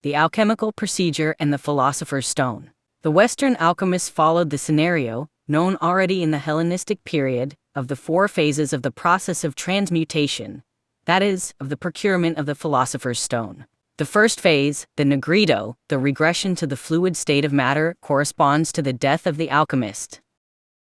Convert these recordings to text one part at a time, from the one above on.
the alchemical procedure and the philosopher's stone. The Western alchemists followed the scenario, known already in the Hellenistic period, of the 4 phases of the process of transmutation, that is, of the procurement of the philosopher's stone. The first phase, the nigredo, the regression to the fluid state of matter, corresponds to the death of the alchemist.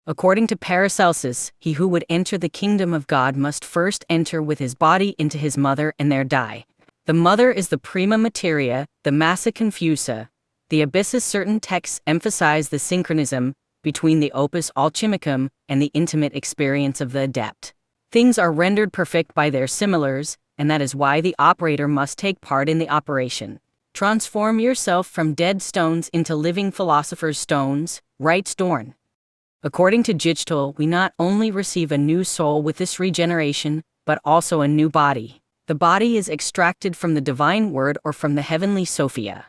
According to Paracelsus, he who would enter the kingdom of God must first enter with his body into his mother and there die. The mother is the prima materia, the massa confusa. The abysses. Certain texts emphasize the synchronism between the opus alchemicum and the intimate experience of the adept. Things are rendered perfect by their similars, and that is why the operator must take part in the operation. Transform yourself from dead stones into living philosopher's stones, writes Dorn. According to Jichtel, we not only receive a new soul with this regeneration, but also a new body. The body is extracted from the divine word or from the heavenly Sophia.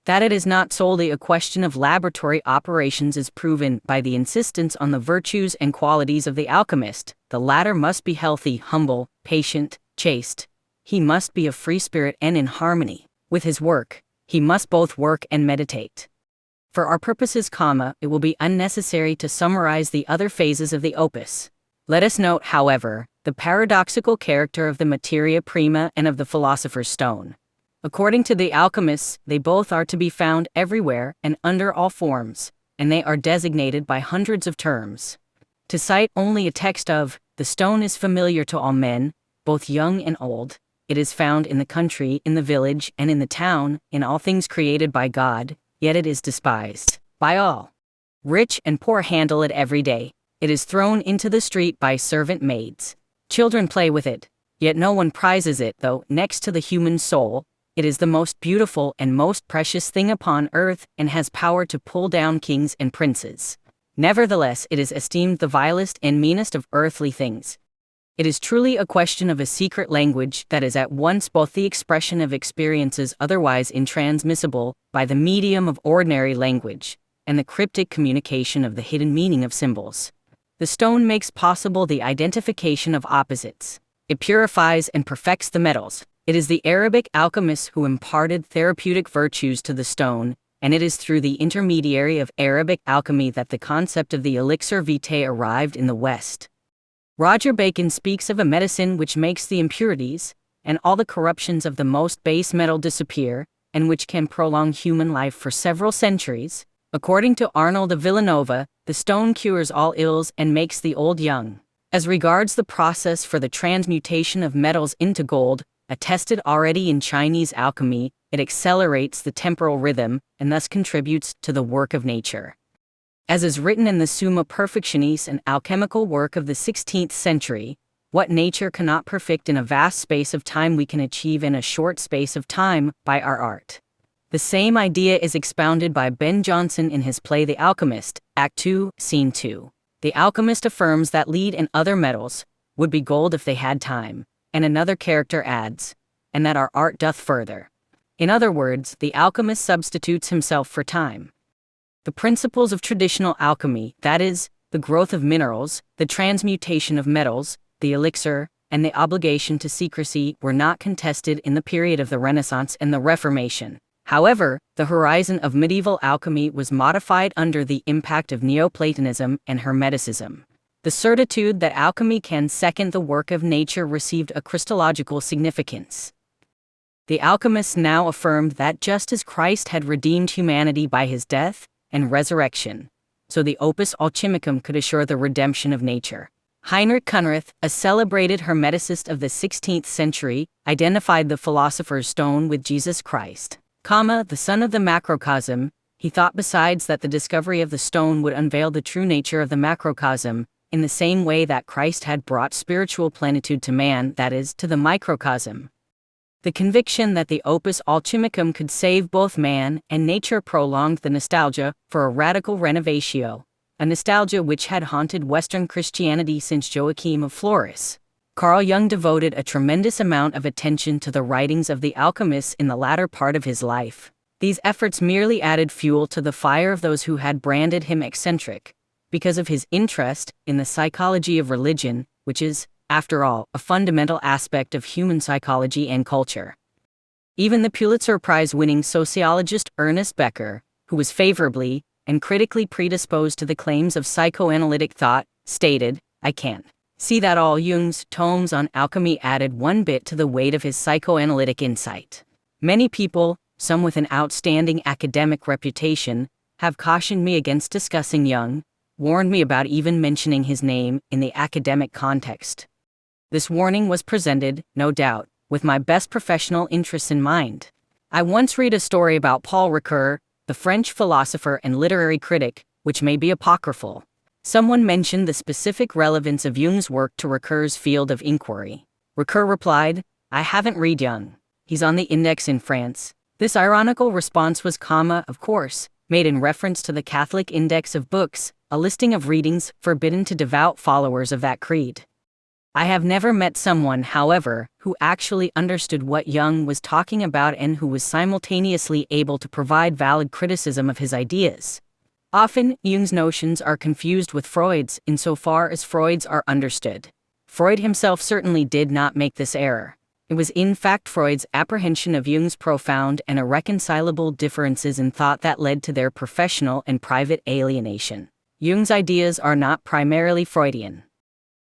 That it is not solely a question of laboratory operations is proven by the insistence on the virtues and qualities of the alchemist. The latter must be healthy, humble, patient, chaste. He must be a free spirit and in harmony with his work. He must both work and meditate. For our purposes, it will be unnecessary to summarize the other phases of the opus. Let us note, however, the paradoxical character of the materia prima and of the philosopher's stone. According to the alchemists, they both are to be found everywhere and under all forms, and they are designated by hundreds of terms. To cite only a text of, the stone is familiar to all men, both young and old. It is found in the country, in the village, and in the town, in all things created by God, yet it is despised by all. Rich and poor handle it every day. It is thrown into the street by servant maids. Children play with it, yet no one prizes it, though, next to the human soul, it is the most beautiful and most precious thing upon earth, and has power to pull down kings and princes. Nevertheless, it is esteemed the vilest and meanest of earthly things. It is truly a question of a secret language that is at once both the expression of experiences otherwise intransmissible by the medium of ordinary language, and the cryptic communication of the hidden meaning of symbols. The stone makes possible the identification of opposites. It purifies and perfects the metals. It is the Arabic alchemists who imparted therapeutic virtues to the stone, and it is through the intermediary of Arabic alchemy that the concept of the elixir vitae arrived in the West. Roger Bacon speaks of a medicine which makes the impurities and all the corruptions of the most base metal disappear, and which can prolong human life for several centuries. According to Arnold of Villanova, the stone cures all ills and makes the old young. As regards the process for the transmutation of metals into gold, attested already in Chinese alchemy, it accelerates the temporal rhythm and thus contributes to the work of nature. As is written in the Summa Perfectionis, an alchemical work of the 16th century, what nature cannot perfect in a vast space of time we can achieve in a short space of time by our art. The same idea is expounded by Ben Jonson in his play The Alchemist, Act 2, Scene 2. The alchemist affirms that lead and other metals would be gold if they had time, and another character adds, and that our art doth further. In other words, the alchemist substitutes himself for time. The principles of traditional alchemy, that is, the growth of minerals, the transmutation of metals, the elixir, and the obligation to secrecy, were not contested in the period of the Renaissance and the Reformation. However, the horizon of medieval alchemy was modified under the impact of Neoplatonism and Hermeticism. The certitude that alchemy can second the work of nature received a Christological significance. The alchemists now affirmed that just as Christ had redeemed humanity by his death and resurrection, so the opus alchemicum could assure the redemption of nature. Heinrich Kunrath, a celebrated Hermeticist of the 16th century, identified the philosopher's stone with Jesus Christ, the son of the macrocosm. He thought besides that the discovery of the stone would unveil the true nature of the macrocosm, in the same way that Christ had brought spiritual plenitude to man, that is, to the microcosm. The conviction that the opus alchemicum could save both man and nature prolonged the nostalgia for a radical renovatio, a nostalgia which had haunted Western Christianity since Joachim of Flores. Carl Jung devoted a tremendous amount of attention to the writings of the alchemists in the latter part of his life. These efforts merely added fuel to the fire of those who had branded him eccentric, because of his interest in the psychology of religion, which is, after all, a fundamental aspect of human psychology and culture. Even the Pulitzer Prize-winning sociologist Ernest Becker, who was favorably and critically predisposed to the claims of psychoanalytic thought, stated, "I can see that all Jung's tomes on alchemy added one bit to the weight of his psychoanalytic insight. Many people, some with an outstanding academic reputation, have cautioned me against discussing Jung, warned me about even mentioning his name in the academic context. This warning was presented, no doubt, with my best professional interests in mind. I once read a story about Paul Ricoeur, the French philosopher and literary critic, which may be apocryphal. Someone mentioned the specific relevance of Jung's work to Ricoeur's field of inquiry. Ricoeur replied, "I haven't read Jung. He's on the index in France." This ironical response was, of course, made in reference to the Catholic Index of Books, a listing of readings forbidden to devout followers of that creed. I have never met someone, however, who actually understood what Jung was talking about and who was simultaneously able to provide valid criticism of his ideas. Often, Jung's notions are confused with Freud's insofar as Freud's are understood. Freud himself certainly did not make this error. It was in fact Freud's apprehension of Jung's profound and irreconcilable differences in thought that led to their professional and private alienation. Jung's ideas are not primarily Freudian.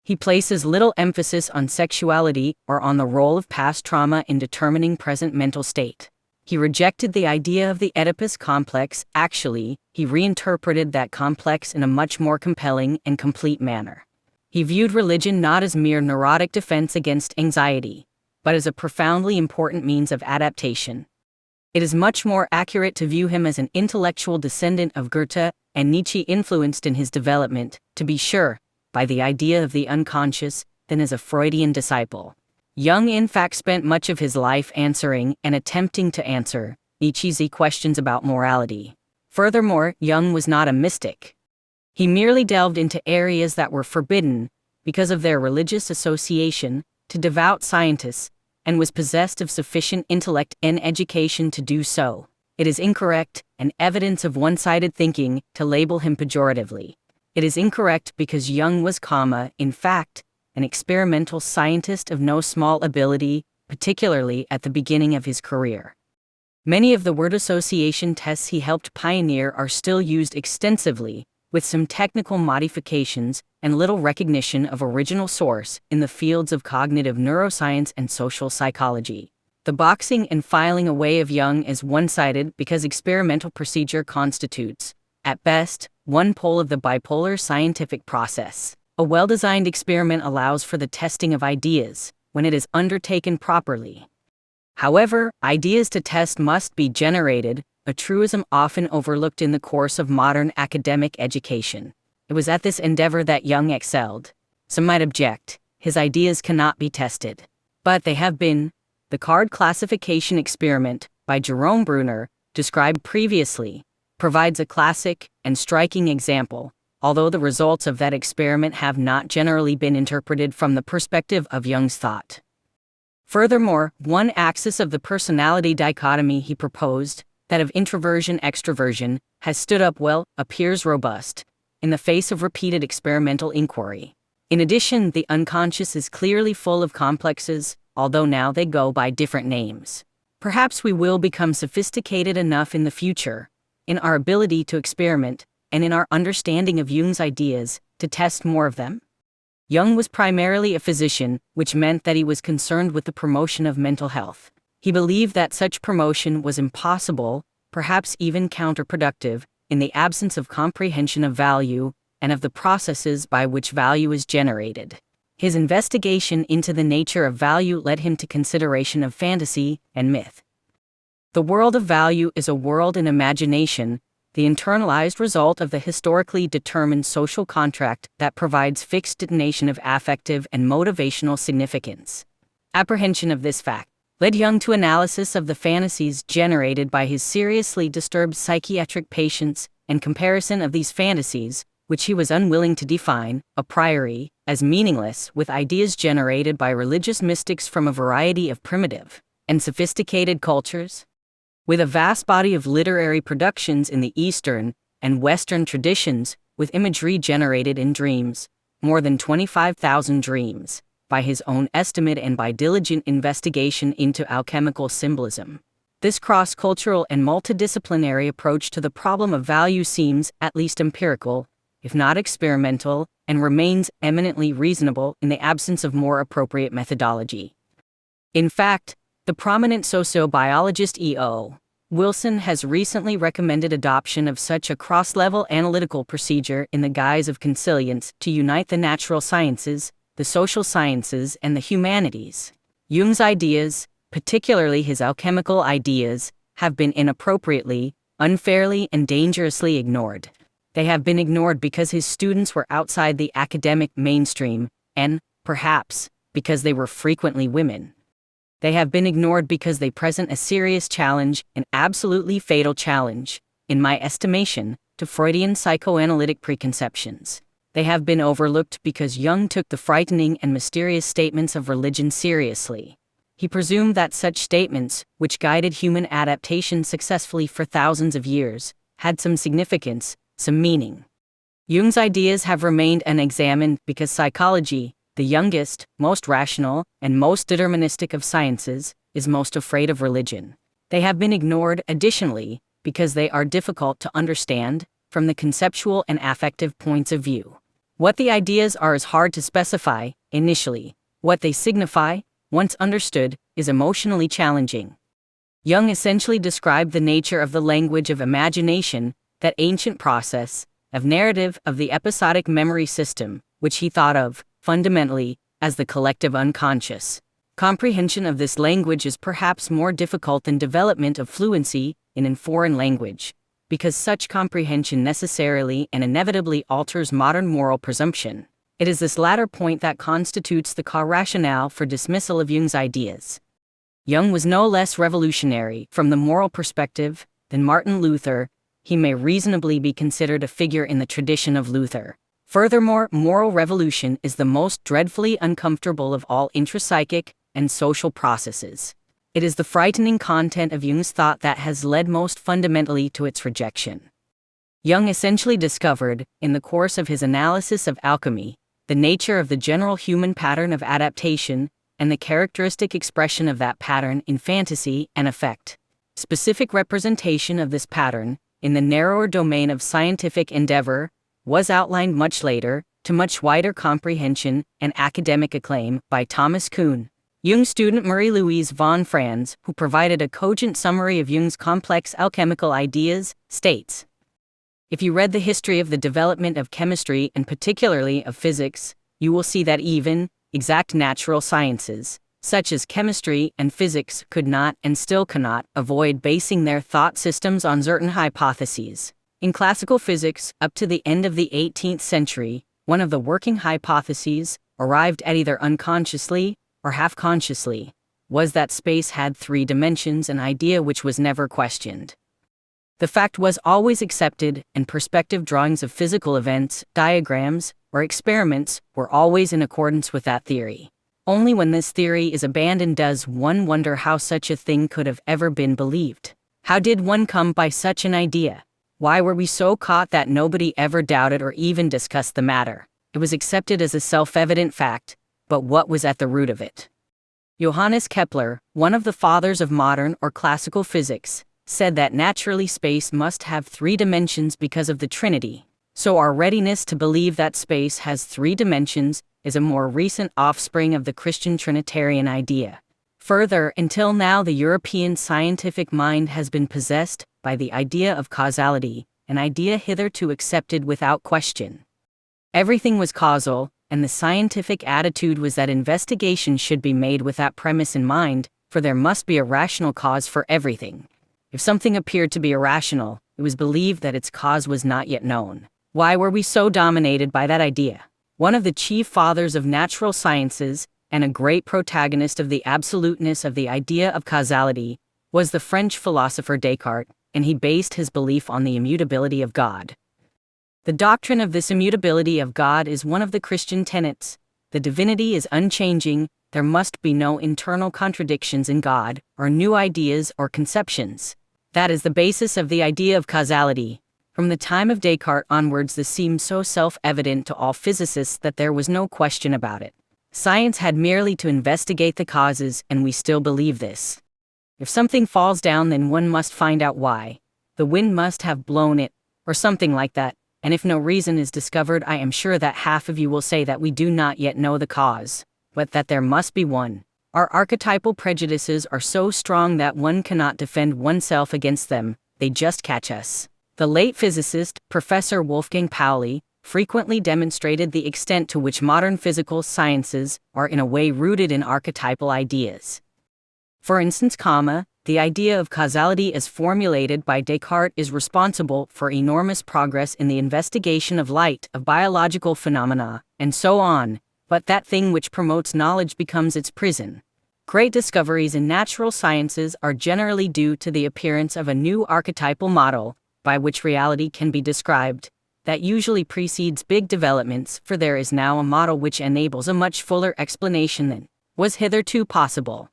He places little emphasis on sexuality or on the role of past trauma in determining present mental state. He rejected the idea of the Oedipus complex. Actually, he reinterpreted that complex in a much more compelling and complete manner. He viewed religion not as mere neurotic defense against anxiety, but as a profoundly important means of adaptation. It is much more accurate to view him as an intellectual descendant of Goethe and Nietzsche, influenced in his development, to be sure, by the idea of the unconscious, than as a Freudian disciple. Jung in fact spent much of his life answering and attempting to answer Nietzsche's questions about morality. Furthermore, Jung was not a mystic. He merely delved into areas that were forbidden, because of their religious association, to devout scientists, and was possessed of sufficient intellect and education to do so. It is incorrect, and evidence of one-sided thinking, to label him pejoratively. It is incorrect because Jung was, in fact, an experimental scientist of no small ability, particularly at the beginning of his career. Many of the word association tests he helped pioneer are still used extensively, with some technical modifications and little recognition of original source in the fields of cognitive neuroscience and social psychology. The boxing and filing away of Jung is one-sided because experimental procedure constitutes, at best, one pole of the bipolar scientific process. A well-designed experiment allows for the testing of ideas, when it is undertaken properly. However, ideas to test must be generated, a truism often overlooked in the course of modern academic education. It was at this endeavor that Jung excelled. Some might object, his ideas cannot be tested. But they have been. The card classification experiment, by Jerome Bruner, described previously, provides a classic and striking example, although the results of that experiment have not generally been interpreted from the perspective of Jung's thought. Furthermore, one axis of the personality dichotomy he proposed, that of introversion-extroversion, has stood up well, appears robust, in the face of repeated experimental inquiry. In addition, the unconscious is clearly full of complexes, although now they go by different names. Perhaps we will become sophisticated enough in the future, in our ability to experiment, and in our understanding of Jung's ideas, to test more of them. Jung was primarily a physician, which meant that he was concerned with the promotion of mental health. He believed that such promotion was impossible, perhaps even counterproductive, in the absence of comprehension of value, and of the processes by which value is generated. His investigation into the nature of value led him to consideration of fantasy and myth. The world of value is a world in imagination, the internalized result of the historically determined social contract that provides fixed detonation of affective and motivational significance. Apprehension of this fact led Jung to analysis of the fantasies generated by his seriously disturbed psychiatric patients and comparison of these fantasies, which he was unwilling to define, a priori, as meaningless, with ideas generated by religious mystics from a variety of primitive and sophisticated cultures. With a vast body of literary productions in the Eastern and Western traditions, with imagery generated in dreams, more than 25,000 dreams, by his own estimate and by diligent investigation into alchemical symbolism, This cross-cultural and multidisciplinary approach to the problem of value seems, at least empirical, if not experimental, and remains eminently reasonable in the absence of more appropriate methodology. In fact, the prominent sociobiologist E.O. Wilson has recently recommended adoption of such a cross-level analytical procedure in the guise of consilience to unite the natural sciences, the social sciences, and the humanities. Jung's ideas, particularly his alchemical ideas, have been inappropriately, unfairly, and dangerously ignored. They have been ignored because his students were outside the academic mainstream, and, perhaps, because they were frequently women. They have been ignored because they present a serious challenge, an absolutely fatal challenge, in my estimation, to Freudian psychoanalytic preconceptions. They have been overlooked because Jung took the frightening and mysterious statements of religion seriously. He presumed that such statements, which guided human adaptation successfully for thousands of years, had some significance, some meaning. Jung's ideas have remained unexamined because psychology, the youngest, most rational, and most deterministic of sciences, is most afraid of religion. They have been ignored, additionally, because they are difficult to understand, from the conceptual and affective points of view. What the ideas are is hard to specify, initially. What they signify, once understood, is emotionally challenging. Jung essentially described the nature of the language of imagination, that ancient process, of narrative of the episodic memory system, which he thought of, fundamentally, as the collective unconscious. Comprehension of this language is perhaps more difficult than development of fluency in a foreign language, because such comprehension necessarily and inevitably alters modern moral presumption. It is this latter point that constitutes the cause rationale for dismissal of Jung's ideas. Jung was no less revolutionary, from the moral perspective, than Martin Luther. He may reasonably be considered a figure in the tradition of Luther. Furthermore, moral revolution is the most dreadfully uncomfortable of all intrapsychic and social processes. It is the frightening content of Jung's thought that has led most fundamentally to its rejection. Jung essentially discovered, in the course of his analysis of alchemy, the nature of the general human pattern of adaptation, and the characteristic expression of that pattern in fantasy and effect. Specific representation of this pattern, in the narrower domain of scientific endeavor, was outlined much later, to much wider comprehension and academic acclaim, by Thomas Kuhn. Jung's student Marie-Louise von Franz, who provided a cogent summary of Jung's complex alchemical ideas, states, "If you read the history of the development of chemistry and particularly of physics, you will see that even exact natural sciences, such as chemistry and physics, could not and still cannot avoid basing their thought systems on certain hypotheses. In classical physics, up to the end of the 18th century, one of the working hypotheses, arrived at either unconsciously or half-consciously, was that space had 3 dimensions, an idea which was never questioned. The fact was always accepted, and perspective drawings of physical events, diagrams, or experiments were always in accordance with that theory. Only when this theory is abandoned does one wonder how such a thing could have ever been believed. How did one come by such an idea? Why were we so caught that nobody ever doubted or even discussed the matter? It was accepted as a self-evident fact, but what was at the root of it? Johannes Kepler, one of the fathers of modern or classical physics, said that naturally space must have 3 dimensions because of the Trinity. So our readiness to believe that space has 3 dimensions is a more recent offspring of the Christian Trinitarian idea. Further, until now the European scientific mind has been possessed by the idea of causality, an idea hitherto accepted without question. Everything was causal, and the scientific attitude was that investigation should be made with that premise in mind, for there must be a rational cause for everything. If something appeared to be irrational, it was believed that its cause was not yet known. Why were we so dominated by that idea? One of the chief fathers of natural sciences, and a great protagonist of the absoluteness of the idea of causality, was the French philosopher Descartes, and he based his belief on the immutability of God. The doctrine of this immutability of God is one of the Christian tenets. The divinity is unchanging, there must be no internal contradictions in God, or new ideas or conceptions. That is the basis of the idea of causality. From the time of Descartes onwards, this seemed so self-evident to all physicists that there was no question about it. Science had merely to investigate the causes, and we still believe this. If something falls down, then one must find out why. The wind must have blown it, or something like that, and if no reason is discovered, I am sure that half of you will say that we do not yet know the cause, but that there must be one. Our archetypal prejudices are so strong that one cannot defend oneself against them, they just catch us. The late physicist, Professor Wolfgang Pauli, frequently demonstrated the extent to which modern physical sciences are in a way rooted in archetypal ideas. For instance, the idea of causality as formulated by Descartes is responsible for enormous progress in the investigation of light, of biological phenomena, and so on, but that thing which promotes knowledge becomes its prison. Great discoveries in natural sciences are generally due to the appearance of a new archetypal model, by which reality can be described, that usually precedes big developments, for there is now a model which enables a much fuller explanation than was hitherto possible.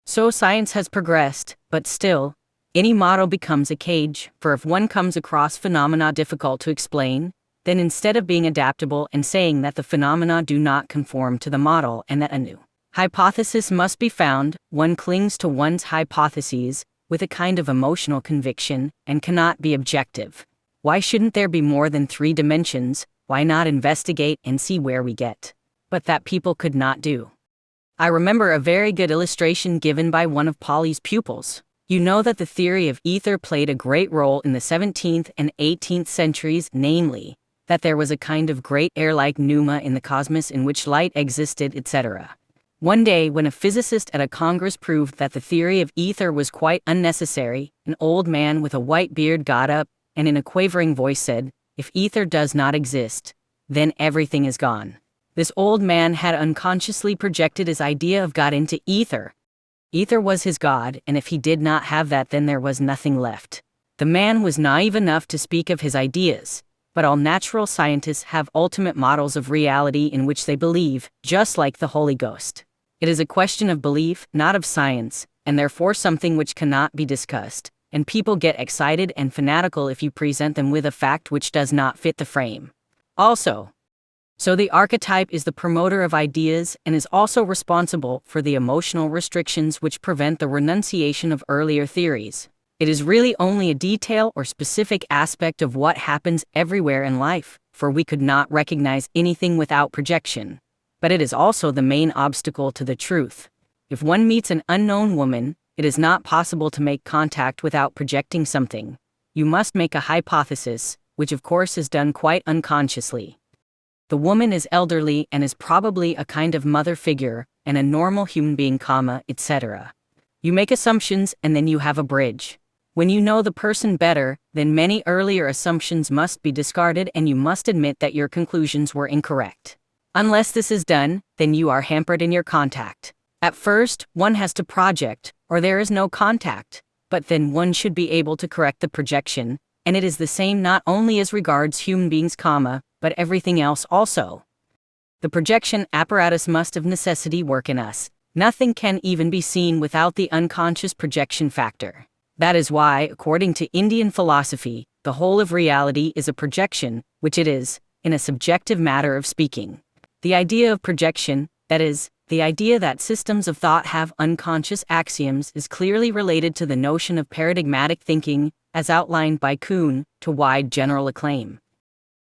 So science has progressed, but still, any model becomes a cage, for if one comes across phenomena difficult to explain, then instead of being adaptable and saying that the phenomena do not conform to the model and that a new hypothesis must be found, one clings to one's hypotheses with a kind of emotional conviction and cannot be objective. Why shouldn't there be more than 3 dimensions? Why not investigate and see where we get? But that people could not do. I remember a very good illustration given by one of Pauli's pupils. You know that the theory of ether played a great role in the 17th and 18th centuries, namely, that there was a kind of great air-like pneuma in the cosmos in which light existed, etc. One day, when a physicist at a congress proved that the theory of ether was quite unnecessary, an old man with a white beard got up, and in a quavering voice said, "If ether does not exist, then everything is gone." This old man had unconsciously projected his idea of God into ether. Ether was his God, and if he did not have that, then there was nothing left. The man was naive enough to speak of his ideas, but all natural scientists have ultimate models of reality in which they believe, just like the Holy Ghost. It is a question of belief, not of science, and therefore something which cannot be discussed, and people get excited and fanatical if you present them with a fact which does not fit the frame. So the archetype is the promoter of ideas and is also responsible for the emotional restrictions which prevent the renunciation of earlier theories. It is really only a detail or specific aspect of what happens everywhere in life, for we could not recognize anything without projection. But it is also the main obstacle to the truth. If one meets an unknown woman, it is not possible to make contact without projecting something. You must make a hypothesis, which of course is done quite unconsciously. The woman is elderly and is probably a kind of mother figure, and a normal human being, etc. You make assumptions and then you have a bridge. When you know the person better, then many earlier assumptions must be discarded and you must admit that your conclusions were incorrect. Unless this is done, then you are hampered in your contact. At first, one has to project, or there is no contact, but then one should be able to correct the projection, and it is the same not only as regards human beings, but everything else also. The projection apparatus must of necessity work in us. Nothing can even be seen without the unconscious projection factor. That is why, according to Indian philosophy, the whole of reality is a projection, which it is, in a subjective matter of speaking. The idea of projection, that is, the idea that systems of thought have unconscious axioms, is clearly related to the notion of paradigmatic thinking, as outlined by Kuhn, to wide general acclaim.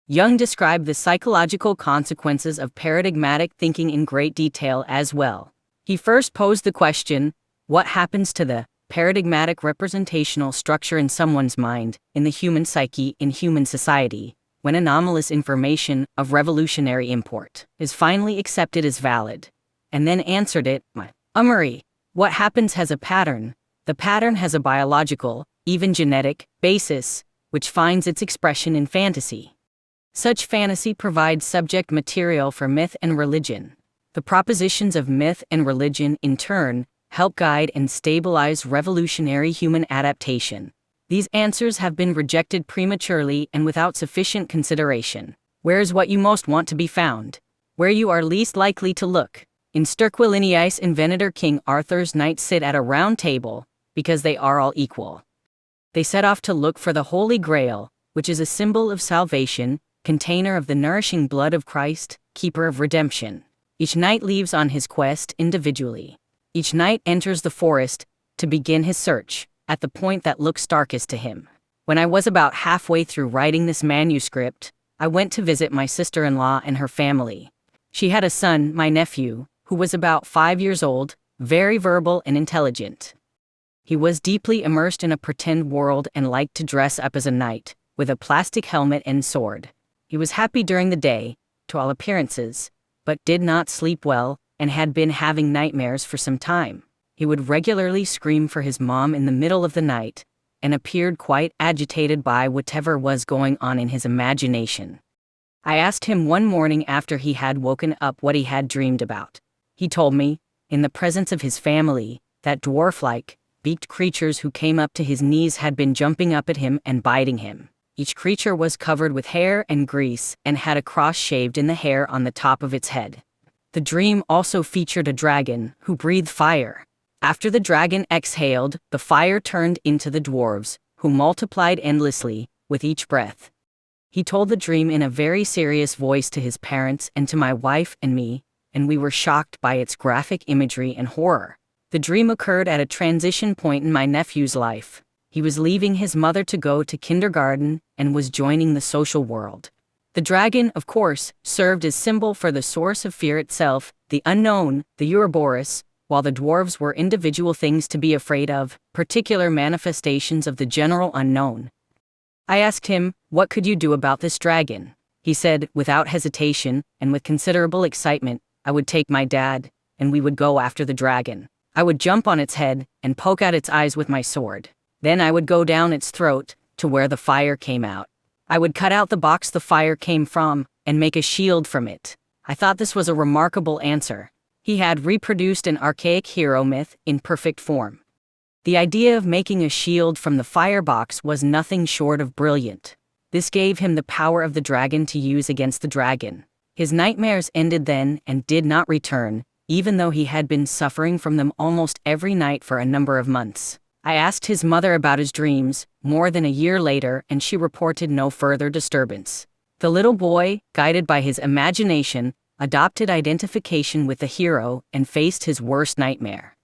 Jung described the psychological consequences of paradigmatic thinking in great detail as well. He first posed the question, what happens to the paradigmatic representational structure in someone's mind, in the human psyche, in human society, when anomalous information of revolutionary import is finally accepted as valid? And then answered it, what happens has a pattern. The pattern has a biological, even genetic, basis, which finds its expression in fantasy. Such fantasy provides subject material for myth and religion. The propositions of myth and religion, in turn, help guide and stabilize revolutionary human adaptation. These answers have been rejected prematurely and without sufficient consideration. Where is what you most want to be found? Where you are least likely to look. In Sterquiliniis Inventor, King Arthur's knights sit at a round table, because they are all equal. They set off to look for the Holy Grail, which is a symbol of salvation, container of the nourishing blood of Christ, keeper of redemption. Each knight leaves on his quest individually. Each knight enters the forest, to begin his search, at the point that looks darkest to him. When I was about halfway through writing this manuscript, I went to visit my sister-in-law and her family. She had a son, my nephew, who was about 5 years old, very verbal and intelligent. He was deeply immersed in a pretend world and liked to dress up as a knight, with a plastic helmet and sword. He was happy during the day, to all appearances, but did not sleep well, and had been having nightmares for some time. He would regularly scream for his mom in the middle of the night, and appeared quite agitated by whatever was going on in his imagination. I asked him one morning after he had woken up what he had dreamed about. He told me, in the presence of his family, that dwarf-like, beaked creatures who came up to his knees had been jumping up at him and biting him. Each creature was covered with hair and grease and had a cross shaved in the hair on the top of its head. The dream also featured a dragon who breathed fire. After the dragon exhaled, the fire turned into the dwarves, who multiplied endlessly, with each breath. He told the dream in a very serious voice to his parents and to my wife and me, and we were shocked by its graphic imagery and horror. The dream occurred at a transition point in my nephew's life. He was leaving his mother to go to kindergarten and was joining the social world. The dragon, of course, served as symbol for the source of fear itself, the unknown, the Ouroboros, while the dwarves were individual things to be afraid of, particular manifestations of the general unknown. I asked him, "What could you do about this dragon?" He said, without hesitation, and with considerable excitement, "I would take my dad, and we would go after the dragon. I would jump on its head, and poke out its eyes with my sword. Then I would go down its throat, to where the fire came out. I would cut out the box the fire came from, and make a shield from it." I thought this was a remarkable answer. He had reproduced an archaic hero myth in perfect form. The idea of making a shield from the firebox was nothing short of brilliant. This gave him the power of the dragon to use against the dragon. His nightmares ended then and did not return, even though he had been suffering from them almost every night for a number of months. I asked his mother about his dreams, more than a year later, and she reported no further disturbance. The little boy, guided by his imagination, adopted identification with the hero and faced his worst nightmare.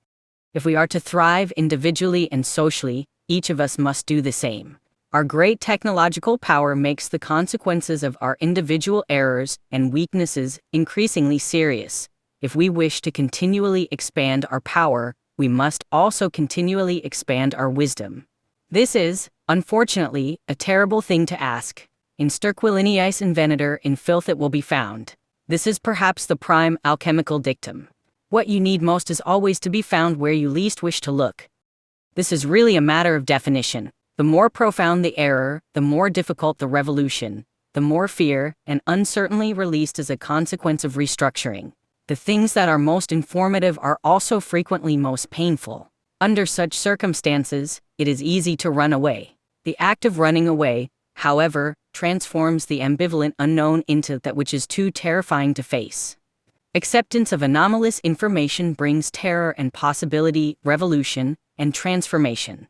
If we are to thrive individually and socially, each of us must do the same. Our great technological power makes the consequences of our individual errors and weaknesses increasingly serious. If we wish to continually expand our power, we must also continually expand our wisdom. This is, unfortunately, a terrible thing to ask. In sterquiliniis invenitur in filth it will be found. This is perhaps the prime alchemical dictum. What you need most is always to be found where you least wish to look. This is really a matter of definition. The more profound the error, the more difficult the revolution, the more fear and uncertainty released as a consequence of restructuring. The things that are most informative are also frequently most painful. Under such circumstances, it is easy to run away. The act of running away, however, transforms the ambivalent unknown into that which is too terrifying to face. Acceptance of anomalous information brings terror and possibility, revolution, and transformation.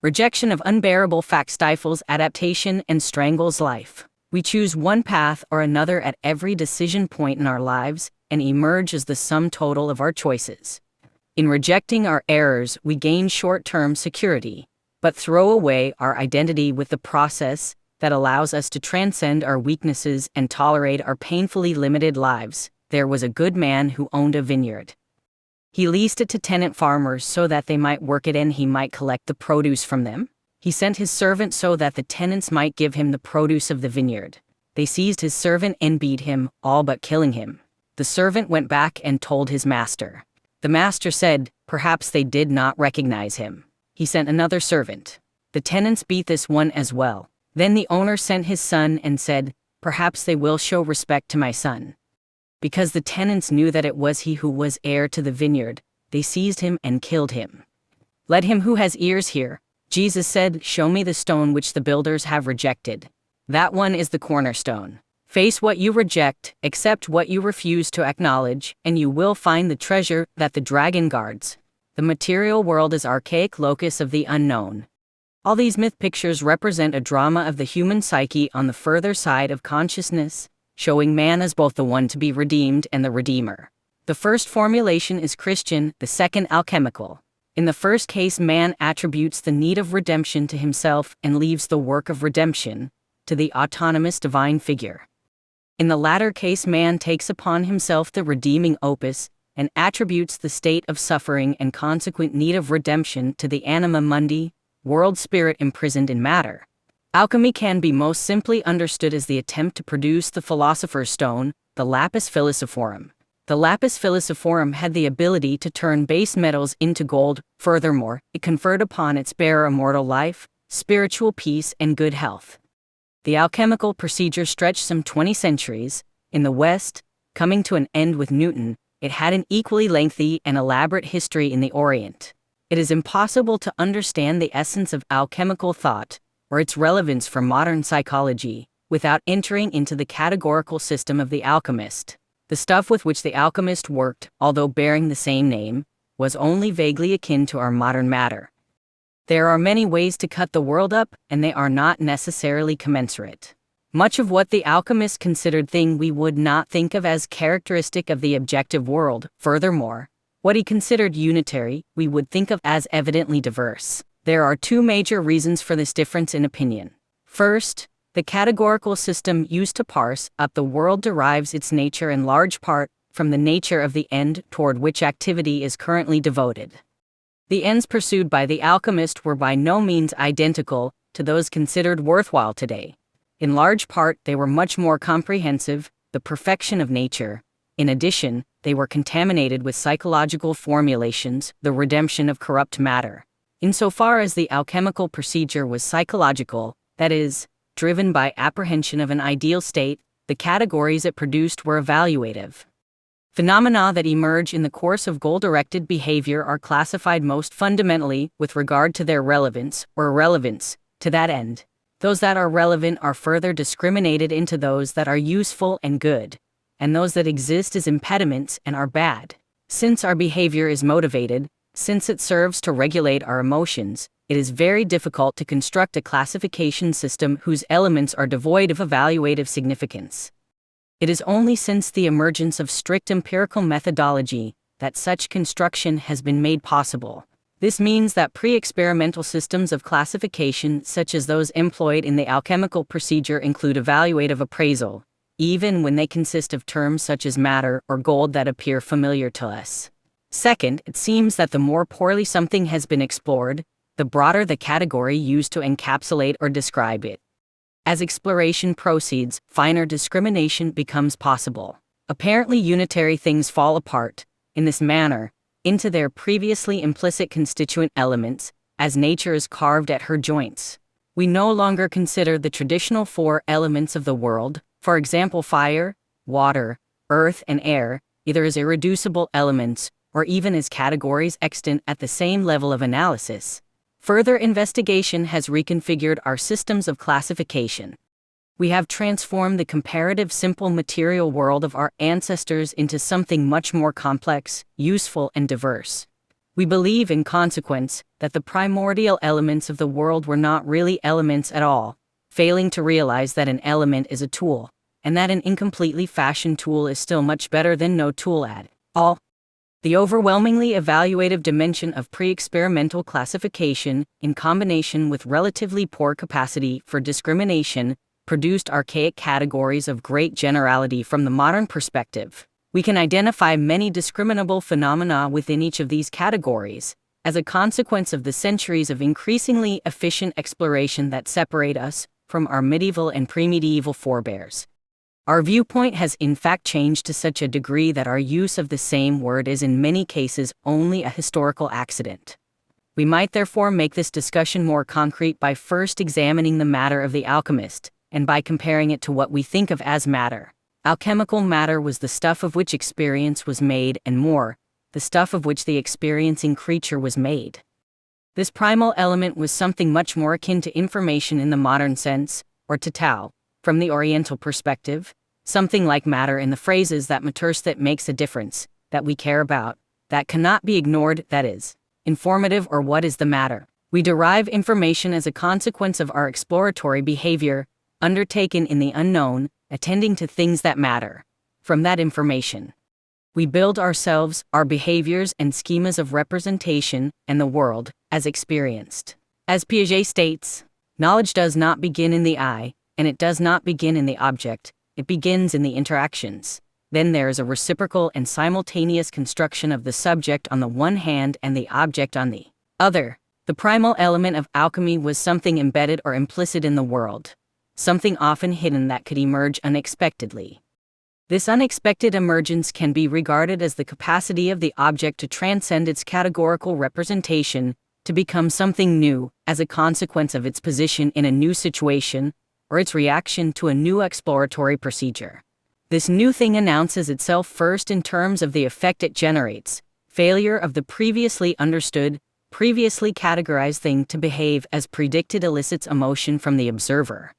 Rejection of unbearable fact stifles adaptation and strangles life. We choose one path or another at every decision point in our lives and emerge as the sum total of our choices. In rejecting our errors, we gain short-term security, but throw away our identity with the process that allows us to transcend our weaknesses and tolerate our painfully limited lives. There was a good man who owned a vineyard. He leased it to tenant farmers so that they might work it and he might collect the produce from them. He sent his servant so that the tenants might give him the produce of the vineyard. They seized his servant and beat him, all but killing him. The servant went back and told his master. The master said, perhaps they did not recognize him. He sent another servant. The tenants beat this one as well. Then the owner sent his son and said, perhaps they will show respect to my son. Because the tenants knew that it was he who was heir to the vineyard, they seized him and killed him. Let him who has ears hear. Jesus said, show me the stone which the builders have rejected. That one is the cornerstone. Face what you reject, accept what you refuse to acknowledge, and you will find the treasure that the dragon guards. The material world is archaic locus of the unknown. All these myth pictures represent a drama of the human psyche on the further side of consciousness, showing man as both the one to be redeemed and the redeemer. The first formulation is Christian, the second alchemical. In the first case, man attributes the need of redemption to himself and leaves the work of redemption to the autonomous divine figure. In the latter case, man takes upon himself the redeeming opus and attributes the state of suffering and consequent need of redemption to the anima mundi, world spirit imprisoned in matter. Alchemy can be most simply understood as the attempt to produce the philosopher's stone, the lapis philosophorum. The lapis philosophorum had the ability to turn base metals into gold. Furthermore, it conferred upon its bearer immortal life, spiritual peace, and good health. The alchemical procedure stretched some 20 centuries. In the West, coming to an end with Newton, it had an equally lengthy and elaborate history in the Orient. It is impossible to understand the essence of alchemical thought, or its relevance for modern psychology, without entering into the categorical system of the alchemist. The stuff with which the alchemist worked, although bearing the same name, was only vaguely akin to our modern matter. There are many ways to cut the world up, and they are not necessarily commensurate. Much of what the alchemist considered thing we would not think of as characteristic of the objective world. Furthermore, what he considered unitary, we would think of as evidently diverse. There are two major reasons for this difference in opinion. First, the categorical system used to parse up the world derives its nature in large part from the nature of the end toward which activity is currently devoted. The ends pursued by the alchemist were by no means identical to those considered worthwhile today. In large part, they were much more comprehensive, the perfection of nature. In addition, they were contaminated with psychological formulations, the redemption of corrupt matter. Insofar as the alchemical procedure was psychological, that is, driven by apprehension of an ideal state, the categories it produced were evaluative. Phenomena that emerge in the course of goal-directed behavior are classified most fundamentally with regard to their relevance or irrelevance to that end. Those that are relevant are further discriminated into those that are useful and good, and those that exist as impediments and are bad. Since our behavior is motivated, since it serves to regulate our emotions, it is very difficult to construct a classification system whose elements are devoid of evaluative significance. It is only since the emergence of strict empirical methodology that such construction has been made possible. This means that pre-experimental systems of classification such as those employed in the alchemical procedure include evaluative appraisal, even when they consist of terms such as matter or gold that appear familiar to us. Second, it seems that the more poorly something has been explored, the broader the category used to encapsulate or describe it. As exploration proceeds, finer discrimination becomes possible. Apparently unitary things fall apart, in this manner, into their previously implicit constituent elements, as nature is carved at her joints. We no longer consider the traditional four elements of the world, for example fire, water, earth, and air, either as irreducible elements, or even as categories extant at the same level of analysis. Further investigation has reconfigured our systems of classification. We have transformed the comparative simple material world of our ancestors into something much more complex, useful, and diverse. We believe, in consequence, that the primordial elements of the world were not really elements at all, failing to realize that an element is a tool, and that an incompletely fashioned tool is still much better than no tool at all. The overwhelmingly evaluative dimension of pre-experimental classification, in combination with relatively poor capacity for discrimination, produced archaic categories of great generality from the modern perspective. We can identify many discriminable phenomena within each of these categories, as a consequence of the centuries of increasingly efficient exploration that separate us from our medieval and pre-medieval forebears. Our viewpoint has in fact changed to such a degree that our use of the same word is in many cases only a historical accident. We might therefore make this discussion more concrete by first examining the matter of the alchemist, and by comparing it to what we think of as matter. Alchemical matter was the stuff of which experience was made, and more, the stuff of which the experiencing creature was made. This primal element was something much more akin to information in the modern sense, or to Tao, from the Oriental perspective, something like matter in the phrases that matters, that makes a difference, that we care about, that cannot be ignored, that is, informative, or what is the matter. We derive information as a consequence of our exploratory behavior, undertaken in the unknown, attending to things that matter, from that information. We build ourselves, our behaviors and schemas of representation, and the world, as experienced. As Piaget states, knowledge does not begin in the I, and it does not begin in the object, it begins in the interactions. Then there is a reciprocal and simultaneous construction of the subject on the one hand and the object on the other. The primal element of alchemy was something embedded or implicit in the world, something often hidden that could emerge unexpectedly. This unexpected emergence can be regarded as the capacity of the object to transcend its categorical representation, to become something new, as a consequence of its position in a new situation, or its reaction to a new exploratory procedure. This new thing announces itself first in terms of the effect it generates, failure of the previously understood, previously categorized thing to behave as predicted elicits emotion from the observer.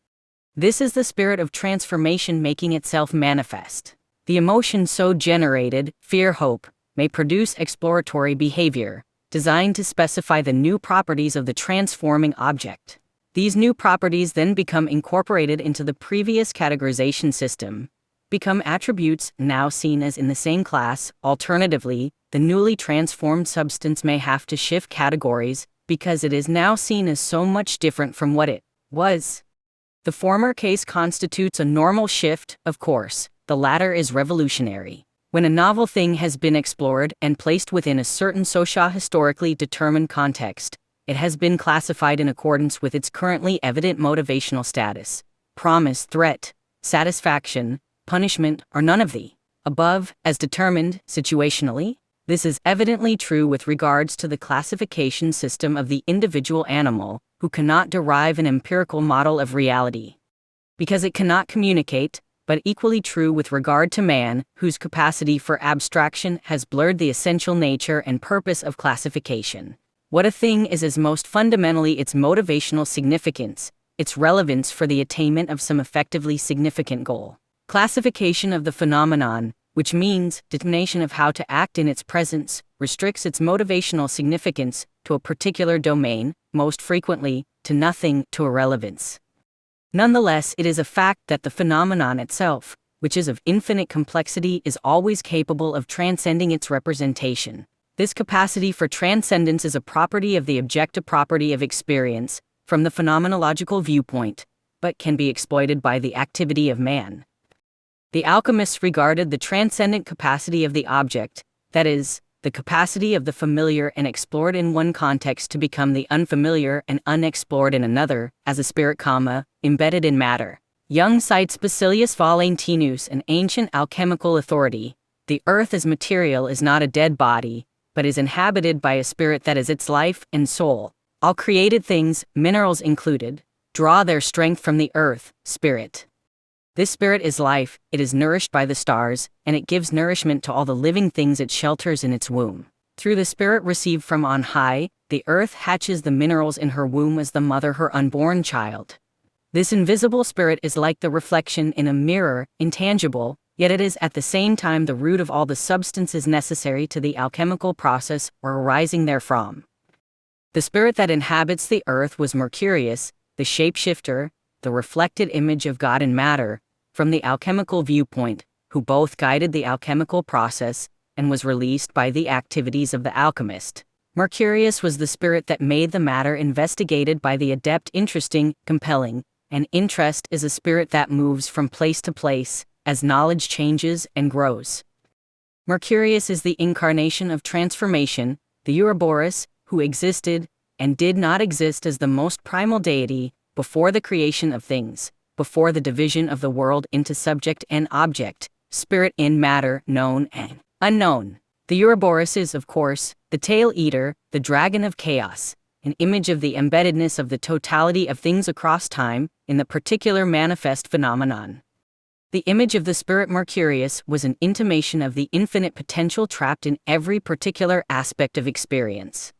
This is the spirit of transformation making itself manifest. The emotion so generated, fear-hope, may produce exploratory behavior, designed to specify the new properties of the transforming object. These new properties then become incorporated into the previous categorization system, become attributes now seen as in the same class. Alternatively, the newly transformed substance may have to shift categories, because it is now seen as so much different from what it was. The former case constitutes a normal shift, of course, the latter is revolutionary. When a novel thing has been explored and placed within a certain socio-historically determined context, it has been classified in accordance with its currently evident motivational status, promise, threat, satisfaction, punishment, or none of the above, as determined situationally. This is evidently true with regards to the classification system of the individual animal, who cannot derive an empirical model of reality, because it cannot communicate, but equally true with regard to man, whose capacity for abstraction has blurred the essential nature and purpose of classification. What a thing is most fundamentally its motivational significance, its relevance for the attainment of some effectively significant goal. Classification of the phenomenon, which means determination of how to act in its presence, restricts its motivational significance to a particular domain, most frequently, to nothing, to irrelevance. Nonetheless, it is a fact that the phenomenon itself, which is of infinite complexity, is always capable of transcending its representation. This capacity for transcendence is a property of the objective property of experience, from the phenomenological viewpoint, but can be exploited by the activity of man. The alchemists regarded the transcendent capacity of the object, that is, the capacity of the familiar and explored in one context to become the unfamiliar and unexplored in another, as a spirit, embedded in matter. Jung cites Basilius Valentinus, an ancient alchemical authority. The earth as material is not a dead body, but is inhabited by a spirit that is its life and soul. All created things, minerals included, draw their strength from the earth, spirit. This spirit is life, it is nourished by the stars, and it gives nourishment to all the living things it shelters in its womb. Through the spirit received from on high, the earth hatches the minerals in her womb as the mother her unborn child. This invisible spirit is like the reflection in a mirror, intangible, yet it is at the same time the root of all the substances necessary to the alchemical process or arising therefrom. The spirit that inhabits the earth was Mercurius, the shapeshifter, the reflected image of God in matter, from the alchemical viewpoint, who both guided the alchemical process and was released by the activities of the alchemist. Mercurius was the spirit that made the matter investigated by the adept interesting, compelling, and interest is a spirit that moves from place to place, as knowledge changes and grows. Mercurius is the incarnation of transformation, the Ouroboros, who existed and did not exist as the most primal deity, before the creation of things, before the division of the world into subject and object, spirit in matter, known and unknown. The Ouroboros is, of course, the tail-eater, the dragon of chaos, an image of the embeddedness of the totality of things across time, in the particular manifest phenomenon. The image of the spirit Mercurius was an intimation of the infinite potential trapped in every particular aspect of experience.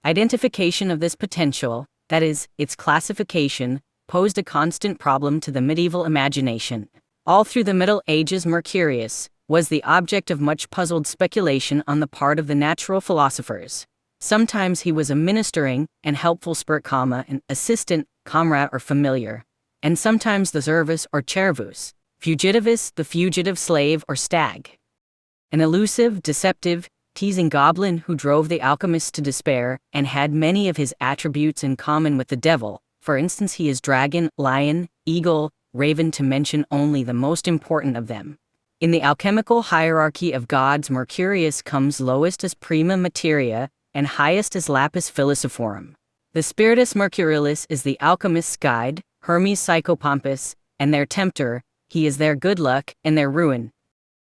Identification of this potential, that is, its classification, posed a constant problem to the medieval imagination. All through the Middle Ages, Mercurius was the object of much puzzled speculation on the part of the natural philosophers. Sometimes he was a ministering and helpful spirit, an assistant, comrade or familiar, and sometimes the servus or chervus, fugitivus, the fugitive slave or stag. An elusive, deceptive, teasing goblin who drove the alchemists to despair and had many of his attributes in common with the devil. For instance, he is dragon, lion, eagle, raven, to mention only the most important of them. In the alchemical hierarchy of gods, Mercurius comes lowest as prima materia and highest as lapis philosophorum. The spiritus mercurialis is the alchemist's guide, Hermes psychopompus, and their tempter. He is their good luck and their ruin.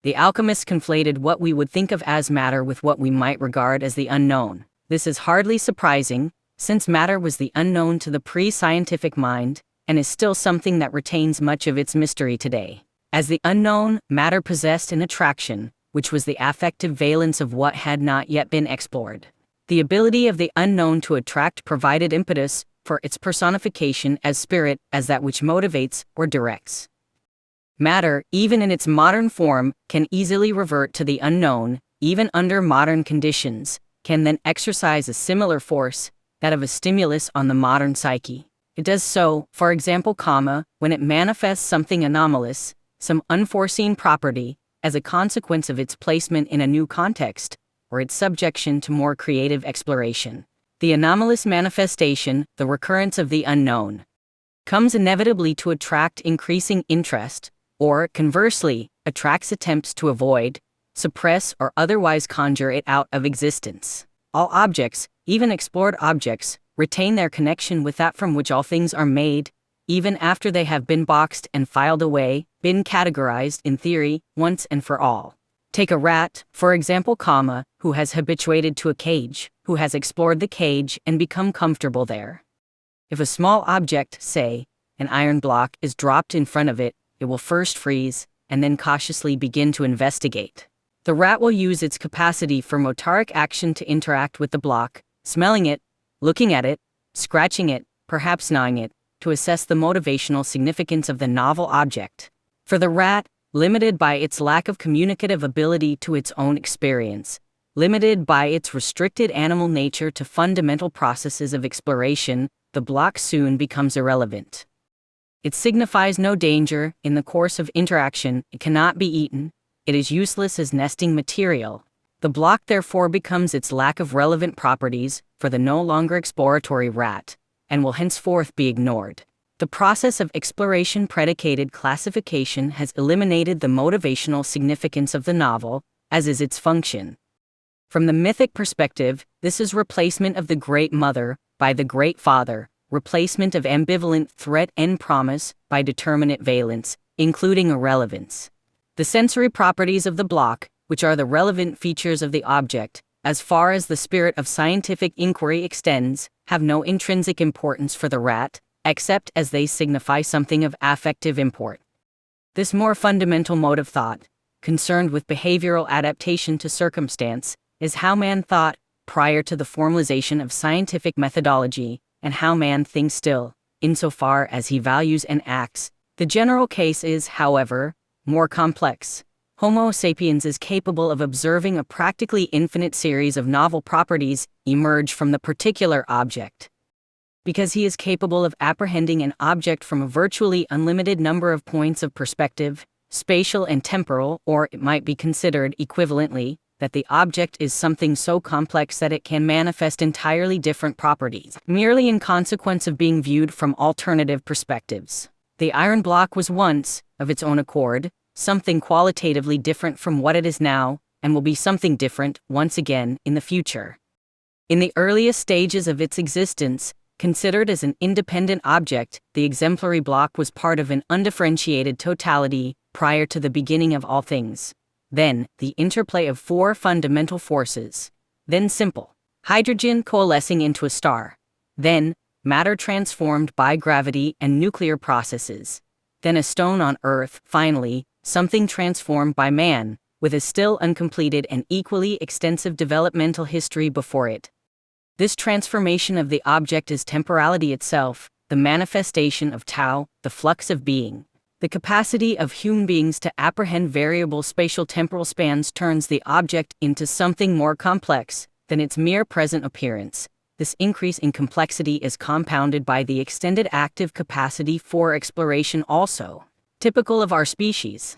The alchemists conflated what we would think of as matter with what we might regard as the unknown. This is hardly surprising, since matter was the unknown to the pre-scientific mind, and is still something that retains much of its mystery today. As the unknown, matter possessed an attraction, which was the affective valence of what had not yet been explored. The ability of the unknown to attract provided impetus for its personification as spirit, as that which motivates or directs. Matter, even in its modern form, can easily revert to the unknown, even under modern conditions, can then exercise a similar force, that of a stimulus on the modern psyche. It does so, for example, when it manifests something anomalous, some unforeseen property, as a consequence of its placement in a new context, or its subjection to more creative exploration. The anomalous manifestation, the recurrence of the unknown, comes inevitably to attract increasing interest, or, conversely, attracts attempts to avoid, suppress, or otherwise conjure it out of existence. All objects, even explored objects, retain their connection with that from which all things are made, even after they have been boxed and filed away, been categorized in theory, once and for all. Take a rat, for example, who has habituated to a cage, who has explored the cage and become comfortable there. If a small object, say, an iron block, is dropped in front of it, it will first freeze, and then cautiously begin to investigate. The rat will use its capacity for motoric action to interact with the block, smelling it, looking at it, scratching it, perhaps gnawing it, to assess the motivational significance of the novel object. For the rat, limited by its lack of communicative ability to its own experience, limited by its restricted animal nature to fundamental processes of exploration, the block soon becomes irrelevant. It signifies no danger. In the course of interaction, it cannot be eaten. It is useless as nesting material. The block therefore becomes its lack of relevant properties for the no longer exploratory rat, and will henceforth be ignored. The process of exploration predicated classification has eliminated the motivational significance of the novel, as is its function. From the mythic perspective, this is replacement of the Great Mother by the Great Father, replacement of ambivalent threat and promise by determinate valence, including irrelevance. The sensory properties of the block, which are the relevant features of the object, as far as the spirit of scientific inquiry extends, have no intrinsic importance for the rat, except as they signify something of affective import. This more fundamental mode of thought, concerned with behavioral adaptation to circumstance, is how man thought prior to the formalization of scientific methodology, and how man thinks still, insofar as he values and acts. The general case is, however, more complex. Homo sapiens is capable of observing a practically infinite series of novel properties emerge from the particular object. Because he is capable of apprehending an object from a virtually unlimited number of points of perspective, spatial and temporal, or it might be considered equivalently, that the object is something so complex that it can manifest entirely different properties, merely in consequence of being viewed from alternative perspectives. The iron block was once, of its own accord, something qualitatively different from what it is now, and will be something different, once again, in the future. In the earliest stages of its existence, considered as an independent object, the exemplary block was part of an undifferentiated totality, prior to the beginning of all things. Then, the interplay of four fundamental forces. Then simple hydrogen coalescing into a star. Then, matter transformed by gravity and nuclear processes. Then a stone on Earth, finally, something transformed by man, with a still uncompleted and equally extensive developmental history before it. This transformation of the object is temporality itself, the manifestation of Tao, the flux of being. The capacity of human beings to apprehend variable spatial temporal spans turns the object into something more complex than its mere present appearance. This increase in complexity is compounded by the extended active capacity for exploration also, typical of our species.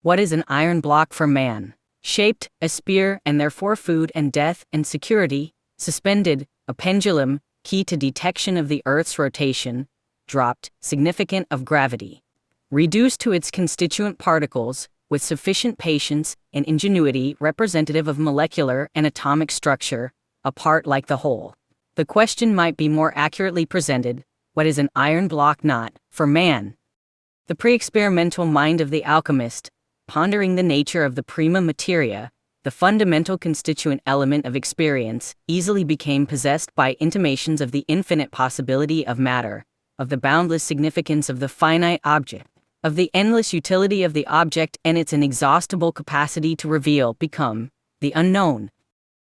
What is an iron block for man? shaped, a spear, and therefore food and death and security, suspended, a pendulum, key to detection of the Earth's rotation, dropped, significant of gravity. Reduced to its constituent particles, with sufficient patience and ingenuity representative of molecular and atomic structure, a part like the whole. The question might be more accurately presented: what is an iron block not, for man? The pre-experimental mind of the alchemist, pondering the nature of the prima materia, the fundamental constituent element of experience, easily became possessed by intimations of the infinite possibility of matter, of the boundless significance of the finite object, of the endless utility of the object and its inexhaustible capacity to reveal, become, the unknown.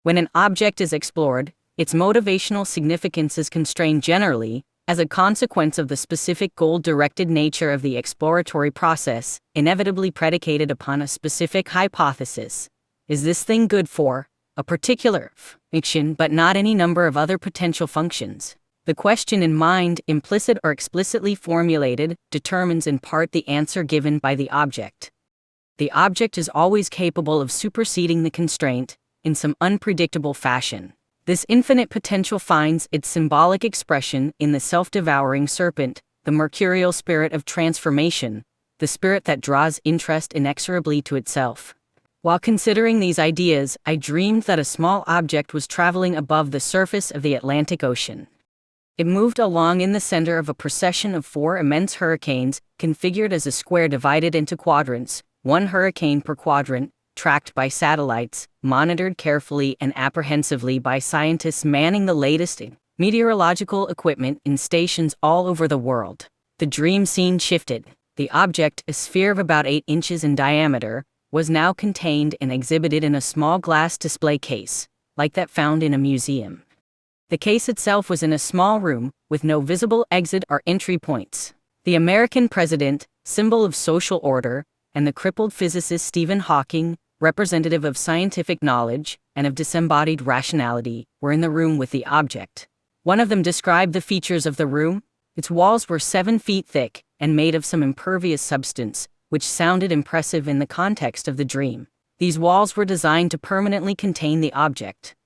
When an object is explored, its motivational significance is constrained generally, as a consequence of the specific goal-directed nature of the exploratory process, inevitably predicated upon a specific hypothesis. Is this thing good for a particular function but not any number of other potential functions? The question in mind, implicit or explicitly formulated, determines in part the answer given by the object. The object is always capable of superseding the constraint, in some unpredictable fashion. This infinite potential finds its symbolic expression in the self-devouring serpent, the mercurial spirit of transformation, the spirit that draws interest inexorably to itself. While considering these ideas, I dreamed that a small object was traveling above the surface of the Atlantic Ocean. It moved along in the center of a procession of 4 immense hurricanes, configured as a square divided into quadrants, 1 hurricane per quadrant, tracked by satellites, monitored carefully and apprehensively by scientists manning the latest meteorological equipment in stations all over the world. The dream scene shifted. The object, a sphere of about 8 inches in diameter, was now contained and exhibited in a small glass display case, like that found in a museum. The case itself was in a small room, with no visible exit or entry points. The American president, symbol of social order, and the crippled physicist Stephen Hawking, representative of scientific knowledge and of disembodied rationality, were in the room with the object. One of them described the features of the room. Its walls were 7 feet thick and made of some impervious substance, which sounded impressive in the context of the dream. These walls were designed to permanently contain the object.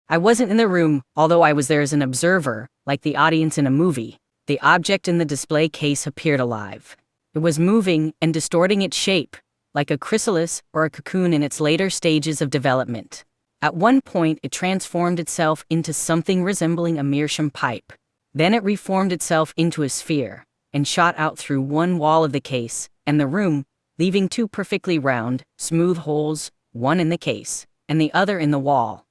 I wasn't in the room, although I was there as an observer, like the audience in a movie. The object in the display case appeared alive. It was moving and distorting its shape, like a chrysalis or a cocoon in its later stages of development. At one point it transformed itself into something resembling a meerschaum pipe. Then it reformed itself into a sphere, and shot out through one wall of the case and the room, leaving 2 perfectly round, smooth holes, one in the case, and the other in the wall.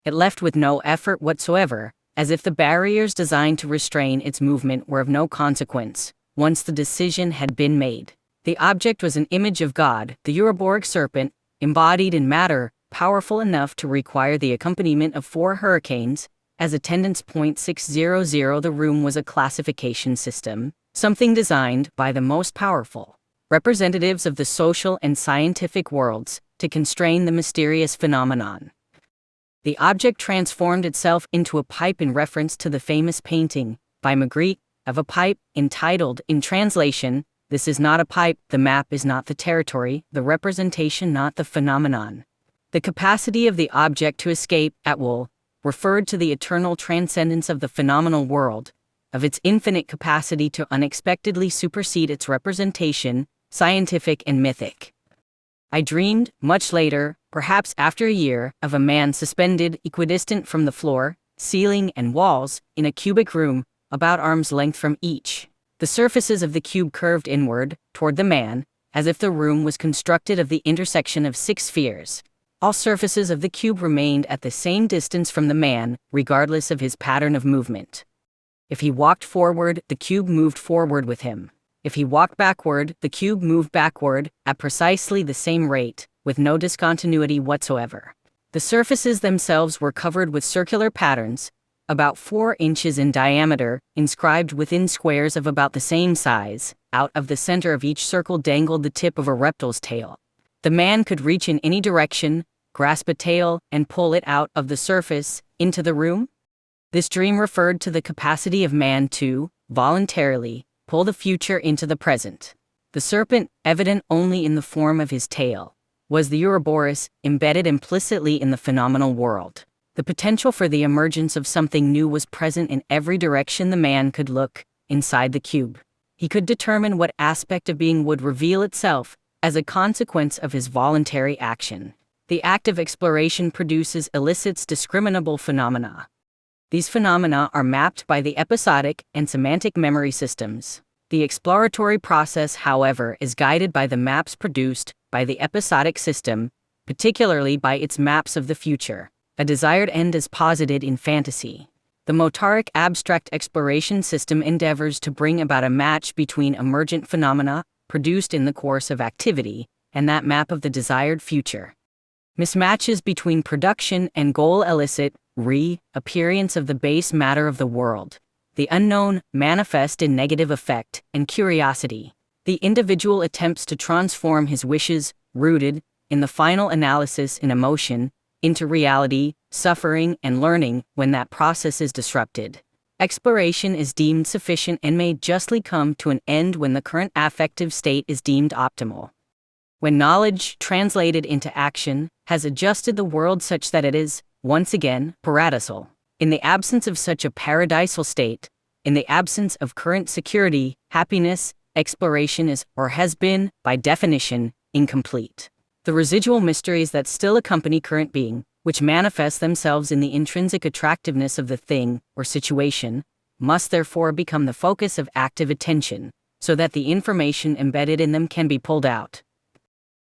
It left with no effort whatsoever, as if the barriers designed to restrain its movement were of no consequence, once the decision had been made. The object was an image of God, the Ouroboros serpent, embodied in matter, powerful enough to require the accompaniment of 4 hurricanes. As attendance point 600, the room was a classification system, something designed by the most powerful representatives of the social and scientific worlds to constrain the mysterious phenomenon. The object transformed itself into a pipe in reference to the famous painting, by Magritte, of a pipe, entitled, in translation, "This is not a pipe, the map is not the territory, the representation not the phenomenon." The capacity of the object to escape, at will, referred to the eternal transcendence of the phenomenal world, of its infinite capacity to unexpectedly supersede its representation, scientific and mythic. I dreamed, much later, perhaps after a year, of a man suspended, equidistant from the floor, ceiling and walls, in a cubic room, about arm's length from each. The surfaces of the cube curved inward, toward the man, as if the room was constructed of the intersection of 6 spheres. All surfaces of the cube remained at the same distance from the man, regardless of his pattern of movement. If he walked forward, the cube moved forward with him. If he walked backward, the cube moved backward, at precisely the same rate, with no discontinuity whatsoever. The surfaces themselves were covered with circular patterns, about 4 inches in diameter, inscribed within squares of about the same size. Out of the center of each circle dangled the tip of a reptile's tail. The man could reach in any direction, grasp a tail, and pull it out of the surface, into the room. This dream referred to the capacity of man to, voluntarily, pull the future into the present. The serpent, evident only in the form of his tail, was the Ouroboros, embedded implicitly in the phenomenal world. The potential for the emergence of something new was present in every direction the man could look. Inside the cube, he could determine what aspect of being would reveal itself as a consequence of his voluntary action. The act of exploration elicits discriminable phenomena. These phenomena are mapped by the episodic and semantic memory systems. The exploratory process, however, is guided by the maps produced by the episodic system, particularly by its maps of the future. A desired end is posited in fantasy. The motoric abstract exploration system endeavors to bring about a match between emergent phenomena produced in the course of activity and that map of the desired future. Mismatches between production and goal elicit appearance of the base matter of the world. The unknown manifest in negative affect and curiosity. The individual attempts to transform his wishes, rooted in the final analysis in emotion, into reality, suffering, and learning when that process is disrupted. Exploration is deemed sufficient and may justly come to an end when the current affective state is deemed optimal. When knowledge, translated into action, has adjusted the world such that it is, once again, paradisal. In the absence of such a paradisal state, in the absence of current security, happiness, exploration is, or has been, by definition, incomplete. The residual mysteries that still accompany current being, which manifest themselves in the intrinsic attractiveness of the thing or situation, must therefore become the focus of active attention, so that the information embedded in them can be pulled out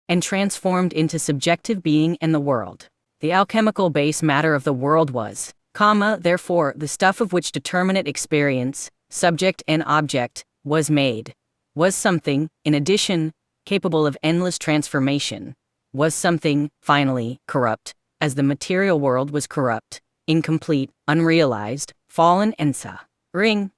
and transformed into subjective being and the world. The alchemical base matter of the world was, therefore, the stuff of which determinate experience, subject and object, was made, was something, in addition, capable of endless transformation, was something, finally, corrupt, as the material world was corrupt, incomplete, unrealized, fallen and ring.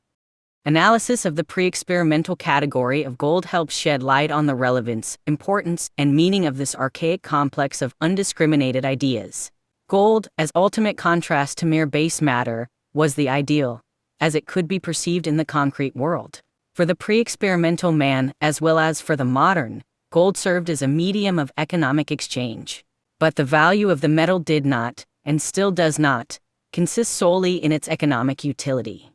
Analysis of the pre-experimental category of gold helps shed light on the relevance, importance, and meaning of this archaic complex of undiscriminated ideas. Gold, as ultimate contrast to mere base matter, was the ideal, as it could be perceived in the concrete world. For the pre-experimental man, as well as for the modern, gold served as a medium of economic exchange. But the value of the metal did not, and still does not, consist solely in its economic utility.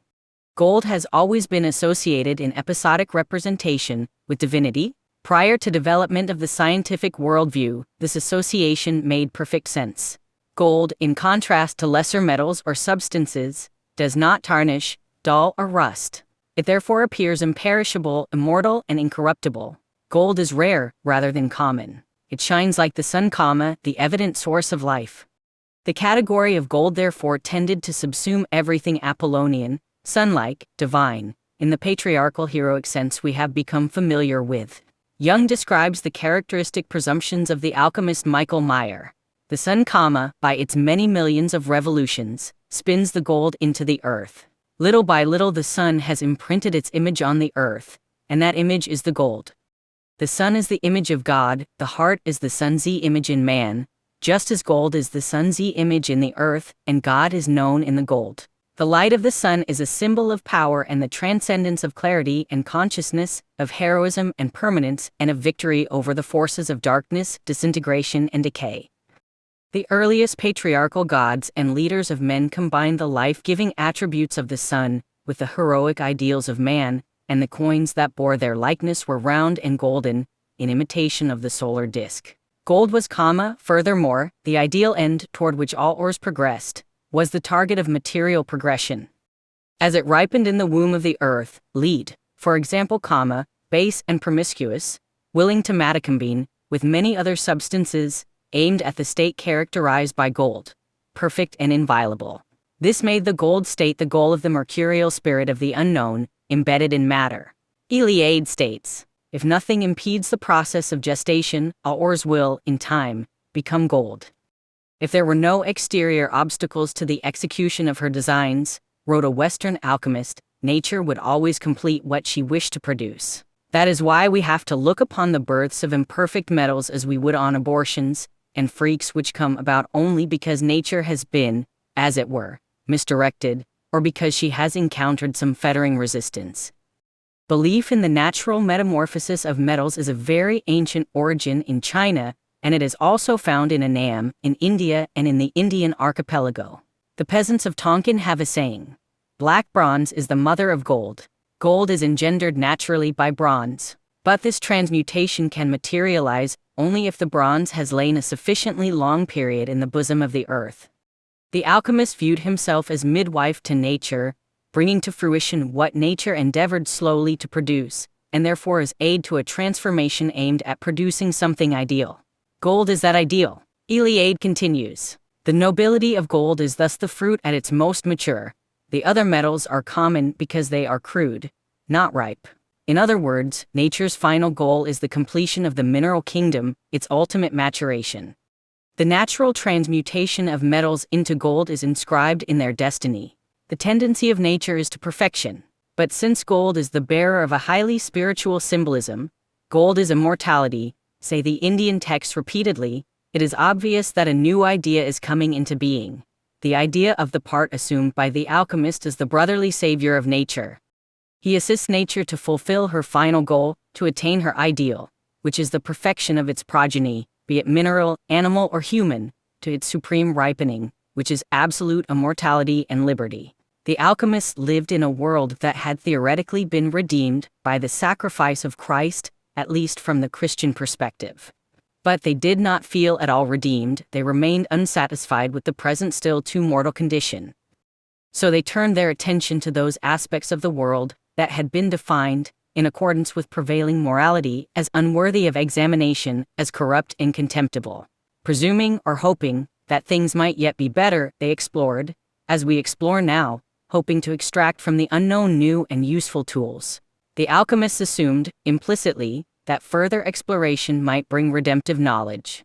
Gold has always been associated in episodic representation with divinity. Prior to development of the scientific worldview, this association made perfect sense. Gold, in contrast to lesser metals or substances, does not tarnish, dull, or rust. It therefore appears imperishable, immortal, and incorruptible. Gold is rare, rather than common. It shines like the sun, the evident source of life. The category of gold therefore tended to subsume everything Apollonian, sun-like, divine, in the patriarchal heroic sense we have become familiar with. Jung describes the characteristic presumptions of the alchemist Michael Meyer. The sun, by its many millions of revolutions, spins the gold into the earth. Little by little the sun has imprinted its image on the earth, and that image is the gold. The sun is the image of God, the heart is the sun's image in man, just as gold is the sun's image in the earth, and God is known in the gold. The light of the sun is a symbol of power and the transcendence of clarity and consciousness, of heroism and permanence, and of victory over the forces of darkness, disintegration, and decay. The earliest patriarchal gods and leaders of men combined the life-giving attributes of the sun with the heroic ideals of man, and the coins that bore their likeness were round and golden, in imitation of the solar disk. Gold was, furthermore, the ideal end toward which all ores progressed, was the target of material progression. As it ripened in the womb of the earth, lead, for example, base and promiscuous, willing to metacombine, with many other substances, aimed at the state characterized by gold, perfect and inviolable. This made the gold state the goal of the mercurial spirit of the unknown, embedded in matter. Iliade states, if nothing impedes the process of gestation, all ores will, in time, become gold. If there were no exterior obstacles to the execution of her designs, wrote a Western alchemist, nature would always complete what she wished to produce. That is why we have to look upon the births of imperfect metals as we would on abortions and freaks which come about only because nature has been, as it were, misdirected, or because she has encountered some fettering resistance. Belief in the natural metamorphosis of metals is of very ancient origin in China, and it is also found in Annam, in India and in the Indian archipelago. The peasants of Tonkin have a saying: "Black bronze is the mother of gold. Gold is engendered naturally by bronze. But this transmutation can materialize only if the bronze has lain a sufficiently long period in the bosom of the earth." The alchemist viewed himself as midwife to nature, bringing to fruition what nature endeavored slowly to produce, and therefore as aid to a transformation aimed at producing something ideal. Gold is that ideal. Iliade continues. The nobility of gold is thus the fruit at its most mature. The other metals are common because they are crude, not ripe. In other words, nature's final goal is the completion of the mineral kingdom, its ultimate maturation. The natural transmutation of metals into gold is inscribed in their destiny. The tendency of nature is to perfection. But since gold is the bearer of a highly spiritual symbolism, gold is immortality, say the Indian texts repeatedly, it is obvious that a new idea is coming into being. The idea of the part assumed by the alchemist as the brotherly savior of nature. He assists nature to fulfill her final goal, to attain her ideal, which is the perfection of its progeny, be it mineral, animal, or human, to its supreme ripening, which is absolute immortality and liberty. The alchemists lived in a world that had theoretically been redeemed by the sacrifice of Christ, at least from the Christian perspective. But they did not feel at all redeemed, they remained unsatisfied with the present still too mortal condition. So they turned their attention to those aspects of the world that had been defined, in accordance with prevailing morality, as unworthy of examination, as corrupt and contemptible. Presuming or hoping that things might yet be better, they explored, as we explore now, hoping to extract from the unknown new and useful tools. The alchemists assumed, implicitly, that further exploration might bring redemptive knowledge.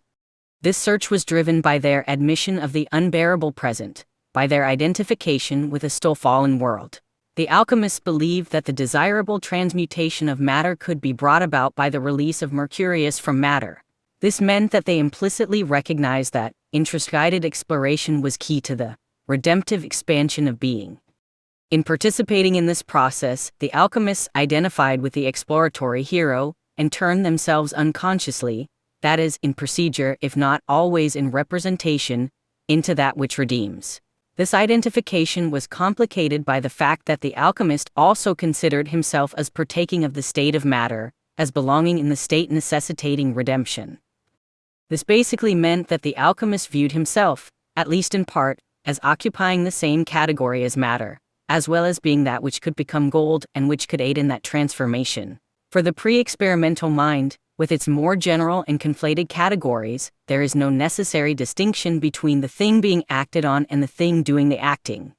This search was driven by their admission of the unbearable present, by their identification with a still fallen world. The alchemists believed that the desirable transmutation of matter could be brought about by the release of Mercurius from matter. This meant that they implicitly recognized that interest-guided exploration was key to the redemptive expansion of being. In participating in this process, the alchemists identified with the exploratory hero and turned themselves unconsciously, that is, in procedure if not always in representation, into that which redeems. This identification was complicated by the fact that the alchemist also considered himself as partaking of the state of matter, as belonging in the state necessitating redemption. This basically meant that the alchemist viewed himself, at least in part, as occupying the same category as matter, as well as being that which could become gold and which could aid in that transformation. For the pre-experimental mind, with its more general and conflated categories, there is no necessary distinction between the thing being acted on and the thing doing the acting.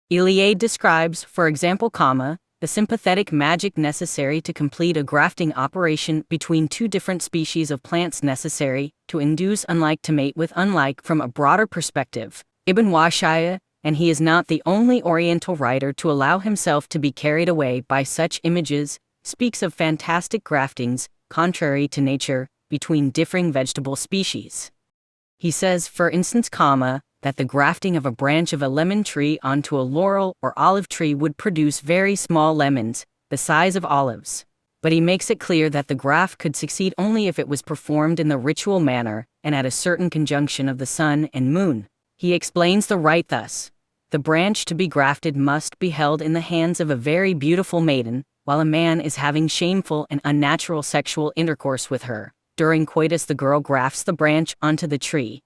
Iliade describes, for example, the sympathetic magic necessary to complete a grafting operation between two different species of plants necessary to induce unlike to mate with unlike from a broader perspective. Ibn Washaya, and he is not the only Oriental writer to allow himself to be carried away by such images, speaks of fantastic graftings, contrary to nature, between differing vegetable species. He says, for instance, that the grafting of a branch of a lemon tree onto a laurel or olive tree would produce very small lemons, the size of olives. But he makes it clear that the graft could succeed only if it was performed in the ritual manner and at a certain conjunction of the sun and moon. He explains the rite thus: the branch to be grafted must be held in the hands of a very beautiful maiden, while a man is having shameful and unnatural sexual intercourse with her. During coitus the girl grafts the branch onto the tree.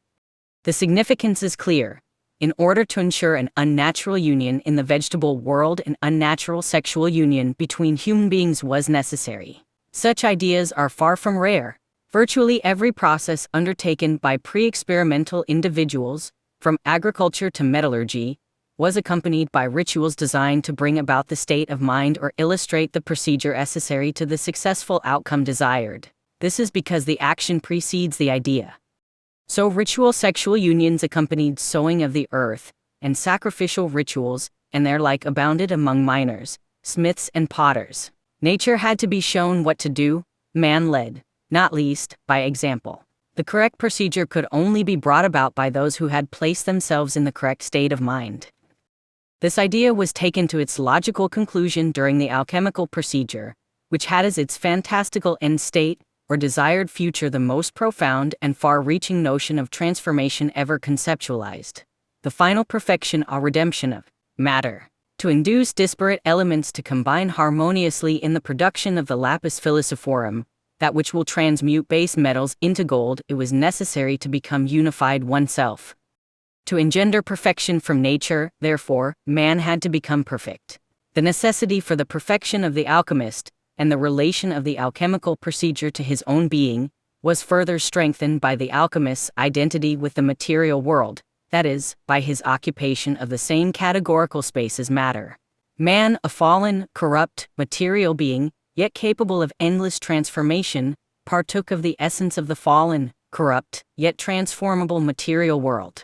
The significance is clear. In order to ensure an unnatural union in the vegetable world, an unnatural sexual union between human beings was necessary. Such ideas are far from rare. Virtually every process undertaken by pre-experimental individuals, from agriculture to metallurgy, was accompanied by rituals designed to bring about the state of mind or illustrate the procedure necessary to the successful outcome desired. This is because the action precedes the idea. So ritual sexual unions accompanied sowing of the earth, and sacrificial rituals, and their like abounded among miners, smiths and potters. Nature had to be shown what to do, man led, not least, by example. The correct procedure could only be brought about by those who had placed themselves in the correct state of mind. This idea was taken to its logical conclusion during the alchemical procedure, which had as its fantastical end state, or desired future the most profound and far-reaching notion of transformation ever conceptualized. The final perfection or redemption of matter. To induce disparate elements to combine harmoniously in the production of the lapis philosophorum, that which will transmute base metals into gold, it was necessary to become unified oneself. To engender perfection from nature, therefore, man had to become perfect. The necessity for the perfection of the alchemist, and the relation of the alchemical procedure to his own being, was further strengthened by the alchemist's identity with the material world, that is, by his occupation of the same categorical space as matter. Man, a fallen, corrupt, material being, yet capable of endless transformation, partook of the essence of the fallen, corrupt, yet transformable material world.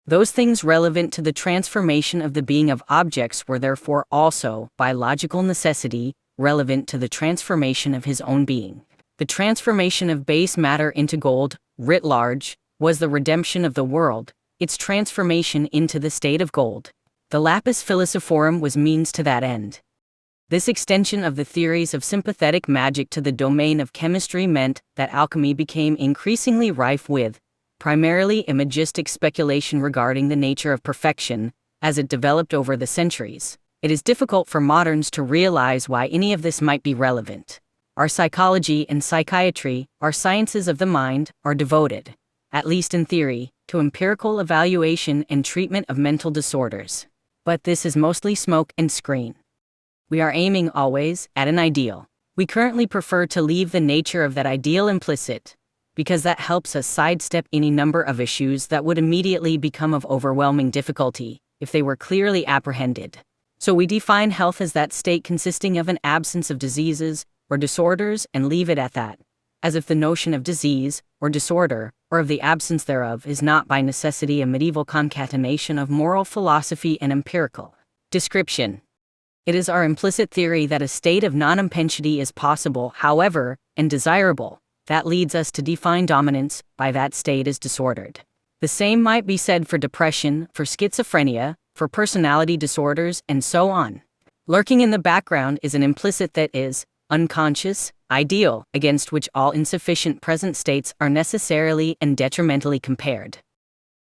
Those things relevant to the transformation of the being of objects were therefore also, by logical necessity, relevant to the transformation of his own being. The transformation of base matter into gold, writ large, was the redemption of the world, its transformation into the state of gold. The lapis philosophorum was means to that end. This extension of the theories of sympathetic magic to the domain of chemistry meant that alchemy became increasingly rife with, primarily imagistic speculation regarding the nature of perfection, as it developed over the centuries. It is difficult for moderns to realize why any of this might be relevant. Our psychology and psychiatry, our sciences of the mind, are devoted, at least in theory, to empirical evaluation and treatment of mental disorders. But this is mostly smoke and screen. We are aiming always at an ideal. We currently prefer to leave the nature of that ideal implicit, because that helps us sidestep any number of issues that would immediately become of overwhelming difficulty if they were clearly apprehended. So we define health as that state consisting of an absence of diseases or disorders and leave it at that, as if the notion of disease or disorder, or of the absence thereof, is not by necessity a medieval concatenation of moral philosophy and empirical description. It is our implicit theory that a state of non-impensity is possible, however, and desirable, that leads us to define dominance by that state as disordered. The same might be said for depression, for schizophrenia, for personality disorders, and so on. Lurking in the background is an implicit that is, unconscious, ideal, against which all insufficient present states are necessarily and detrimentally compared.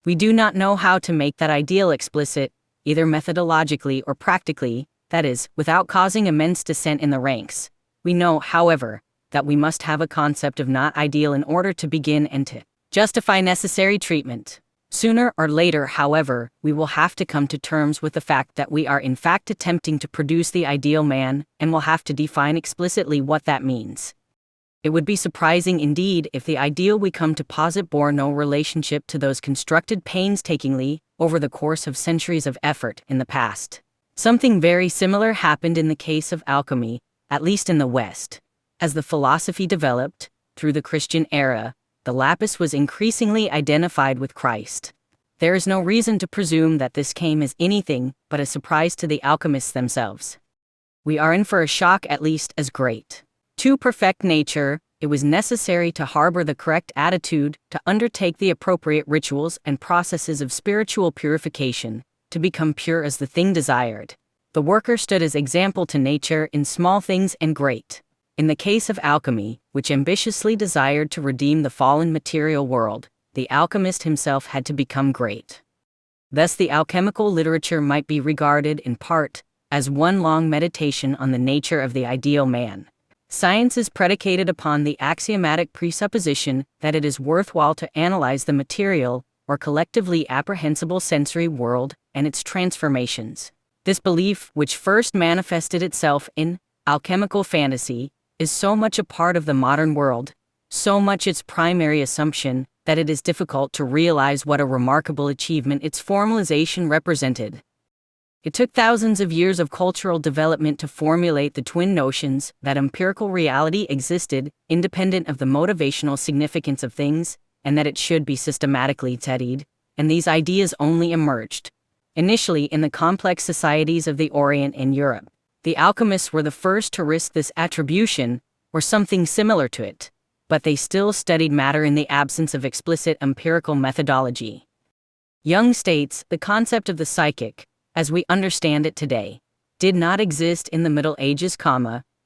We do not know how to make that ideal explicit, either methodologically or practically, that is, without causing immense descent in the ranks. We know, however, that we must have a concept of not ideal in order to begin and to justify necessary treatment. Sooner or later, however, we will have to come to terms with the fact that we are in fact attempting to produce the ideal man, and will have to define explicitly what that means. It would be surprising indeed if the ideal we come to posit bore no relationship to those constructed painstakingly, over the course of centuries of effort, in the past. Something very similar happened in the case of alchemy, at least in the West. As the philosophy developed, through the Christian era, the lapis was increasingly identified with Christ. There is no reason to presume that this came as anything but a surprise to the alchemists themselves. We are in for a shock at least as great. To perfect nature, it was necessary to harbor the correct attitude, to undertake the appropriate rituals and processes of spiritual purification, to become pure as the thing desired. The worker stood as example to nature in small things and great. In the case of alchemy, which ambitiously desired to redeem the fallen material world, the alchemist himself had to become great. Thus the alchemical literature might be regarded in part as one long meditation on the nature of the ideal man. Science is predicated upon the axiomatic presupposition that it is worthwhile to analyze the material, or collectively apprehensible sensory world, and its transformations. This belief, which first manifested itself in alchemical fantasy, is so much a part of the modern world, so much its primary assumption, that it is difficult to realize what a remarkable achievement its formalization represented. It took thousands of years of cultural development to formulate the twin notions that empirical reality existed, independent of the motivational significance of things, and that it should be systematically studied, and these ideas only emerged, initially in the complex societies of the Orient and Europe. The alchemists were the first to risk this attribution, or something similar to it, but they still studied matter in the absence of explicit empirical methodology. Jung states, the concept of the psychic, as we understand it today, did not exist in the Middle Ages,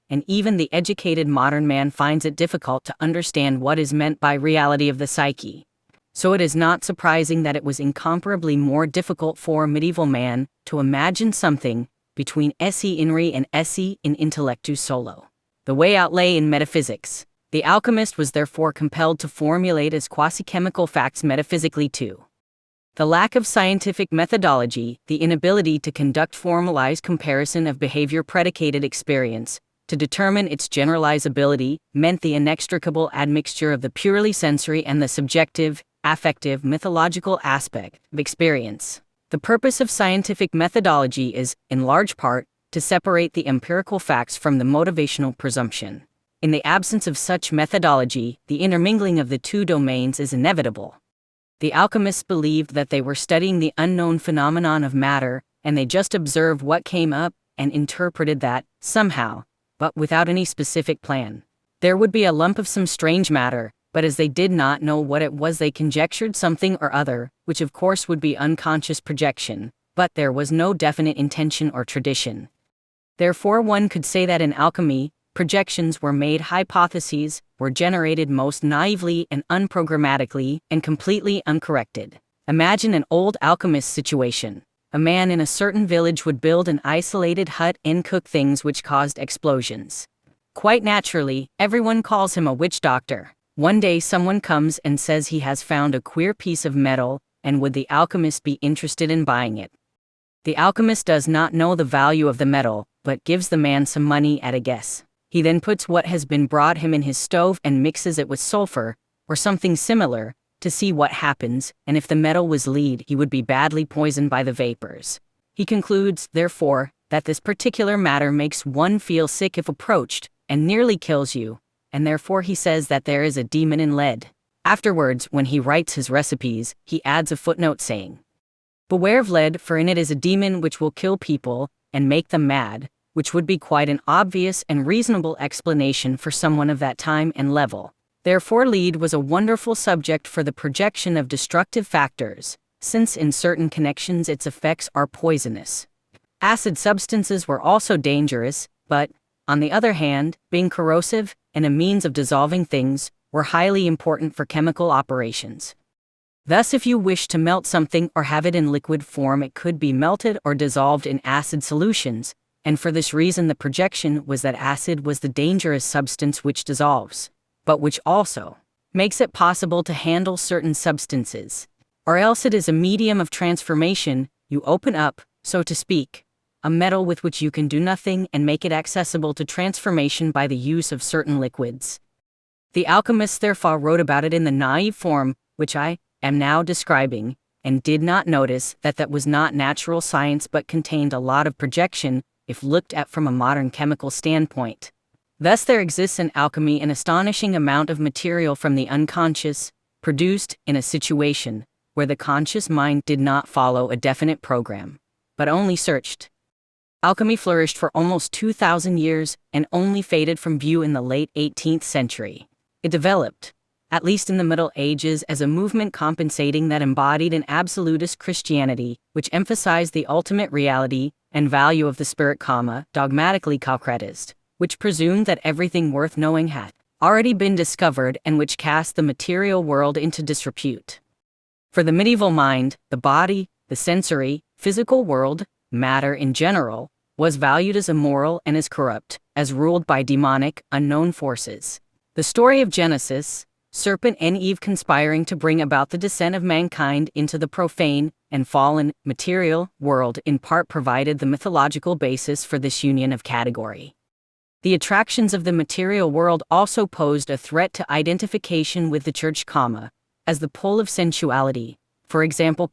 and even the educated modern man finds it difficult to understand what is meant by reality of the psyche. So it is not surprising that it was incomparably more difficult for a medieval man to imagine something between esse in re and esse in intellectu solo. The way out lay in metaphysics. The alchemist was therefore compelled to formulate as quasi-chemical facts metaphysically too. The lack of scientific methodology, the inability to conduct formalized comparison of behavior-predicated experience, to determine its generalizability, meant the inextricable admixture of the purely sensory and the subjective, affective, mythological aspect of experience. The purpose of scientific methodology is, in large part, to separate the empirical facts from the motivational presumption. In the absence of such methodology, the intermingling of the two domains is inevitable. The alchemists believed that they were studying the unknown phenomenon of matter, and they just observed what came up and interpreted that, somehow, but without any specific plan. There would be a lump of some strange matter, but as they did not know what it was, they conjectured something or other, which of course would be unconscious projection, but there was no definite intention or tradition. Therefore one could say that in alchemy, projections were made, hypotheses were generated most naively and unprogrammatically and completely uncorrected. Imagine an old alchemist situation. A man in a certain village would build an isolated hut and cook things which caused explosions. Quite naturally, everyone calls him a witch doctor. One day someone comes and says he has found a queer piece of metal, and would the alchemist be interested in buying it? The alchemist does not know the value of the metal, but gives the man some money at a guess. He then puts what has been brought him in his stove and mixes it with sulfur, or something similar, to see what happens, and if the metal was lead, he would be badly poisoned by the vapors. He concludes, therefore, that this particular matter makes one feel sick if approached, and nearly kills you, and therefore he says that there is a demon in lead. Afterwards, when he writes his recipes, he adds a footnote saying, "Beware of lead, for in it is a demon which will kill people, and make them mad," which would be quite an obvious and reasonable explanation for someone of that time and level. Therefore lead was a wonderful subject for the projection of destructive factors, since in certain connections its effects are poisonous. Acid substances were also dangerous, but, on the other hand, being corrosive and a means of dissolving things, were highly important for chemical operations. Thus if you wish to melt something or have it in liquid form, it could be melted or dissolved in acid solutions, and for this reason the projection was that acid was the dangerous substance which dissolves, but which also makes it possible to handle certain substances. Or else it is a medium of transformation. You open up, so to speak, a metal with which you can do nothing and make it accessible to transformation by the use of certain liquids. The alchemists therefore wrote about it in the naive form, which I am now describing, and did not notice that that was not natural science but contained a lot of projection, if looked at from a modern chemical standpoint. Thus there exists in alchemy an astonishing amount of material from the unconscious, produced in a situation where the conscious mind did not follow a definite program, but only searched. Alchemy flourished for almost 2,000 years and only faded from view in the late 18th century. It developed, at least in the Middle Ages, as a movement compensating that embodied an absolutist Christianity, which emphasized the ultimate reality and value of the spirit, dogmatically concretist, which presumed that everything worth knowing had already been discovered and which cast the material world into disrepute. For the medieval mind, the body, the sensory, physical world, matter in general, was valued as immoral and as corrupt, as ruled by demonic, unknown forces. The story of Genesis, serpent and Eve conspiring to bring about the descent of mankind into the profane and fallen material world, in part provided the mythological basis for this union of category. The attractions of the material world also posed a threat to identification with the church, as the pull of sensuality, for example,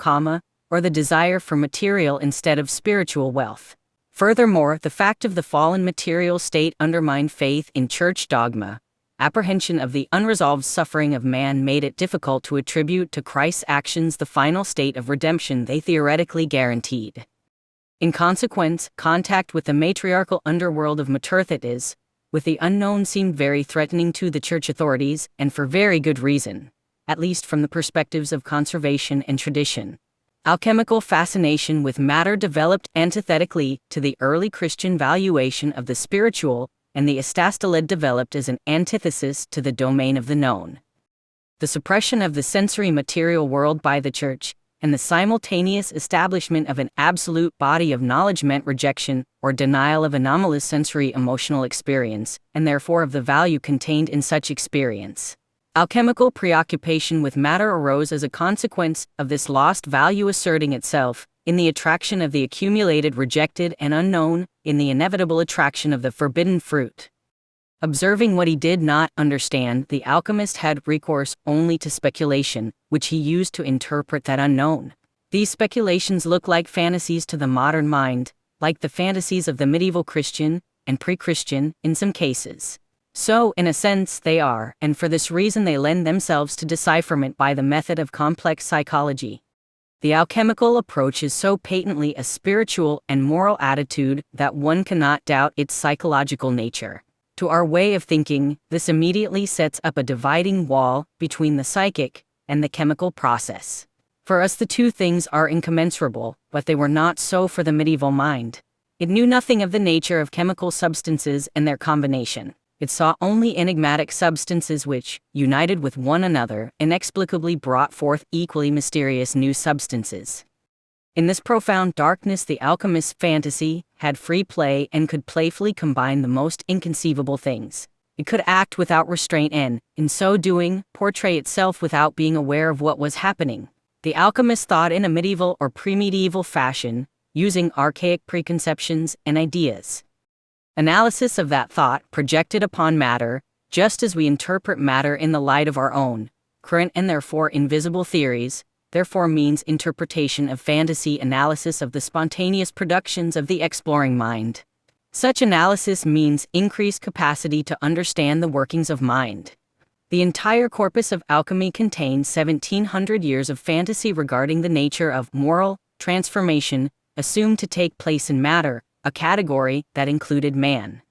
or the desire for material instead of spiritual wealth. Furthermore, the fact of the fallen material state undermined faith in church dogma. Apprehension of the unresolved suffering of man made it difficult to attribute to Christ's actions the final state of redemption they theoretically guaranteed. In consequence, contact with the matriarchal underworld of Materthitis, with the unknown, seemed very threatening to the church authorities, and for very good reason, at least from the perspectives of conservation and tradition. Alchemical fascination with matter developed antithetically to the early Christian valuation of the spiritual, and the astastolid developed as an antithesis to the domain of the known. The suppression of the sensory material world by the Church, and the simultaneous establishment of an absolute body of knowledge meant rejection or denial of anomalous sensory emotional experience, and therefore of the value contained in such experience. Alchemical preoccupation with matter arose as a consequence of this lost value asserting itself, in the attraction of the accumulated rejected and unknown, in the inevitable attraction of the forbidden fruit. Observing what he did not understand, the alchemist had recourse only to speculation, which he used to interpret that unknown. These speculations look like fantasies to the modern mind, like the fantasies of the medieval Christian and pre-Christian in some cases. So, in a sense, they are, and for this reason they lend themselves to decipherment by the method of complex psychology. The alchemical approach is so patently a spiritual and moral attitude that one cannot doubt its psychological nature. To our way of thinking, this immediately sets up a dividing wall between the psychic and the chemical process. For us the two things are incommensurable, but they were not so for the medieval mind. It knew nothing of the nature of chemical substances and their combination. It saw only enigmatic substances which, united with one another, inexplicably brought forth equally mysterious new substances. In this profound darkness the alchemist's fantasy had free play and could playfully combine the most inconceivable things. It could act without restraint and, in so doing, portray itself without being aware of what was happening. The alchemist thought in a medieval or pre-medieval fashion, using archaic preconceptions and ideas. Analysis of that thought projected upon matter, just as we interpret matter in the light of our own, current and therefore invisible theories, therefore means interpretation of fantasy analysis of the spontaneous productions of the exploring mind. Such analysis means increased capacity to understand the workings of mind. The entire corpus of alchemy contains 1700 years of fantasy regarding the nature of moral transformation assumed to take place in matter, a category that included man.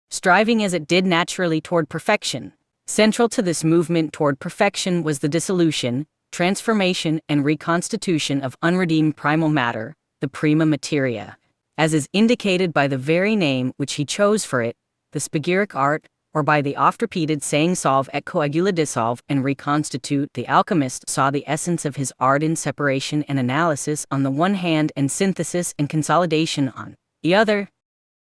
Striving as it did naturally toward perfection. Central to this movement toward perfection was the dissolution, transformation and reconstitution of unredeemed primal matter, the prima materia. As is indicated by the very name which he chose for it, the spagyric art, or by the oft-repeated saying solve et coagula dissolve and reconstitute, the alchemist saw the essence of his art in separation and analysis on the one hand and synthesis and consolidation on the other.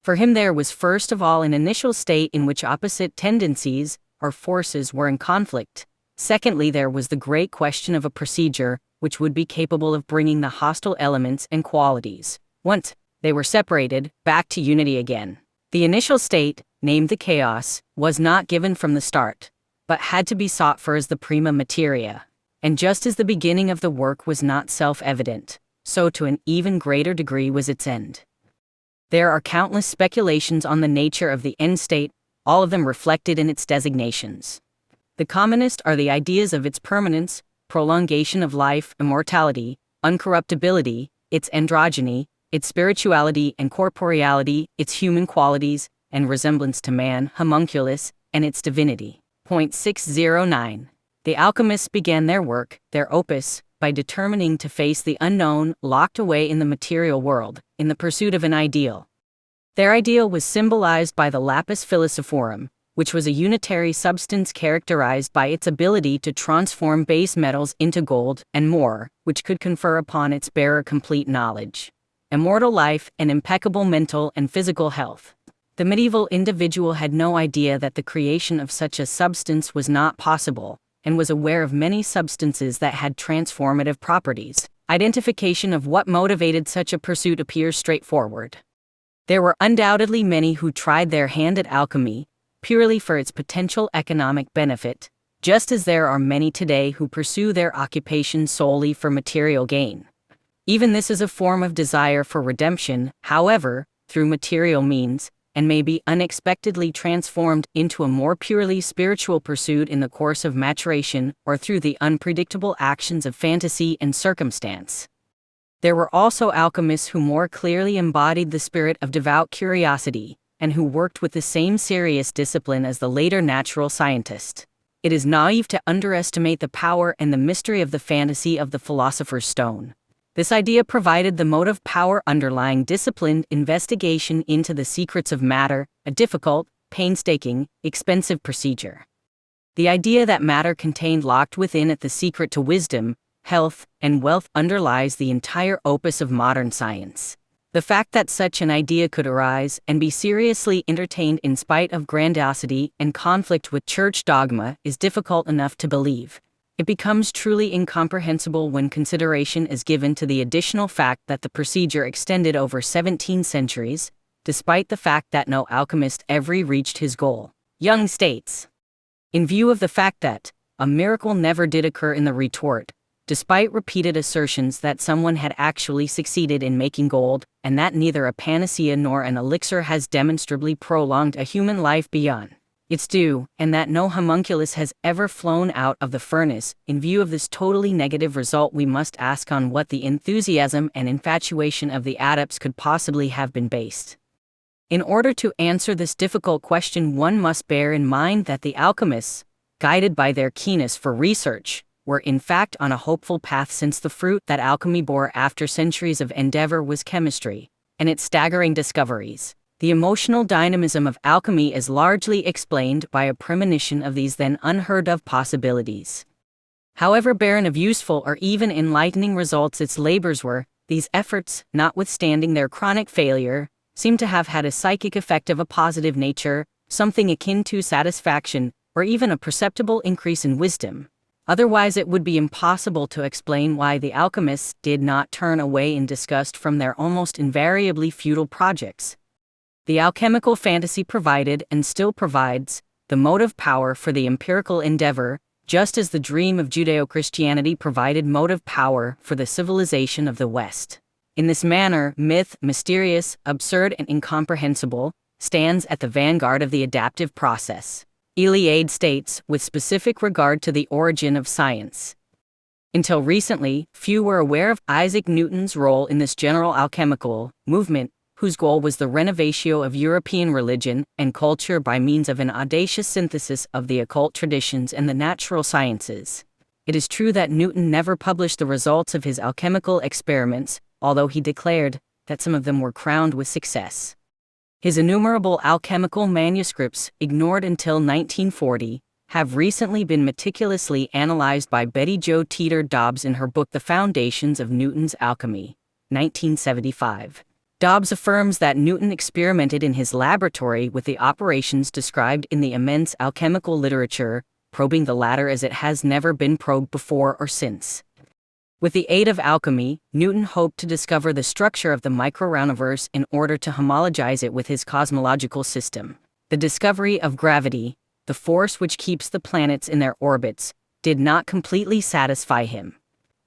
For him there was first of all an initial state in which opposite tendencies, or forces, were in conflict. Secondly, there was the great question of a procedure which would be capable of bringing the hostile elements and qualities, once they were separated, back to unity again. The initial state, named the chaos, was not given from the start, but had to be sought for as the prima materia. And just as the beginning of the work was not self-evident, so to an even greater degree was its end. There are countless speculations on the nature of the end state, all of them reflected in its designations. The commonest are the ideas of its permanence, prolongation of life, immortality, uncorruptibility, its androgyny, its spirituality and corporeality, its human qualities, and resemblance to man, homunculus, and its divinity. 609. The alchemists began their work, their opus, by determining to face the unknown, locked away in the material world, in the pursuit of an ideal. Their ideal was symbolized by the lapis philosophorum, which was a unitary substance characterized by its ability to transform base metals into gold, and more, which could confer upon its bearer complete knowledge, immortal life, and impeccable mental and physical health. The medieval individual had no idea that the creation of such a substance was not possible, and was aware of many substances that had transformative properties. Identification of what motivated such a pursuit appears straightforward. There were undoubtedly many who tried their hand at alchemy, purely for its potential economic benefit, just as there are many today who pursue their occupation solely for material gain. Even this is a form of desire for redemption, however, through material means, and may be unexpectedly transformed into a more purely spiritual pursuit in the course of maturation or through the unpredictable actions of fantasy and circumstance. There were also alchemists who more clearly embodied the spirit of devout curiosity, and who worked with the same serious discipline as the later natural scientist. It is naive to underestimate the power and the mystery of the fantasy of the philosopher's stone. This idea provided the motive power underlying disciplined investigation into the secrets of matter, a difficult, painstaking, expensive procedure. The idea that matter contained locked within it the secret to wisdom, health, and wealth underlies the entire opus of modern science. The fact that such an idea could arise and be seriously entertained in spite of grandiosity and conflict with church dogma is difficult enough to believe. It becomes truly incomprehensible when consideration is given to the additional fact that the procedure extended over 17 centuries, despite the fact that no alchemist ever reached his goal. Jung states, in view of the fact that a miracle never did occur in the retort, despite repeated assertions that someone had actually succeeded in making gold, and that neither a panacea nor an elixir has demonstrably prolonged a human life beyond its due, and that no homunculus has ever flown out of the furnace, in view of this totally negative result we must ask on what the enthusiasm and infatuation of the adepts could possibly have been based. In order to answer this difficult question, one must bear in mind that the alchemists, guided by their keenness for research, were in fact on a hopeful path, since the fruit that alchemy bore after centuries of endeavor was chemistry, and its staggering discoveries. The emotional dynamism of alchemy is largely explained by a premonition of these then unheard-of possibilities. However barren of useful or even enlightening results its labors were, these efforts, notwithstanding their chronic failure, seem to have had a psychic effect of a positive nature, something akin to satisfaction, or even a perceptible increase in wisdom. Otherwise it would be impossible to explain why the alchemists did not turn away in disgust from their almost invariably futile projects. The alchemical fantasy provided, and still provides, the motive power for the empirical endeavor, just as the dream of Judeo-Christianity provided motive power for the civilization of the West. In this manner, myth, mysterious, absurd, and incomprehensible, stands at the vanguard of the adaptive process. Iliade states, with specific regard to the origin of science. Until recently, few were aware of Isaac Newton's role in this general alchemical movement, whose goal was the renovatio of European religion and culture by means of an audacious synthesis of the occult traditions and the natural sciences. It is true that Newton never published the results of his alchemical experiments, although he declared that some of them were crowned with success. His innumerable alchemical manuscripts, ignored until 1940, have recently been meticulously analyzed by Betty Jo Teeter Dobbs in her book The Foundations of Newton's Alchemy, 1975. Dobbs affirms that Newton experimented in his laboratory with the operations described in the immense alchemical literature, probing the latter as it has never been probed before or since. With the aid of alchemy, Newton hoped to discover the structure of the microuniverse in order to homologize it with his cosmological system. The discovery of gravity, the force which keeps the planets in their orbits, did not completely satisfy him.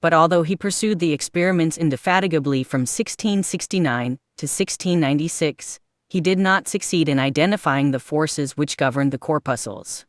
But although he pursued the experiments indefatigably from 1669 to 1696, he did not succeed in identifying the forces which governed the corpuscles.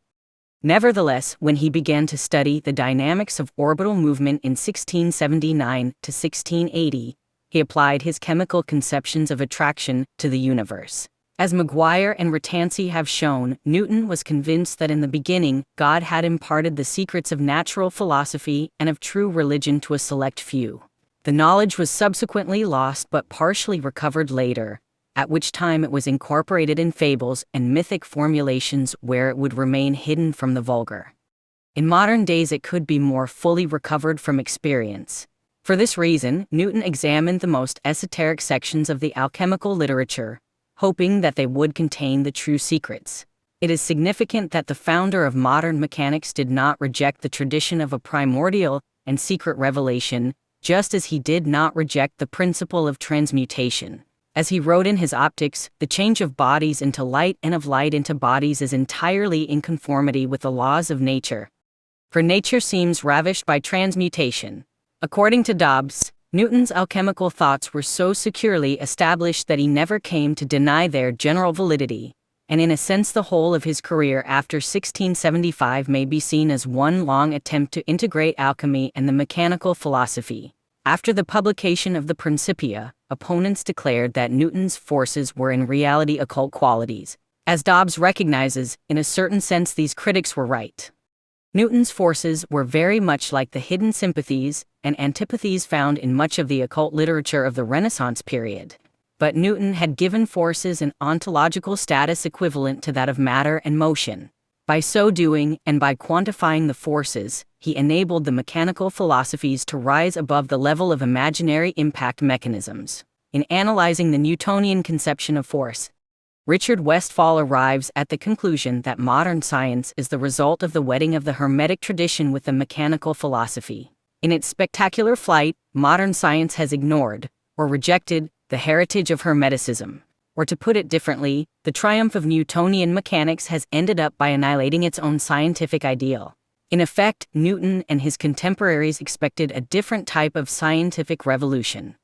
Nevertheless, when he began to study the dynamics of orbital movement in 1679 to 1680, he applied his chemical conceptions of attraction to the universe. As Maguire and Ratansi have shown, Newton was convinced that in the beginning, God had imparted the secrets of natural philosophy and of true religion to a select few. The knowledge was subsequently lost but partially recovered later, at which time it was incorporated in fables and mythic formulations where it would remain hidden from the vulgar. In modern days it could be more fully recovered from experience. For this reason, Newton examined the most esoteric sections of the alchemical literature, hoping that they would contain the true secrets. It is significant that the founder of modern mechanics did not reject the tradition of a primordial and secret revelation, just as he did not reject the principle of transmutation. As he wrote in his Optics, the change of bodies into light and of light into bodies is entirely in conformity with the laws of nature. For nature seems ravished by transmutation. According to Dobbs, Newton's alchemical thoughts were so securely established that he never came to deny their general validity, and in a sense the whole of his career after 1675 may be seen as one long attempt to integrate alchemy and the mechanical philosophy. After the publication of the Principia, opponents declared that Newton's forces were in reality occult qualities. As Dobbs recognizes, in a certain sense these critics were right. Newton's forces were very much like the hidden sympathies and antipathies found in much of the occult literature of the Renaissance period. but Newton had given forces an ontological status equivalent to that of matter and motion. By so doing, and by quantifying the forces, he enabled the mechanical philosophies to rise above the level of imaginary impact mechanisms. In analyzing the Newtonian conception of force, Richard Westphal arrives at the conclusion that modern science is the result of the wedding of the Hermetic tradition with the mechanical philosophy. In its spectacular flight, modern science has ignored, or rejected, the heritage of Hermeticism. Or to put it differently, the triumph of Newtonian mechanics has ended up by annihilating its own scientific ideal. In effect, Newton and his contemporaries expected a different type of scientific revolution.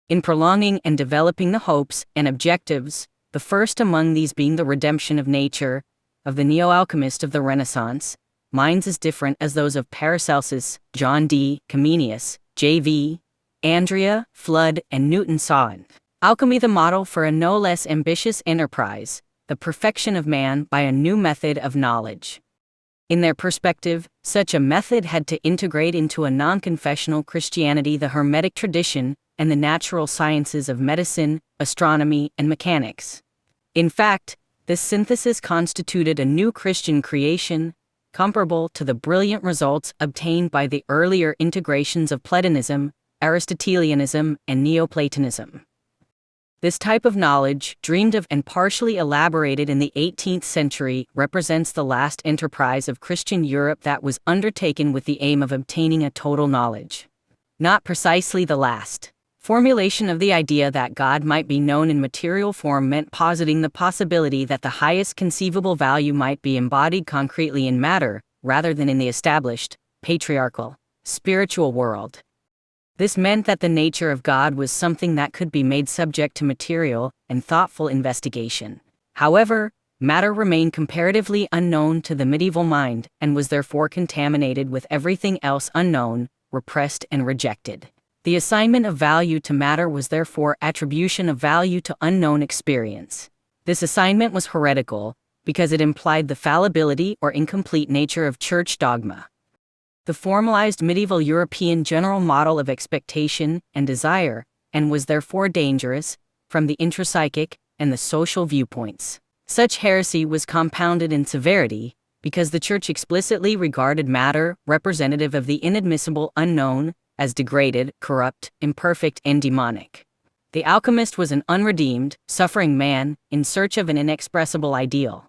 In prolonging and developing the hopes and objectives, the first among these being the redemption of nature, of the neo-alchemist of the Renaissance, minds as different as those of Paracelsus, John D. Comenius, J.V. Andrea, Flood, and Newton saw in alchemy the model for a no less ambitious enterprise, the perfection of man by a new method of knowledge. In their perspective, such a method had to integrate into a non-confessional Christianity the Hermetic tradition and the natural sciences of medicine, astronomy, and mechanics. In fact, this synthesis constituted a new Christian creation, comparable to the brilliant results obtained by the earlier integrations of Platonism, Aristotelianism, and Neoplatonism. This type of knowledge, dreamed of and partially elaborated in the 18th century, represents the last enterprise of Christian Europe that was undertaken with the aim of obtaining a total knowledge. Not precisely the last. Formulation of the idea that God might be known in material form meant positing the possibility that the highest conceivable value might be embodied concretely in matter, rather than in the established, patriarchal, spiritual world. This meant that the nature of God was something that could be made subject to material and thoughtful investigation. However, matter remained comparatively unknown to the medieval mind and was therefore contaminated with everything else unknown, repressed, and rejected. The assignment of value to matter was therefore attribution of value to unknown experience. This assignment was heretical because it implied the fallibility or incomplete nature of church dogma. The formalized medieval European general model of expectation and desire, and was therefore dangerous, from the intrapsychic and the social viewpoints. Such heresy was compounded in severity, because the Church explicitly regarded matter, representative of the inadmissible unknown, as degraded, corrupt, imperfect, and demonic. The alchemist was an unredeemed, suffering man, in search of an inexpressible ideal.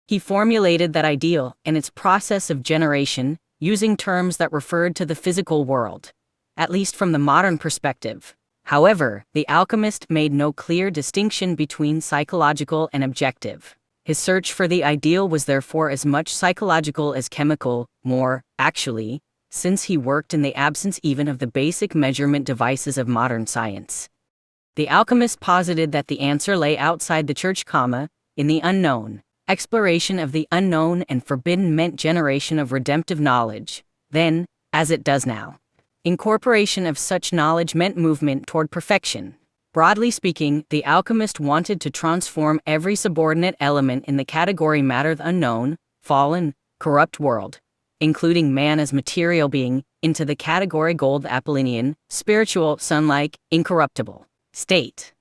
He formulated that ideal and its process of generation, using terms that referred to the physical world, at least from the modern perspective. However, the alchemist made no clear distinction between psychological and objective. His search for the ideal was therefore as much psychological as chemical, more, actually, since he worked in the absence even of the basic measurement devices of modern science. The alchemist posited that the answer lay outside the church, in the unknown. Exploration of the unknown and forbidden meant generation of redemptive knowledge, then, as it does now. Incorporation of such knowledge meant movement toward perfection. Broadly speaking, the alchemist wanted to transform every subordinate element in the category matter, the unknown, fallen, corrupt world, including man as material being, into the category gold, the Apollonian, spiritual, sunlike, incorruptible state.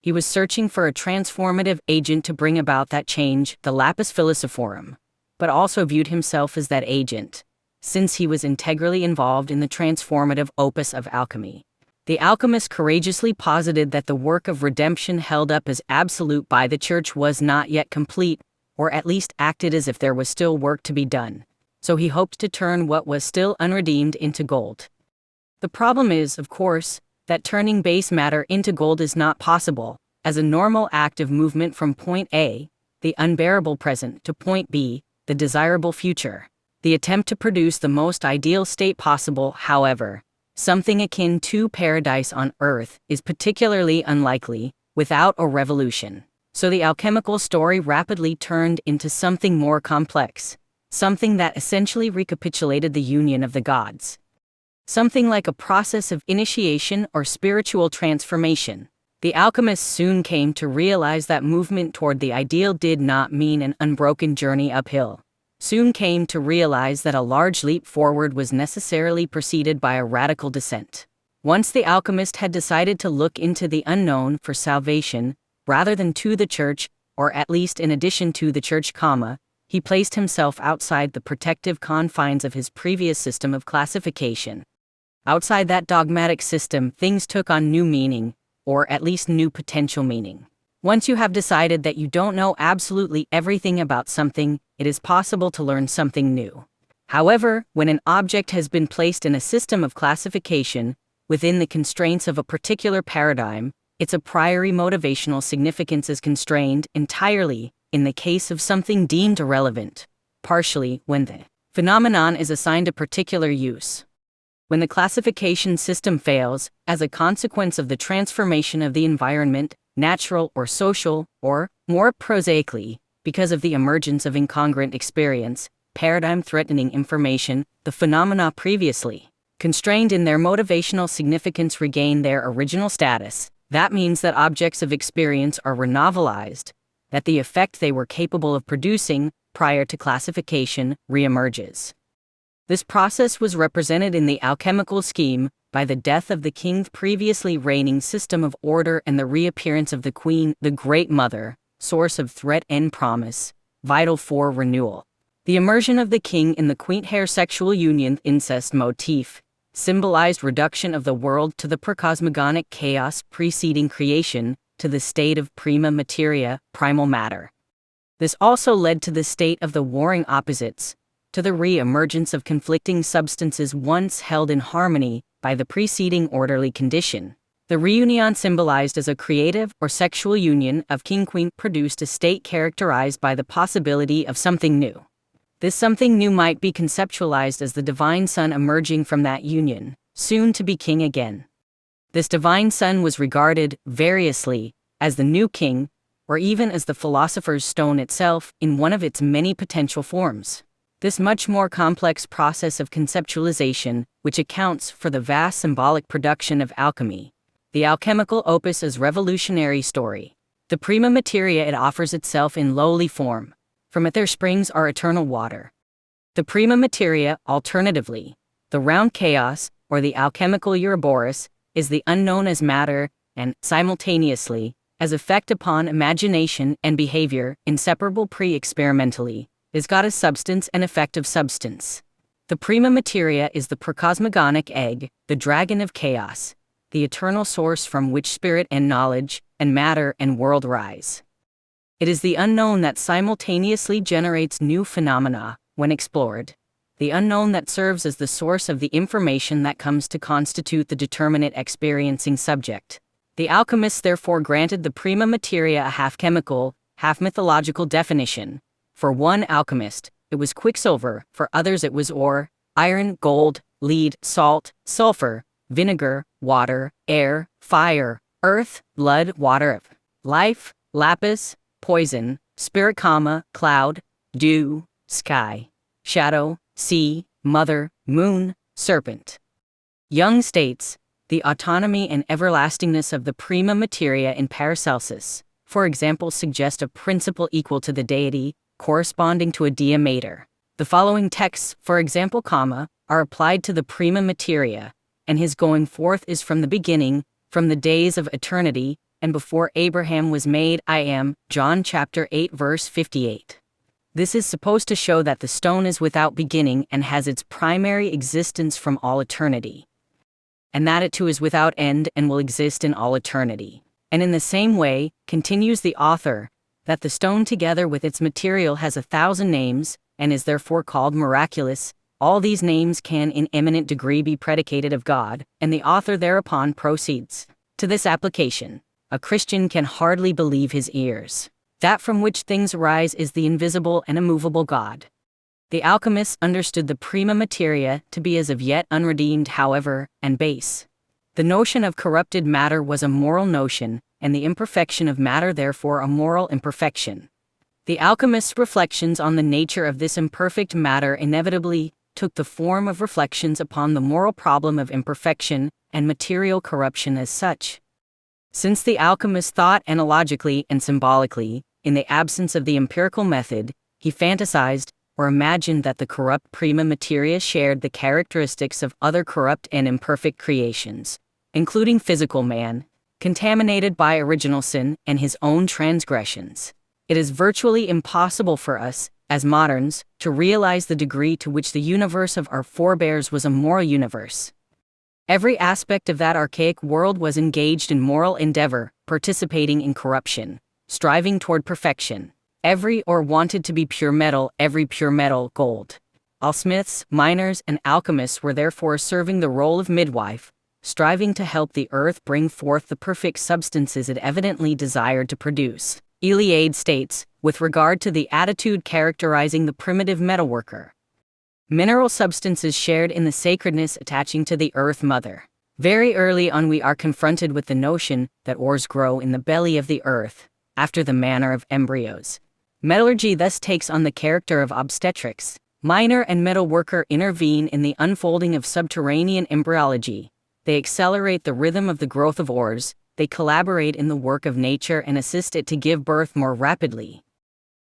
He was searching for a transformative agent to bring about that change, the lapis philosophorum, but also viewed himself as that agent, since he was integrally involved in the transformative opus of alchemy. The alchemist courageously posited that the work of redemption held up as absolute by the Church was not yet complete, or at least acted as if there was still work to be done. So he hoped to turn what was still unredeemed into gold. The problem is, of course, that turning base matter into gold is not possible, as a normal act of movement from point A, the unbearable present, to point B, the desirable future. The attempt to produce the most ideal state possible, however, something akin to paradise on earth, is particularly unlikely, without a revolution. So the alchemical story rapidly turned into something more complex, something that essentially recapitulated the union of the gods. Something like a process of initiation or spiritual transformation. The alchemists soon came to realize that movement toward the ideal did not mean an unbroken journey uphill. Soon came to realize that a large leap forward was necessarily preceded by a radical descent. Once the alchemist had decided to look into the unknown for salvation, rather than to the church, or at least in addition to the church, he placed himself outside the protective confines of his previous system of classification. Outside that dogmatic system, things took on new meaning, or at least new potential meaning. Once you have decided that you don't know absolutely everything about something, it is possible to learn something new. However, when an object has been placed in a system of classification, within the constraints of a particular paradigm, its a priori motivational significance is constrained entirely, in the case of something deemed irrelevant, partially when the phenomenon is assigned a particular use. When the classification system fails, as a consequence of the transformation of the environment, natural or social, or, more prosaically, because of the emergence of incongruent experience, paradigm-threatening information, the phenomena previously constrained in their motivational significance regain their original status. That means that objects of experience are renovelized, that the effect they were capable of producing prior to classification reemerges. This process was represented in the alchemical scheme by the death of the king's previously reigning system of order and the reappearance of the queen, the Great Mother, source of threat and promise, vital for renewal. The immersion of the king in the queen-heir sexual union incest motif symbolized reduction of the world to the precosmogonic chaos preceding creation, to the state of prima materia, primal matter. This also led to the state of the warring opposites, to the re-emergence of conflicting substances once held in harmony by the preceding orderly condition. The reunion symbolized as a creative or sexual union of king-queen produced a state characterized by the possibility of something new. This something new might be conceptualized as the divine son emerging from that union, soon to be king again. This divine son was regarded, variously, as the new king, or even as the philosopher's stone itself, in one of its many potential forms. This much more complex process of conceptualization, which accounts for the vast symbolic production of alchemy. The alchemical opus is revolutionary story. The prima materia it offers itself in lowly form. From it there springs our eternal water. The prima materia, alternatively, the round chaos, or the alchemical Ouroboros, is the unknown as matter, and, simultaneously, as effect upon imagination and behavior, inseparable pre-experimentally, is God as substance and effect of substance. The prima materia is the precosmogonic egg, the dragon of chaos, the eternal source from which spirit and knowledge, and matter and world rise. It is the unknown that simultaneously generates new phenomena, when explored. The unknown that serves as the source of the information that comes to constitute the determinate experiencing subject. The alchemists therefore granted the prima materia a half-chemical, half-mythological definition. For one alchemist, it was quicksilver, for others it was ore, iron, gold, lead, salt, sulfur, vinegar, water, air, fire, earth, blood, water, life, lapis, poison, spirit, cloud, dew, sky, shadow, sea, mother, moon, serpent. Jung states, the autonomy and everlastingness of the prima materia in Paracelsus, for example, suggest a principle equal to the deity, corresponding to a dia mater. The following texts, for example, are applied to the prima materia, and his going forth is from the beginning, from the days of eternity, and before Abraham was made, I am, John chapter 8 verse 58. This is supposed to show that the stone is without beginning and has its primary existence from all eternity, and that it too is without end and will exist in all eternity. And in the same way, continues the author, that the stone together with its material has 1,000 names, and is therefore called miraculous. All these names can in eminent degree be predicated of God, and the author thereupon proceeds to this application. A Christian can hardly believe his ears. That from which things arise is the invisible and immovable God. The alchemists understood the prima materia to be as of yet unredeemed, however, and base. The notion of corrupted matter was a moral notion, and the imperfection of matter therefore a moral imperfection. The alchemists' reflections on the nature of this imperfect matter inevitably took the form of reflections upon the moral problem of imperfection and material corruption as such. Since the alchemist thought analogically and symbolically, in the absence of the empirical method, he fantasized or imagined that the corrupt prima materia shared the characteristics of other corrupt and imperfect creations, including physical man, contaminated by original sin and his own transgressions. It is virtually impossible for us, as moderns, to realize the degree to which the universe of our forebears was a moral universe. Every aspect of that archaic world was engaged in moral endeavor, participating in corruption, striving toward perfection. Every ore wanted to be pure metal, every pure metal gold. All smiths, miners, and alchemists were therefore serving the role of midwife, striving to help the earth bring forth the perfect substances it evidently desired to produce. Iliade states, with regard to the attitude characterizing the primitive metalworker, mineral substances shared in the sacredness attaching to the earth mother. Very early on we are confronted with the notion that ores grow in the belly of the earth, after the manner of embryos. Metallurgy thus takes on the character of obstetrics. Miner and metalworker intervene in the unfolding of subterranean embryology. They accelerate the rhythm of the growth of ores, they collaborate in the work of nature and assist it to give birth more rapidly.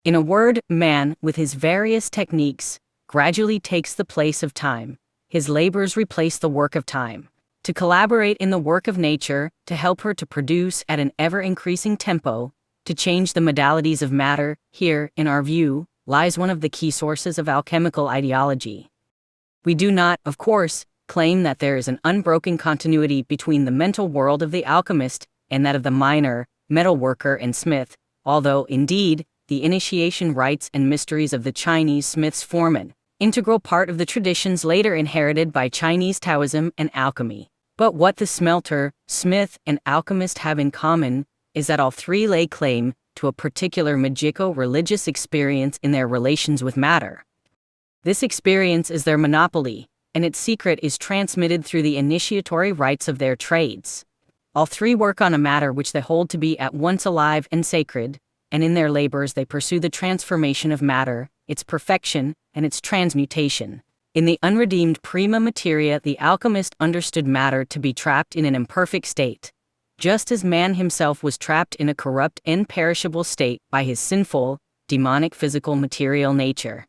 In a word, man, with his various techniques, gradually takes the place of time. His labors replace the work of time. To collaborate in the work of nature, to help her to produce at an ever-increasing tempo, to change the modalities of matter, here, in our view, lies one of the key sources of alchemical ideology. We do not, of course, claim that there is an unbroken continuity between the mental world of the alchemist and that of the miner, metalworker, and smith, although, indeed, the initiation rites and mysteries of the Chinese smiths form an integral part of the traditions later inherited by Chinese Taoism and alchemy. But what the smelter, smith, and alchemist have in common is that all three lay claim to a particular magico-religious experience in their relations with matter. This experience is their monopoly, and its secret is transmitted through the initiatory rites of their trades. All three work on a matter which they hold to be at once alive and sacred, and in their labors they pursue the transformation of matter, its perfection, and its transmutation. In the unredeemed prima materia, the alchemist understood matter to be trapped in an imperfect state, just as man himself was trapped in a corrupt and perishable state by his sinful, demonic physical material nature.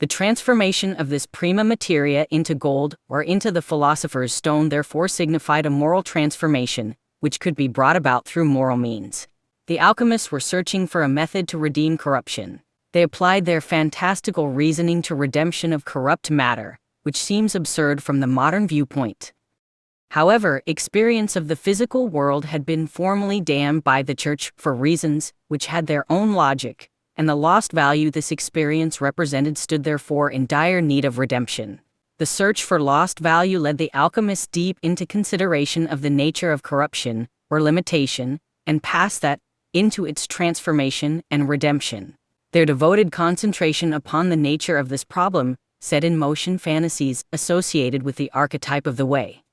The transformation of this prima materia into gold or into the philosopher's stone therefore signified a moral transformation, which could be brought about through moral means. The alchemists were searching for a method to redeem corruption. They applied their fantastical reasoning to redemption of corrupt matter, which seems absurd from the modern viewpoint. However, experience of the physical world had been formally damned by the Church for reasons which had their own logic, and the lost value this experience represented stood therefore in dire need of redemption. The search for lost value led the alchemists deep into consideration of the nature of corruption, or limitation, and past that, into its transformation and redemption. Their devoted concentration upon the nature of this problem set in motion fantasies associated with the archetype of the way,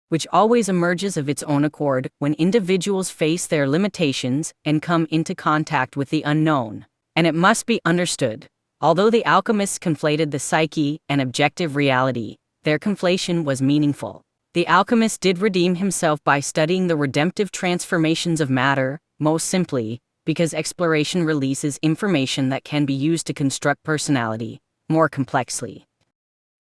which always emerges of its own accord when individuals face their limitations and come into contact with the unknown. And it must be understood, although the alchemists conflated the psyche and objective reality, their conflation was meaningful. The alchemist did redeem himself by studying the redemptive transformations of matter, most simply, because exploration releases information that can be used to construct personality, more complexly.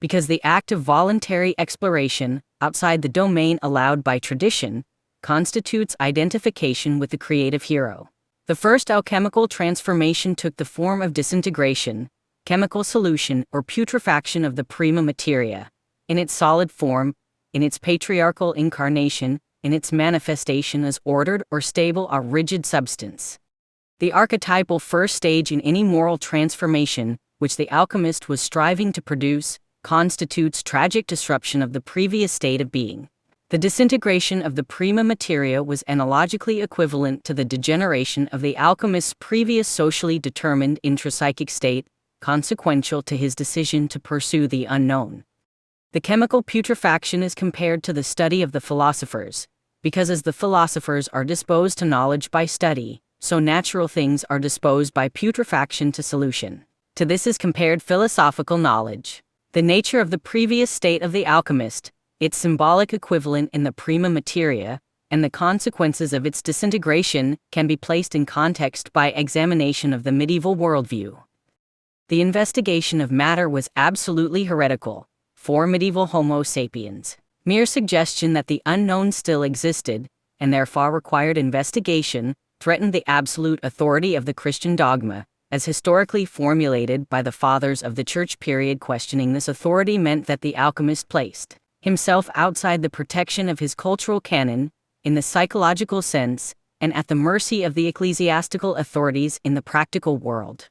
Because the act of voluntary exploration, outside the domain allowed by tradition, constitutes identification with the creative hero. The first alchemical transformation took the form of disintegration, chemical solution or putrefaction of the prima materia, in its solid form, in its patriarchal incarnation, in its manifestation as ordered or stable or rigid substance. The archetypal first stage in any moral transformation, which the alchemist was striving to produce, constitutes tragic disruption of the previous state of being. The disintegration of the prima materia was analogically equivalent to the degeneration of the alchemist's previous socially determined intrapsychic state, consequential to his decision to pursue the unknown. The chemical putrefaction is compared to the study of the philosophers, because as the philosophers are disposed to knowledge by study, so natural things are disposed by putrefaction to solution. To this is compared philosophical knowledge. The nature of the previous state of the alchemist, its symbolic equivalent in the prima materia, and the consequences of its disintegration can be placed in context by examination of the medieval worldview. The investigation of matter was absolutely heretical for medieval Homo sapiens. Mere suggestion that the unknown still existed, and therefore required investigation, threatened the absolute authority of the Christian dogma, as historically formulated by the fathers of the Church period. Questioning this authority meant that the alchemist placed himself outside the protection of his cultural canon, in the psychological sense, and at the mercy of the ecclesiastical authorities in the practical world.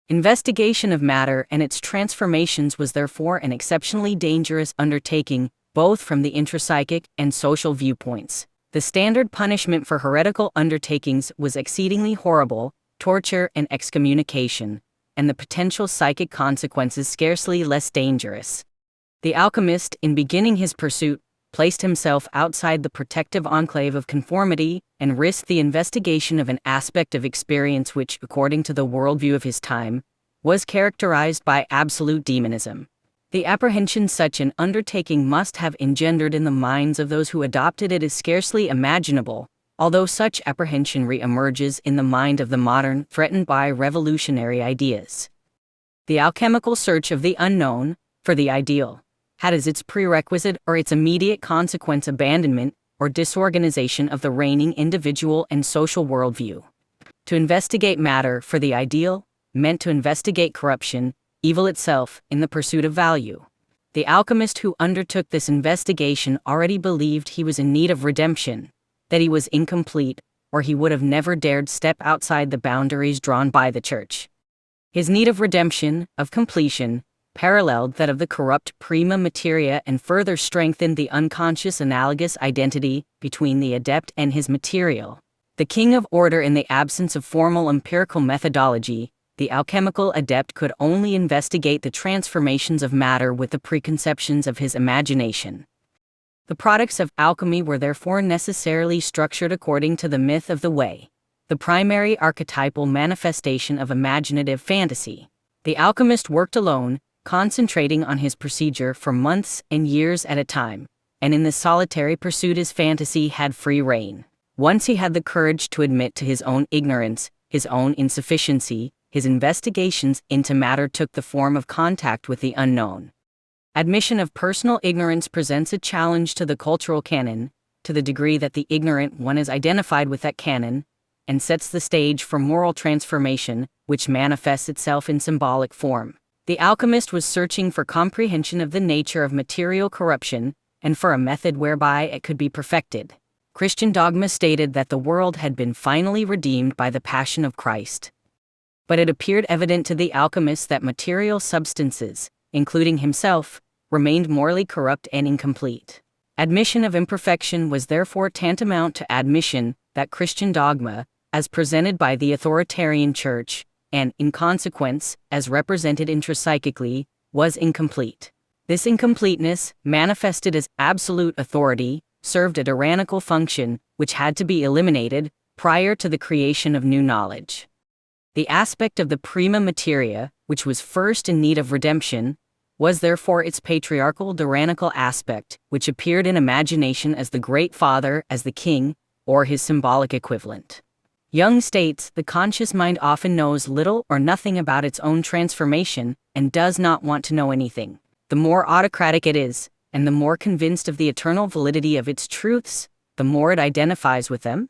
Investigation of matter and its transformations was therefore an exceptionally dangerous undertaking, both from the intrapsychic and social viewpoints. The standard punishment for heretical undertakings was exceedingly horrible, torture and excommunication, and the potential psychic consequences scarcely less dangerous. The alchemist, in beginning his pursuit, placed himself outside the protective enclave of conformity and risked the investigation of an aspect of experience which, according to the worldview of his time, was characterized by absolute demonism. The apprehension such an undertaking must have engendered in the minds of those who adopted it is scarcely imaginable, although such apprehension re-emerges in the mind of the modern, threatened by revolutionary ideas. The alchemical search of the unknown, for the ideal, had as its prerequisite or its immediate consequence abandonment or disorganization of the reigning individual and social worldview. To investigate matter for the ideal meant to investigate corruption, evil itself, in the pursuit of value. The alchemist who undertook this investigation already believed he was in need of redemption, that he was incomplete, or he would have never dared step outside the boundaries drawn by the Church. His need of redemption, of completion, paralleled that of the corrupt prima materia and further strengthened the unconscious analogous identity between the adept and his material. The king of order in the absence of formal empirical methodology, the alchemical adept could only investigate the transformations of matter with the preconceptions of his imagination. The products of alchemy were therefore necessarily structured according to the myth of the way, the primary archetypal manifestation of imaginative fantasy. The alchemist worked alone, concentrating on his procedure for months and years at a time, and in this solitary pursuit his fantasy had free rein. Once he had the courage to admit to his own ignorance, his own insufficiency, his investigations into matter took the form of contact with the unknown. Admission of personal ignorance presents a challenge to the cultural canon, to the degree that the ignorant one is identified with that canon, and sets the stage for moral transformation, which manifests itself in symbolic form. The alchemist was searching for comprehension of the nature of material corruption, and for a method whereby it could be perfected. Christian dogma stated that the world had been finally redeemed by the passion of Christ. But it appeared evident to the alchemist that material substances, including himself, remained morally corrupt and incomplete. Admission of imperfection was therefore tantamount to admission that Christian dogma, as presented by the authoritarian Church, and, in consequence, as represented intrapsychically, was incomplete. This incompleteness, manifested as absolute authority, served a tyrannical function, which had to be eliminated prior to the creation of new knowledge. The aspect of the prima materia, which was first in need of redemption, was therefore its patriarchal tyrannical aspect, which appeared in imagination as the Great Father, as the King, or his symbolic equivalent. Jung states, the conscious mind often knows little or nothing about its own transformation, and does not want to know anything. The more autocratic it is, and the more convinced of the eternal validity of its truths, the more it identifies with them.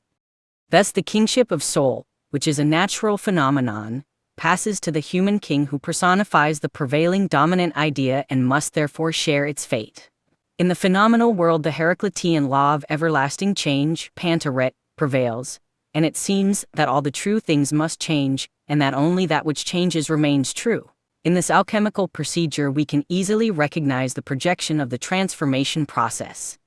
Thus the kingship of soul, which is a natural phenomenon, passes to the human king who personifies the prevailing dominant idea and must therefore share its fate. In the phenomenal world the Heraclitean law of everlasting change, pantaret, prevails, and it seems that all the true things must change, and that only that which changes remains true. In this alchemical procedure we can easily recognize the projection of the transformation process.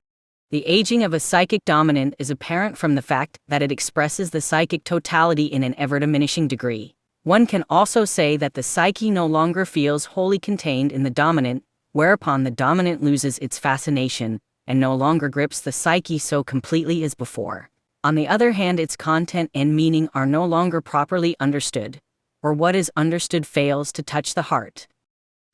The aging of a psychic dominant is apparent from the fact that it expresses the psychic totality in an ever-diminishing degree. One can also say that the psyche no longer feels wholly contained in the dominant, whereupon the dominant loses its fascination, and no longer grips the psyche so completely as before. On the other hand, its content and meaning are no longer properly understood, or what is understood fails to touch the heart.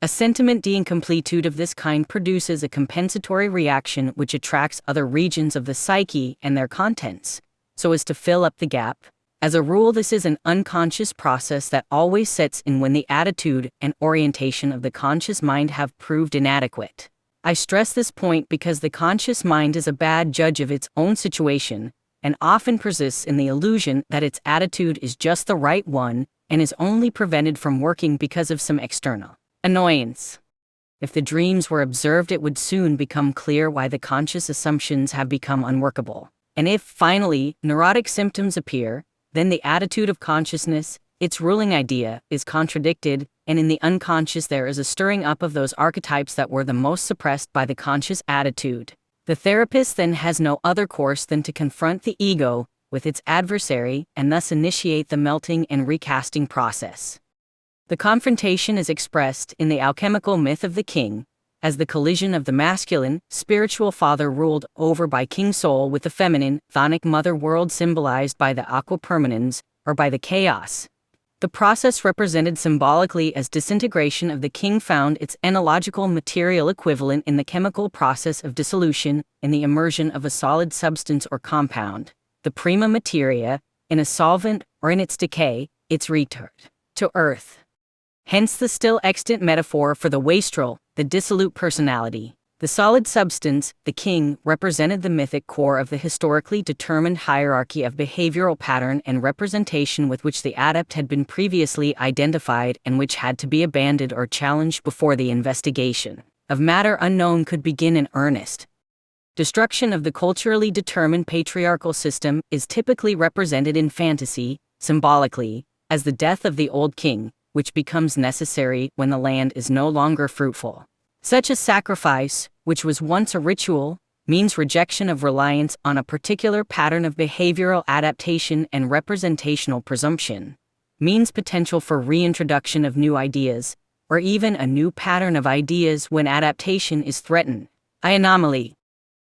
A sentiment d'incompletude of this kind produces a compensatory reaction which attracts other regions of the psyche and their contents, so as to fill up the gap. As a rule, this is an unconscious process that always sets in when the attitude and orientation of the conscious mind have proved inadequate. I stress this point because the conscious mind is a bad judge of its own situation, and often persists in the illusion that its attitude is just the right one and is only prevented from working because of some external annoyance. If the dreams were observed, it would soon become clear why the conscious assumptions have become unworkable. And if, finally, neurotic symptoms appear, then the attitude of consciousness, its ruling idea, is contradicted, and in the unconscious there is a stirring up of those archetypes that were the most suppressed by the conscious attitude. The therapist then has no other course than to confront the ego with its adversary and thus initiate the melting and recasting process. The confrontation is expressed in the alchemical myth of the king as the collision of the masculine, spiritual father ruled over by King Soul with the feminine, chthonic mother world symbolized by the aqua permanens, or by the chaos. The process represented symbolically as disintegration of the king found its analogical material equivalent in the chemical process of dissolution, in the immersion of a solid substance or compound, the prima materia, in a solvent, or in its decay, its return to earth. Hence the still extant metaphor for the wastrel, the dissolute personality. The solid substance, the king, represented the mythic core of the historically determined hierarchy of behavioral pattern and representation with which the adept had been previously identified and which had to be abandoned or challenged before the investigation of matter unknown could begin in earnest. Destruction of the culturally determined patriarchal system is typically represented in fantasy, symbolically, as the death of the old king, which becomes necessary when the land is no longer fruitful. Such a sacrifice, which was once a ritual, means rejection of reliance on a particular pattern of behavioral adaptation and representational presumption, means potential for reintroduction of new ideas, or even a new pattern of ideas when adaptation is threatened. Anomaly.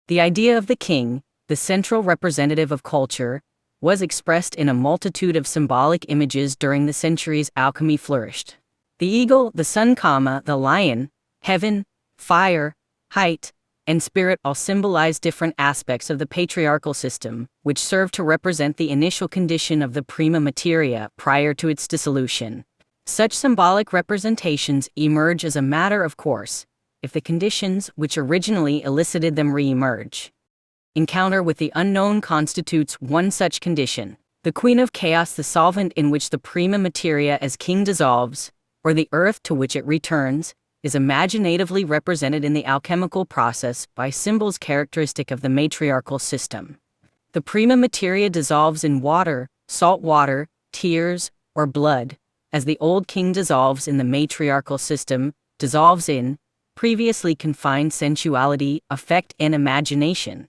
The idea of the king, the central representative of culture, was expressed in a multitude of symbolic images during the centuries alchemy flourished. The eagle, the sun, the lion, heaven, fire, height, and spirit all symbolize different aspects of the patriarchal system, which serve to represent the initial condition of the prima materia prior to its dissolution. Such symbolic representations emerge as a matter of course, if the conditions which originally elicited them re-emerge. Encounter with the unknown constitutes one such condition. The queen of chaos, the solvent in which the prima materia as king dissolves, or the earth to which it returns, is imaginatively represented in the alchemical process by symbols characteristic of the matriarchal system. The prima materia dissolves in water, salt water, tears, or blood, as the old king dissolves in the matriarchal system, dissolves in previously confined sensuality, affect, and imagination,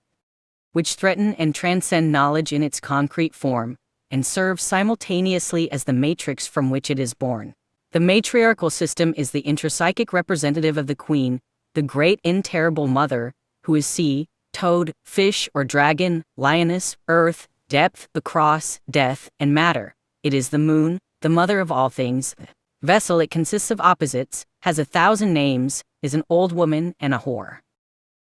which threaten and transcend knowledge in its concrete form, and serve simultaneously as the matrix from which it is born. The matriarchal system is the intrapsychic representative of the queen, the great and terrible mother, who is sea, toad, fish or dragon, lioness, earth, depth, the cross, death, and matter. It is the moon, the mother of all things. Vessel, it consists of opposites, has 1,000 names, is an old woman and a whore.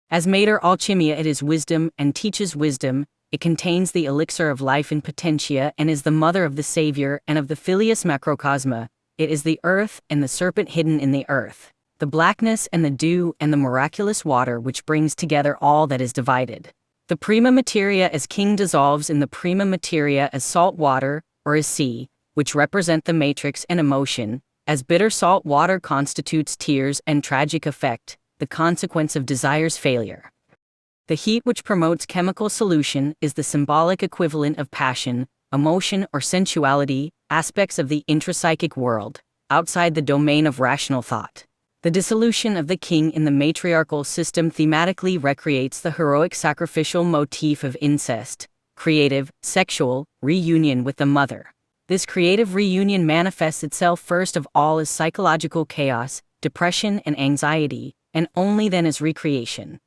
As mater alchemia, it is wisdom and teaches wisdom. It contains the elixir of life in potentia and is the mother of the Savior and of the filius macrocosma. It is the earth and the serpent hidden in the earth, the blackness and the dew and the miraculous water which brings together all that is divided. The prima materia as king dissolves in the prima materia as salt water, or as sea, which represent the matrix and emotion, as bitter salt water constitutes tears and tragic effect, the consequence of desire's failure. The heat which promotes chemical solution is the symbolic equivalent of passion, emotion or sensuality, aspects of the intrapsychic world, outside the domain of rational thought. The dissolution of the king in the matriarchal system thematically recreates the heroic sacrificial motif of incest, creative, sexual, reunion with the mother. This creative reunion manifests itself first of all as psychological chaos, depression and anxiety, and only then as recreation.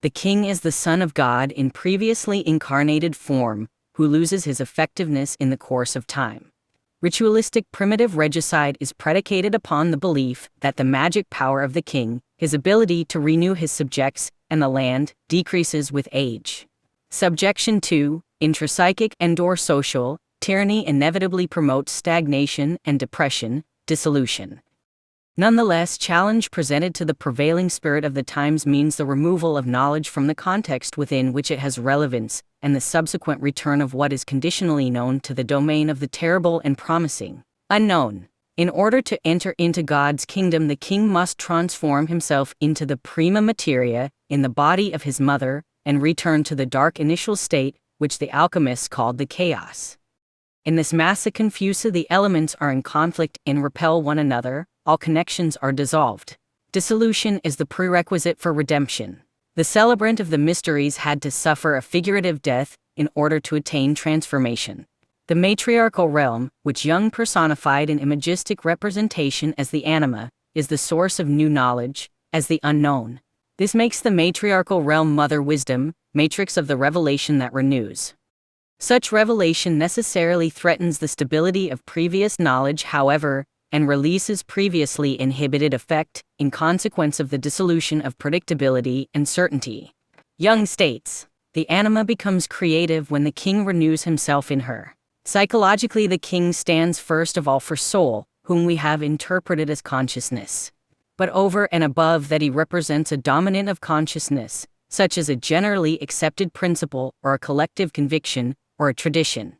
The king is the Son of God in previously incarnated form, who loses his effectiveness in the course of time. Ritualistic primitive regicide is predicated upon the belief that the magic power of the king, his ability to renew his subjects, and the land, decreases with age. Subjection 2, intrapsychic and/or social, tyranny inevitably promotes stagnation and depression, dissolution. Nonetheless, challenge presented to the prevailing spirit of the times means the removal of knowledge from the context within which it has relevance, and the subsequent return of what is conditionally known to the domain of the terrible and promising unknown. In order to enter into God's kingdom, the king must transform himself into the prima materia, in the body of his mother, and return to the dark initial state, which the alchemists called the chaos. In this massa confusa, the elements are in conflict and repel one another, all connections are dissolved. Dissolution is the prerequisite for redemption. The celebrant of the mysteries had to suffer a figurative death in order to attain transformation. The matriarchal realm, which Jung personified in imagistic representation as the anima, is the source of new knowledge, as the unknown. This makes the matriarchal realm mother wisdom, matrix of the revelation that renews. Such revelation necessarily threatens the stability of previous knowledge, however, and releases previously inhibited effect, in consequence of the dissolution of predictability and certainty. Jung states, the anima becomes creative when the king renews himself in her. Psychologically, the king stands first of all for soul, whom we have interpreted as consciousness. But over and above that, he represents a dominant of consciousness, such as a generally accepted principle or a collective conviction or a tradition.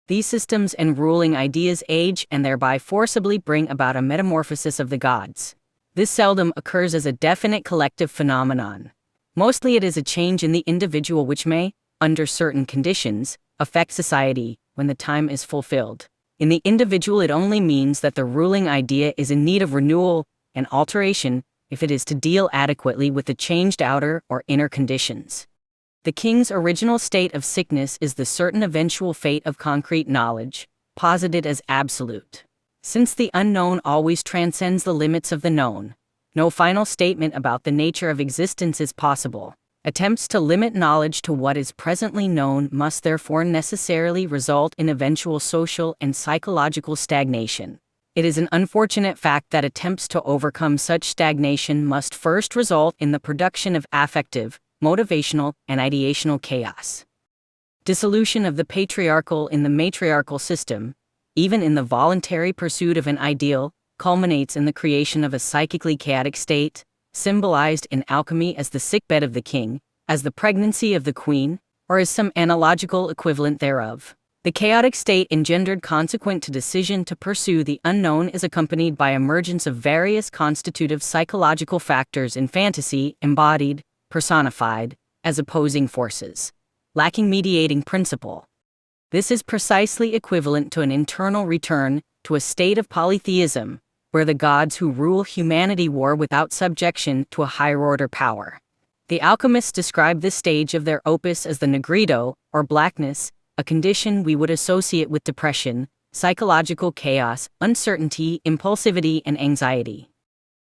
These systems and ruling ideas age and thereby forcibly bring about a metamorphosis of the gods. This seldom occurs as a definite collective phenomenon. Mostly it is a change in the individual which may, under certain conditions, affect society when the time is fulfilled. In the individual, it only means that the ruling idea is in need of renewal and alteration if it is to deal adequately with the changed outer or inner conditions. The king's original state of sickness is the certain eventual fate of concrete knowledge, posited as absolute. Since the unknown always transcends the limits of the known, no final statement about the nature of existence is possible. Attempts to limit knowledge to what is presently known must therefore necessarily result in eventual social and psychological stagnation. It is an unfortunate fact that attempts to overcome such stagnation must first result in the production of affective, motivational, and ideational chaos. Dissolution of the patriarchal in the matriarchal system, even in the voluntary pursuit of an ideal, culminates in the creation of a psychically chaotic state, symbolized in alchemy as the sickbed of the king, as the pregnancy of the queen, or as some analogical equivalent thereof. The chaotic state engendered consequent to decision to pursue the unknown is accompanied by emergence of various constitutive psychological factors in fantasy, embodied, personified, as opposing forces, lacking mediating principle. This is precisely equivalent to an internal return to a state of polytheism, where the gods who rule humanity war without subjection to a higher-order power. The alchemists describe this stage of their opus as the negrito, or blackness, a condition we would associate with depression, psychological chaos, uncertainty, impulsivity, and anxiety.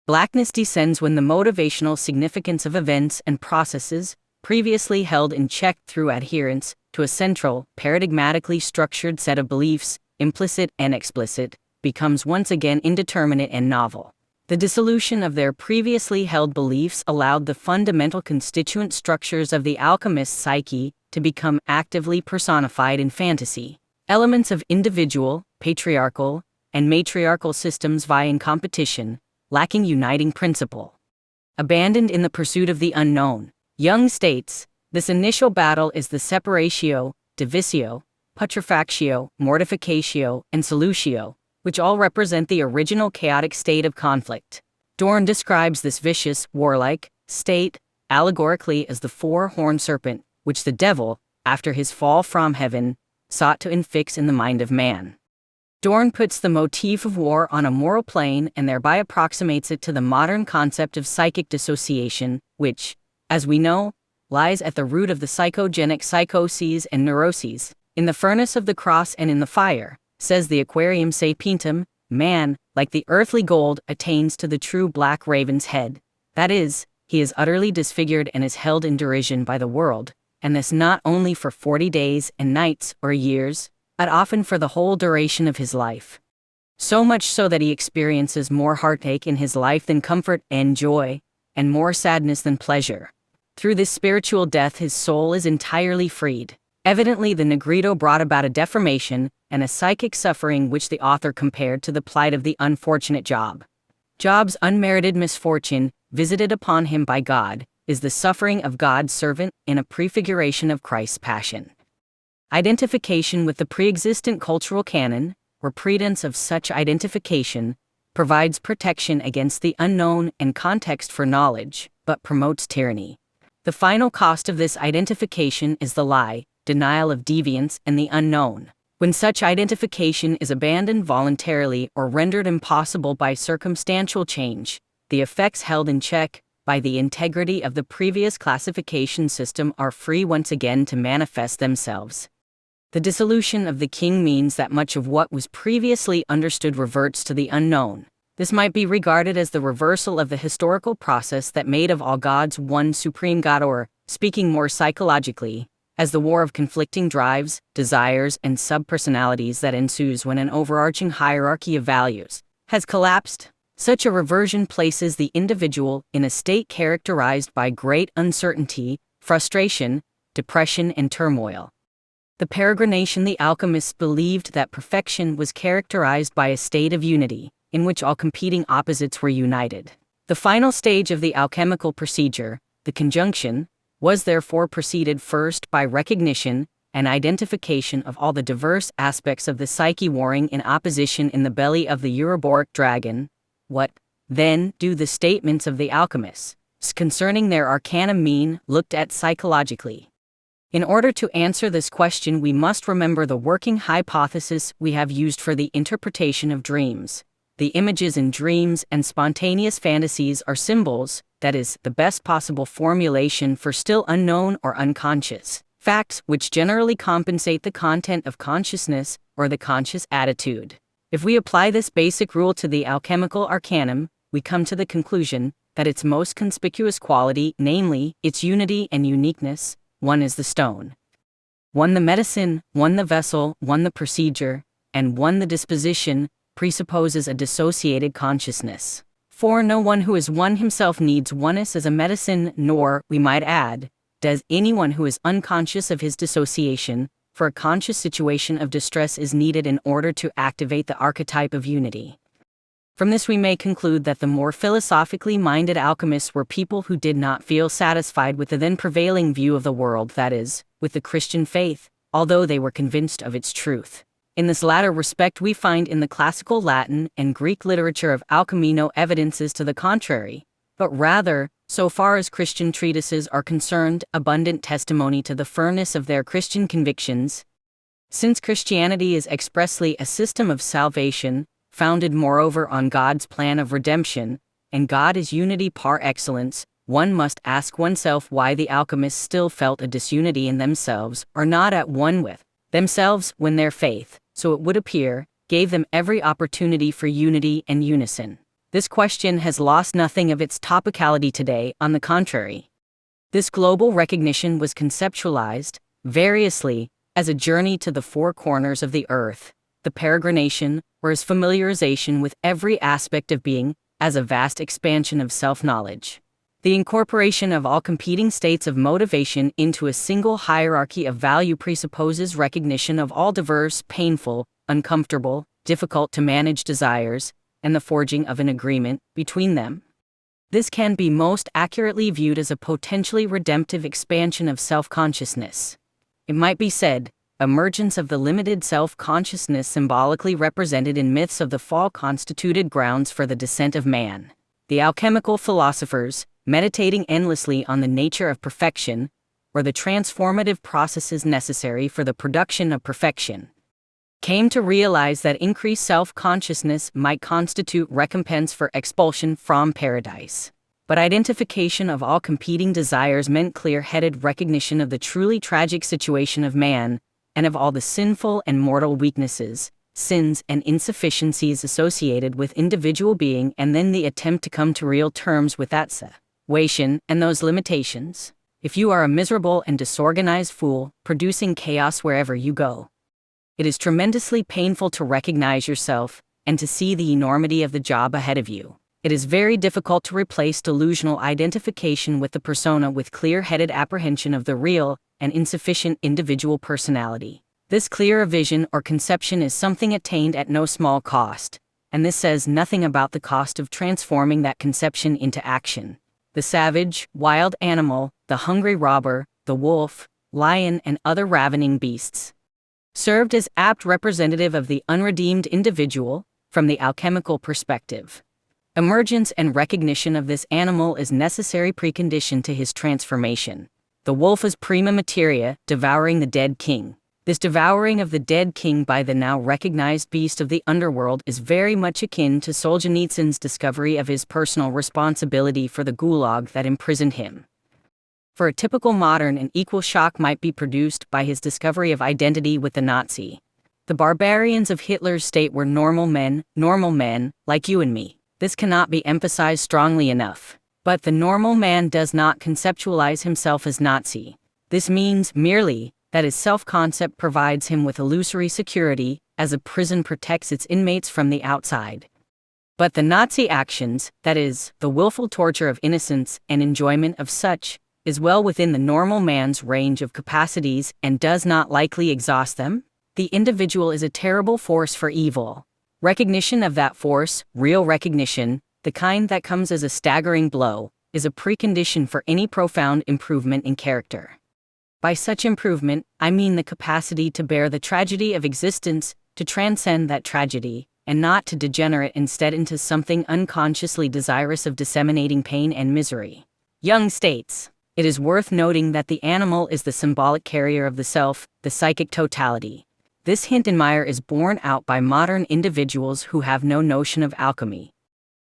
Blackness descends when the motivational significance of events and processes, previously held in check through adherence to a central, paradigmatically structured set of beliefs, implicit and explicit, becomes once again indeterminate and novel. The dissolution of their previously held beliefs allowed the fundamental constituent structures of the alchemist's psyche to become actively personified in fantasy. Elements of individual, patriarchal, and matriarchal systems vie in competition, lacking uniting principle. Abandoned in the pursuit of the unknown, Jung states, this initial battle is the separatio, divisio, putrefactio, mortificatio, and solutio, which all represent the original chaotic state of conflict. Dorn describes this vicious, warlike state allegorically as the four-horned serpent, which the devil, after his fall from heaven, sought to infix in the mind of man. Dorn puts the motif of war on a moral plane and thereby approximates it to the modern concept of psychic dissociation, which, as we know, lies at the root of the psychogenic psychoses and neuroses. In the furnace of the cross and in the fire, says the Aquarium Sapientum, man, like the earthly gold, attains to the true black raven's head. That is, he is utterly disfigured and is held in derision by the world, and this not only for 40 days and nights or years, but often for the whole duration of his life. So much so that he experiences more heartache in his life than comfort and joy, and more sadness than pleasure. Through this spiritual death his soul is entirely freed. Evidently the negrito brought about a deformation and a psychic suffering which the author compared to the plight of the unfortunate Job. Job's unmerited misfortune, visited upon him by God, is the suffering of God's servant in a prefiguration of Christ's passion. Identification with the pre-existent cultural canon, or pretense of such identification, provides protection against the unknown and context for knowledge, but promotes tyranny. The final cost of this identification is the lie, denial of deviance, and the unknown. When such identification is abandoned voluntarily or rendered impossible by circumstantial change, the effects held in check by the integrity of the previous classification system are free once again to manifest themselves. The dissolution of the king means that much of what was previously understood reverts to the unknown. This might be regarded as the reversal of the historical process that made of all gods one supreme god, or, speaking more psychologically, as the war of conflicting drives, desires, and subpersonalities that ensues when an overarching hierarchy of values has collapsed. Such a reversion places the individual in a state characterized by great uncertainty, frustration, depression, and turmoil. The peregrination. The alchemists believed that perfection was characterized by a state of unity, in which all competing opposites were united. The final stage of the alchemical procedure, the conjunction, was therefore preceded first by recognition and identification of all the diverse aspects of the psyche warring in opposition in the belly of the Ouroboros dragon. What, then, do the statements of the alchemists concerning their arcana mean, looked at psychologically? In order to answer this question, we must remember the working hypothesis we have used for the interpretation of dreams. The images in dreams and spontaneous fantasies are symbols, that is, the best possible formulation for still unknown or unconscious facts, which generally compensate the content of consciousness or the conscious attitude. If we apply this basic rule to the alchemical arcanum, we come to the conclusion that its most conspicuous quality, namely, its unity and uniqueness, one is the stone, one the medicine, one the vessel, one the procedure, and one the disposition, presupposes a dissociated consciousness. For no one who is one himself needs oneness as a medicine, nor, we might add, does anyone who is unconscious of his dissociation, for a conscious situation of distress is needed in order to activate the archetype of unity. From this we may conclude that the more philosophically minded alchemists were people who did not feel satisfied with the then prevailing view of the world, that is, with the Christian faith, although they were convinced of its truth. In this latter respect we find in the classical Latin and Greek literature of alchemy no evidences to the contrary, but rather, so far as Christian treatises are concerned, abundant testimony to the firmness of their Christian convictions. Since Christianity is expressly a system of salvation, founded moreover on God's plan of redemption, and God is unity par excellence, one must ask oneself why the alchemists still felt a disunity in themselves, or not at one with themselves, when their faith, so it would appear, gave them every opportunity for unity and unison. This question has lost nothing of its topicality today, on the contrary. This global recognition was conceptualized, variously, as a journey to the four corners of the earth, the peregrination, or as familiarization with every aspect of being, as a vast expansion of self-knowledge. The incorporation of all competing states of motivation into a single hierarchy of value presupposes recognition of all diverse, painful, uncomfortable, difficult to manage desires, and the forging of an agreement between them. This can be most accurately viewed as a potentially redemptive expansion of self-consciousness. It might be said, emergence of the limited self-consciousness symbolically represented in myths of the fall constituted grounds for the descent of man. The alchemical philosophers, meditating endlessly on the nature of perfection, or the transformative processes necessary for the production of perfection, came to realize that increased self-consciousness might constitute recompense for expulsion from paradise. But identification of all competing desires meant clear-headed recognition of the truly tragic situation of man, and of all the sinful and mortal weaknesses, sins and insufficiencies associated with individual being, and then the attempt to come to real terms with that situation and those limitations. If you are a miserable and disorganized fool, producing chaos wherever you go, it is tremendously painful to recognize yourself, and to see the enormity of the job ahead of you. It is very difficult to replace delusional identification with the persona with clear-headed apprehension of the real and insufficient individual personality. This clearer vision or conception is something attained at no small cost, and this says nothing about the cost of transforming that conception into action. The savage, wild animal, the hungry robber, the wolf, lion, and other ravening beasts served as apt representative of the unredeemed individual from the alchemical perspective. Emergence and recognition of this animal is necessary precondition to his transformation. The wolf is prima materia, devouring the dead king. This devouring of the dead king by the now recognized beast of the underworld is very much akin to Solzhenitsyn's discovery of his personal responsibility for the gulag that imprisoned him. For a typical modern, an equal shock might be produced by his discovery of identity with the Nazi. The barbarians of Hitler's state were normal men, like you and me. This cannot be emphasized strongly enough. But the normal man does not conceptualize himself as Nazi. This means merely that his self-concept provides him with illusory security, as a prison protects its inmates from the outside. But the Nazi actions, that is, the willful torture of innocence and enjoyment of such, is well within the normal man's range of capacities and does not likely exhaust them. The individual is a terrible force for evil. Recognition of that force, real recognition, the kind that comes as a staggering blow, is a precondition for any profound improvement in character. By such improvement, I mean the capacity to bear the tragedy of existence, to transcend that tragedy, and not to degenerate instead into something unconsciously desirous of disseminating pain and misery. Jung states, "It is worth noting that the animal is the symbolic carrier of the self, the psychic totality." This Hindenmeyer is borne out by modern individuals who have no notion of alchemy.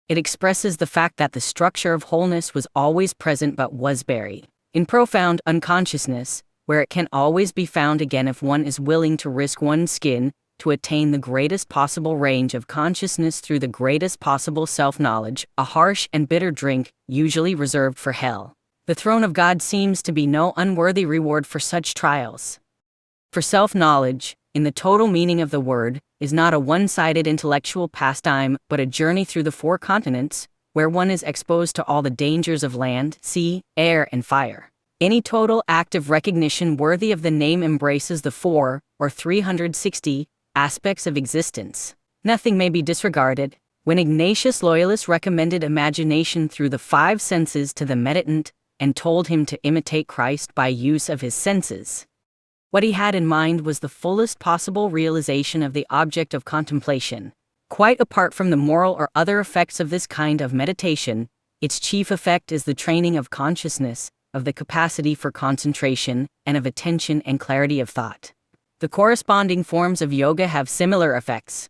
It expresses the fact that the structure of wholeness was always present but was buried in profound unconsciousness, where it can always be found again if one is willing to risk one's skin to attain the greatest possible range of consciousness through the greatest possible self-knowledge, a harsh and bitter drink, usually reserved for hell. The throne of God seems to be no unworthy reward for such trials. For self-knowledge, in the total meaning of the word, is not a one-sided intellectual pastime but a journey through the four continents, where one is exposed to all the dangers of land, sea, air, and fire. Any total act of recognition worthy of the name embraces the 360, aspects of existence. Nothing may be disregarded. When Ignatius Loyalist recommended imagination through the 5 senses to the meditant, and told him to imitate Christ by use of his senses, what he had in mind was the fullest possible realization of the object of contemplation. Quite apart from the moral or other effects of this kind of meditation, its chief effect is the training of consciousness, of the capacity for concentration, and of attention and clarity of thought. The corresponding forms of yoga have similar effects.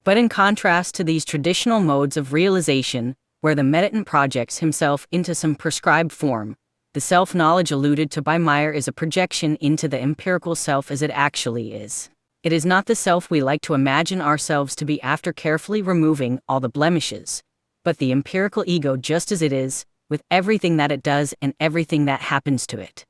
But in contrast to these traditional modes of realization, where the meditant projects himself into some prescribed form, the self-knowledge alluded to by Meyer is a projection into the empirical self as it actually is. It is not the self we like to imagine ourselves to be after carefully removing all the blemishes, but the empirical ego just as it is, with everything that it does and everything that happens to it.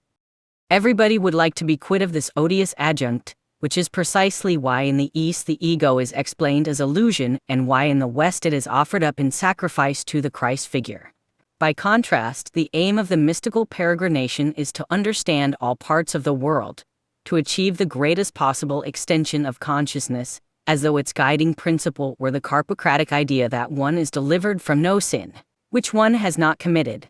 Everybody would like to be quit of this odious adjunct, which is precisely why in the East the ego is explained as illusion and why in the West it is offered up in sacrifice to the Christ figure. By contrast, the aim of the mystical peregrination is to understand all parts of the world, to achieve the greatest possible extension of consciousness, as though its guiding principle were the Carpocratic idea that one is delivered from no sin, which one has not committed.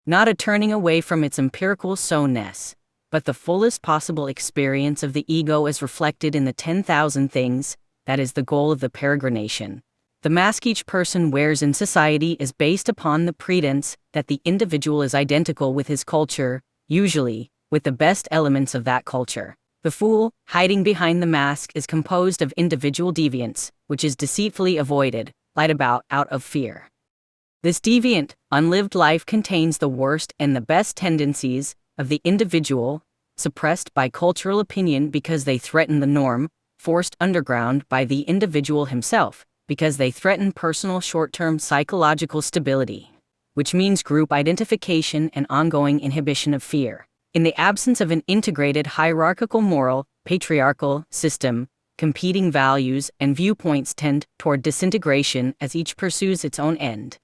Not a turning away from its empirical so-ness, but the fullest possible experience of the ego as reflected in the 10,000 things, that is the goal of the peregrination. The mask each person wears in society is based upon the pretense that the individual is identical with his culture, usually, with the best elements of that culture. The fool, hiding behind the mask, is composed of individual deviance, which is deceitfully avoided, lied about out of fear. This deviant, unlived life contains the worst and the best tendencies of the individual, suppressed by cultural opinion because they threaten the norm, forced underground by the individual himself, because they threaten personal short-term psychological stability, which means group identification and ongoing inhibition of fear. In the absence of an integrated hierarchical moral, patriarchal system, competing values and viewpoints tend toward disintegration as each pursues its own end.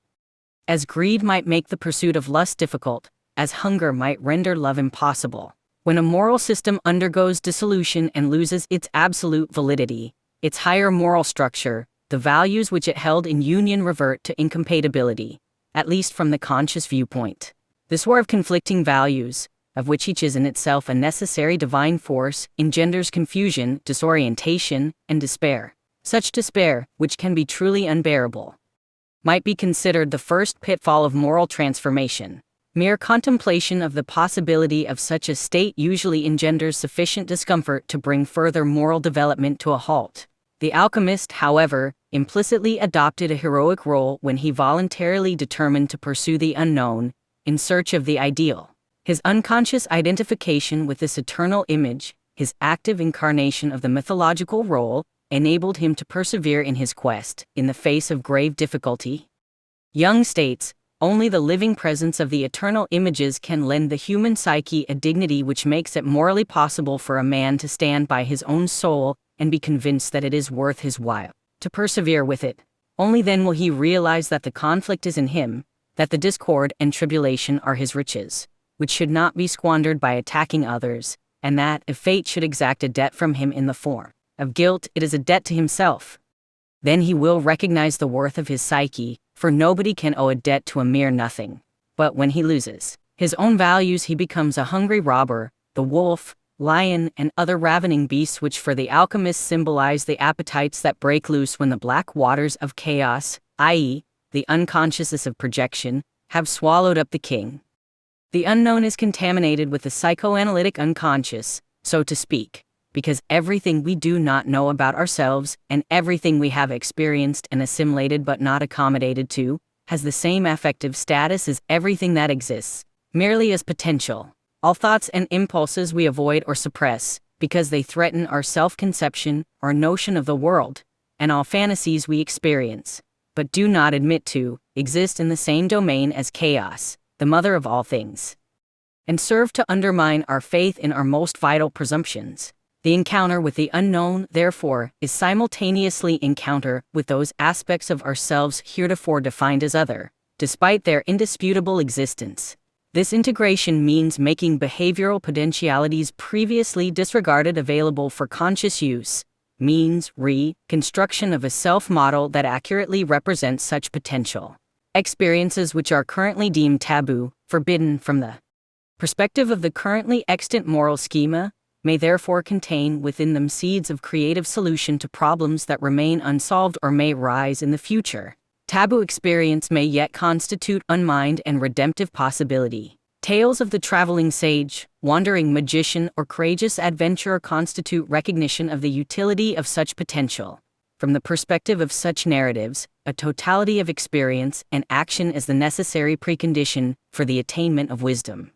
As greed might make the pursuit of lust difficult, as hunger might render love impossible. When a moral system undergoes dissolution and loses its absolute validity, its higher moral structure, the values which it held in union revert to incompatibility, at least from the conscious viewpoint. This war of conflicting values, of which each is in itself a necessary divine force, engenders confusion, disorientation, and despair. Such despair, which can be truly unbearable, might be considered the first pitfall of moral transformation. Mere contemplation of the possibility of such a state usually engenders sufficient discomfort to bring further moral development to a halt. The alchemist, however, implicitly adopted a heroic role when he voluntarily determined to pursue the unknown, in search of the ideal. His unconscious identification with this eternal image, his active incarnation of the mythological role, enabled him to persevere in his quest, in the face of grave difficulty. Jung states, "Only the living presence of the eternal images can lend the human psyche a dignity which makes it morally possible for a man to stand by his own soul and be convinced that it is worth his while to persevere with it. Only then will he realize that the conflict is in him, that the discord and tribulation are his riches, which should not be squandered by attacking others, and that, if fate should exact a debt from him in the form of guilt, it is a debt to himself. Then he will recognize the worth of his psyche, for nobody can owe a debt to a mere nothing. But when he loses his own values, he becomes a hungry robber, the wolf, lion, and other ravening beasts which for the alchemists symbolize the appetites that break loose when the black waters of chaos, i.e., the unconsciousness of projection, have swallowed up the king. The unknown is contaminated with the psychoanalytic unconscious, so to speak, because everything we do not know about ourselves, and everything we have experienced and assimilated but not accommodated to, has the same affective status as everything that exists, merely as potential. All thoughts and impulses we avoid or suppress, because they threaten our self-conception, our notion of the world, and all fantasies we experience, but do not admit to, exist in the same domain as chaos, the mother of all things, and serve to undermine our faith in our most vital presumptions. The encounter with the unknown, therefore, is simultaneously encounter with those aspects of ourselves heretofore defined as other, despite their indisputable existence. This integration means making behavioral potentialities previously disregarded available for conscious use, means reconstruction of a self-model that accurately represents such potential. Experiences which are currently deemed taboo, forbidden from the perspective of the currently extant moral schema, may therefore contain within them seeds of creative solution to problems that remain unsolved or may rise in the future. Taboo experience may yet constitute unmined and redemptive possibility. Tales of the traveling sage, wandering magician, or courageous adventurer constitute recognition of the utility of such potential. From the perspective of such narratives, a totality of experience and action is the necessary precondition for the attainment of wisdom.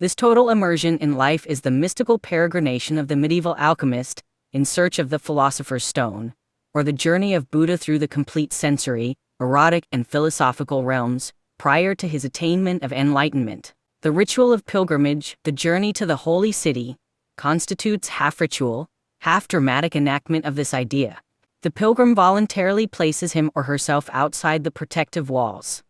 This total immersion in life is the mystical peregrination of the medieval alchemist, in search of the philosopher's stone, or the journey of Buddha through the complete sensory, erotic, and philosophical realms, prior to his attainment of enlightenment. The ritual of pilgrimage, the journey to the holy city, constitutes half ritual, half dramatic enactment of this idea. The pilgrim voluntarily places him or herself outside the protective walls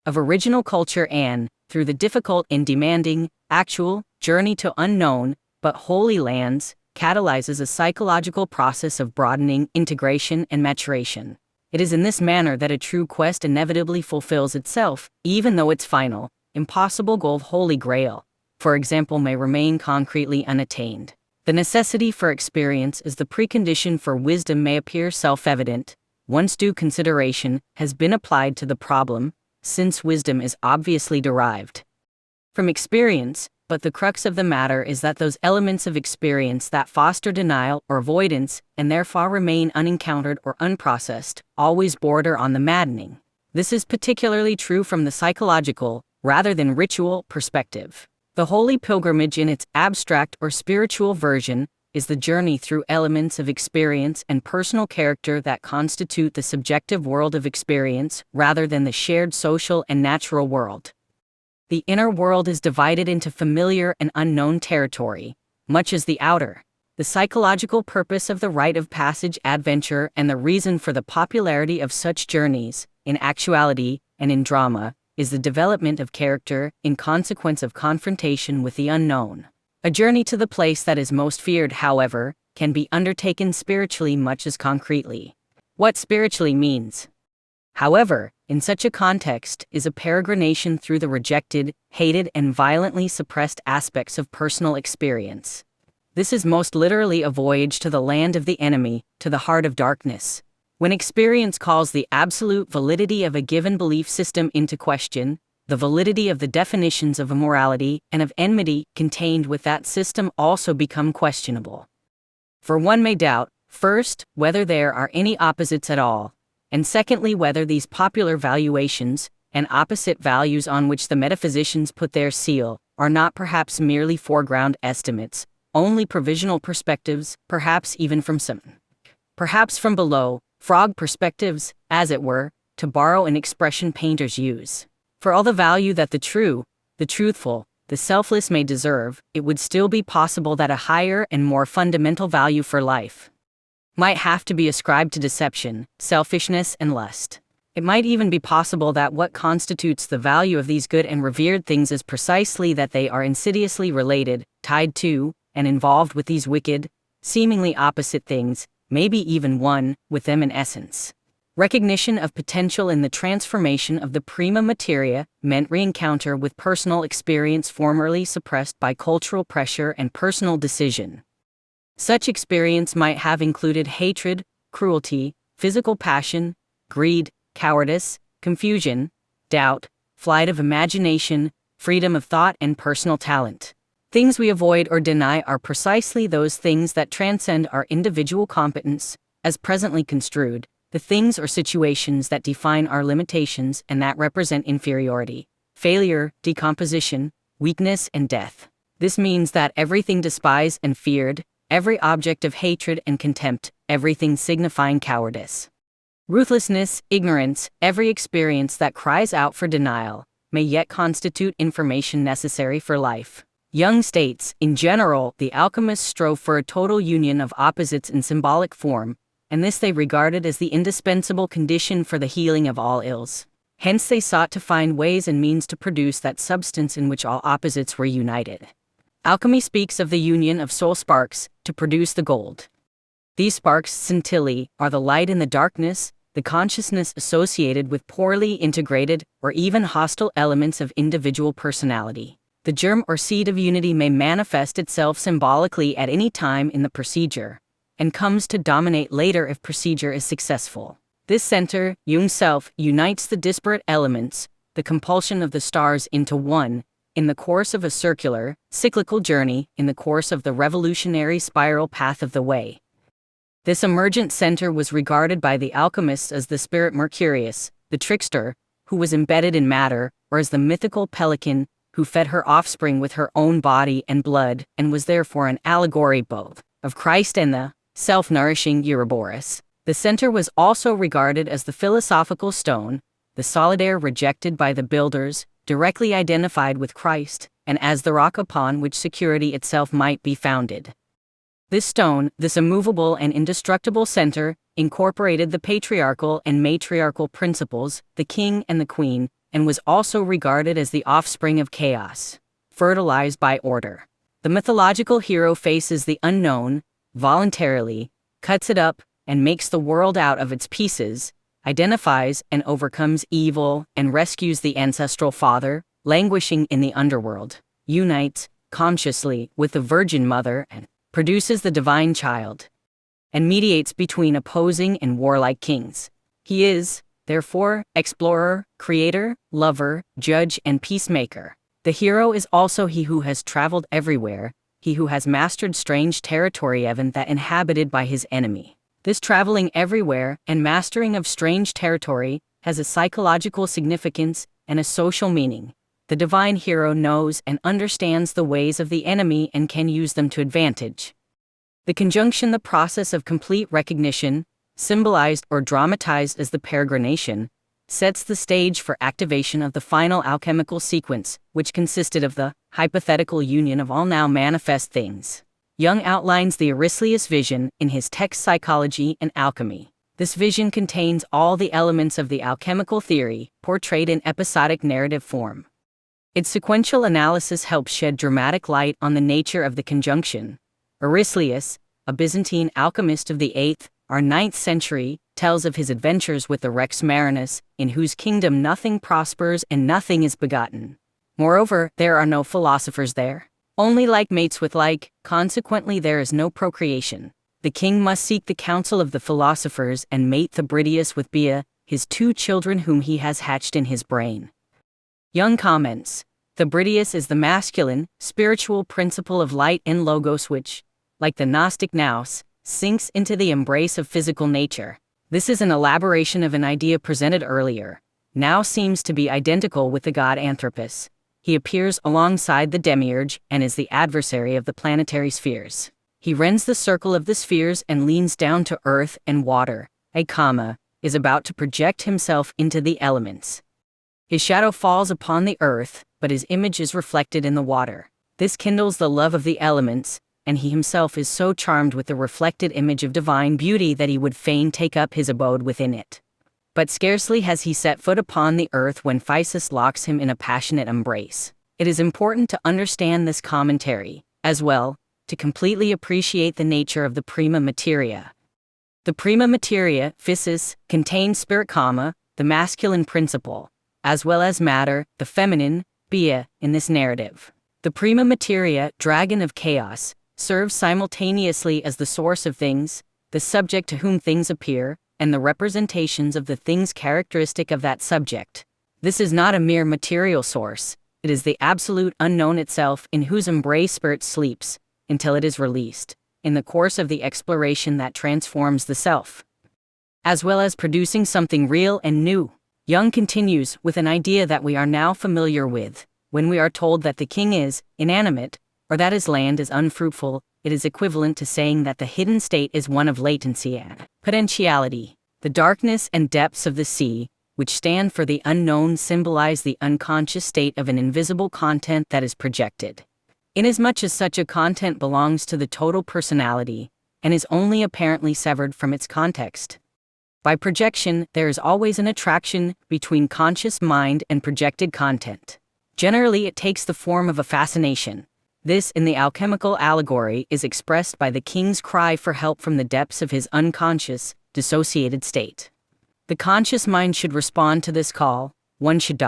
of original culture and, through the difficult and demanding, actual journey to unknown, but holy lands, catalyzes a psychological process of broadening, integration, and maturation. It is in this manner that a true quest inevitably fulfills itself, even though its final, impossible goal of Holy Grail, for example, may remain concretely unattained. The necessity for experience as the precondition for wisdom may appear self-evident, once due consideration has been applied to the problem, since wisdom is obviously derived from experience, but the crux of the matter is that those elements of experience that foster denial or avoidance, and therefore remain unencountered or unprocessed, always border on the maddening. This is particularly true from the psychological, rather than ritual, perspective. The holy pilgrimage in its abstract or spiritual version is the journey through elements of experience and personal character that constitute the subjective world of experience rather than the shared social and natural world. The inner world is divided into familiar and unknown territory, much as the outer. The psychological purpose of the rite of passage adventure and the reason for the popularity of such journeys, in actuality and in drama, is the development of character in consequence of confrontation with the unknown. A journey to the place that is most feared, however, can be undertaken spiritually much as concretely. what spiritually means. However, in such a context is a peregrination through the rejected, hated and violently suppressed aspects of personal experience. This is most literally a voyage to the land of the enemy, to the heart of darkness. When experience calls the absolute validity of a given belief system into question, the validity of the definitions of immorality and of enmity contained with that system also become questionable. For one may doubt, first, whether there are any opposites at all, and secondly whether these popular valuations, and opposite values on which the metaphysicians put their seal, are not perhaps merely foreground estimates, only provisional perspectives, perhaps even from some. Perhaps from below, frog perspectives, as it were, to borrow an expression painters use. For all the value that the true, the truthful, the selfless may deserve, it would still be possible that a higher and more fundamental value for life might have to be ascribed to deception, selfishness, and lust. It might even be possible that what constitutes the value of these good and revered things is precisely that they are insidiously related, tied to, and involved with these wicked, seemingly opposite things, maybe even one with them in essence. Recognition of potential in the transformation of the prima materia meant re-encounter with personal experience formerly suppressed by cultural pressure and personal decision. Such experience might have included hatred, cruelty, physical passion, greed, cowardice, confusion, doubt, flight of imagination, freedom of thought and personal talent. Things we avoid or deny are precisely those things that transcend our individual competence, as presently construed, the things or situations that define our limitations and that represent inferiority, failure, decomposition, weakness and death. This means that everything despised and feared, every object of hatred and contempt, everything signifying cowardice, ruthlessness, ignorance, every experience that cries out for denial, may yet constitute information necessary for life. Jung states, in general, the alchemists strove for a total union of opposites in symbolic form, and this they regarded as the indispensable condition for the healing of all ills. Hence they sought to find ways and means to produce that substance in which all opposites were united. Alchemy speaks of the union of soul sparks to produce the gold. These sparks, scintillae, are the light in the darkness, the consciousness associated with poorly integrated or even hostile elements of individual personality. The germ or seed of unity may manifest itself symbolically at any time in the procedure, and comes to dominate later if procedure is successful. This center, Jung's self, unites the disparate elements, the compulsion of the stars into one, in the course of a circular, cyclical journey, in the course of the revolutionary spiral path of the way. This emergent center was regarded by the alchemists as the spirit Mercurius, the trickster, who was embedded in matter, or as the mythical pelican, who fed her offspring with her own body and blood, and was therefore an allegory both of Christ and the self-nourishing Ouroboros. The center was also regarded as the philosophical stone, the solidaire rejected by the builders, directly identified with Christ, and as the rock upon which security itself might be founded. This stone, this immovable and indestructible center, incorporated the patriarchal and matriarchal principles, the king and the queen, and was also regarded as the offspring of chaos, fertilized by order. The mythological hero faces the unknown, voluntarily, cuts it up, and makes the world out of its pieces, identifies and overcomes evil, and rescues the ancestral father, languishing in the underworld, unites, consciously, with the Virgin Mother, and produces the divine child, and mediates between opposing and warlike kings. He is, therefore, explorer, creator, lover, judge, and peacemaker. The hero is also he who has traveled everywhere, he who has mastered strange territory even that inhabited by his enemy. This traveling everywhere and mastering of strange territory has a psychological significance and a social meaning. The divine hero knows and understands the ways of the enemy and can use them to advantage. The conjunction, the process of complete recognition, symbolized or dramatized as the peregrination, sets the stage for activation of the final alchemical sequence, which consisted of the hypothetical union of all now manifest things. Jung outlines the Aristoelian vision in his text Psychology and Alchemy. This vision contains all the elements of the alchemical theory, portrayed in episodic narrative form. Its sequential analysis helps shed dramatic light on the nature of the conjunction. Aristoelian, a Byzantine alchemist of the 8th or 9th century, tells of his adventures with the Rex Marinus, in whose kingdom nothing prospers and nothing is begotten. Moreover, there are no philosophers there. Only like mates with like, consequently there is no procreation. The king must seek the counsel of the philosophers and mate Thebridius with Bia, his 2 children whom he has hatched in his brain. Jung comments, Thebridius is the masculine, spiritual principle of light and logos which, like the Gnostic nous, sinks into the embrace of physical nature. This is an elaboration of an idea presented earlier. Now seems to be identical with the god Anthropos. He appears alongside the demiurge and is the adversary of the planetary spheres. He rends the circle of the spheres and leans down to earth and water. Is about to project himself into the elements. His shadow falls upon the earth, but his image is reflected in the water. This kindles the love of the elements, and he himself is so charmed with the reflected image of divine beauty that he would fain take up his abode within it. But scarcely has he set foot upon the earth when Physis locks him in a passionate embrace. It is important to understand this commentary, as well, to completely appreciate the nature of the prima materia. The prima materia, physis, contains spirit, the masculine principle, as well as matter, the feminine, bia, in this narrative. The prima materia, dragon of chaos, serves simultaneously as the source of things, the subject to whom things appear, and the representations of the things characteristic of that subject. This is not a mere material source, it is the absolute unknown itself in whose embrace spirit sleeps, until it is released, in the course of the exploration that transforms the self, as well as producing something real and new. Jung continues with an idea that we are now familiar with. When we are told that the king is inanimate, or that his land is unfruitful, it is equivalent to saying that the hidden state is one of latency and potentiality. The darkness and depths of the sea, which stand for the unknown, symbolize the unconscious state of an invisible content that is projected. Inasmuch as such a content belongs to the total personality, and is only apparently severed from its context. By projection, there is always an attraction between conscious mind and projected content. Generally, it takes the form of a fascination. This, in the alchemical allegory, is expressed by the king's cry for help from the depths of his unconscious, dissociated state. The conscious mind should respond to this call. One should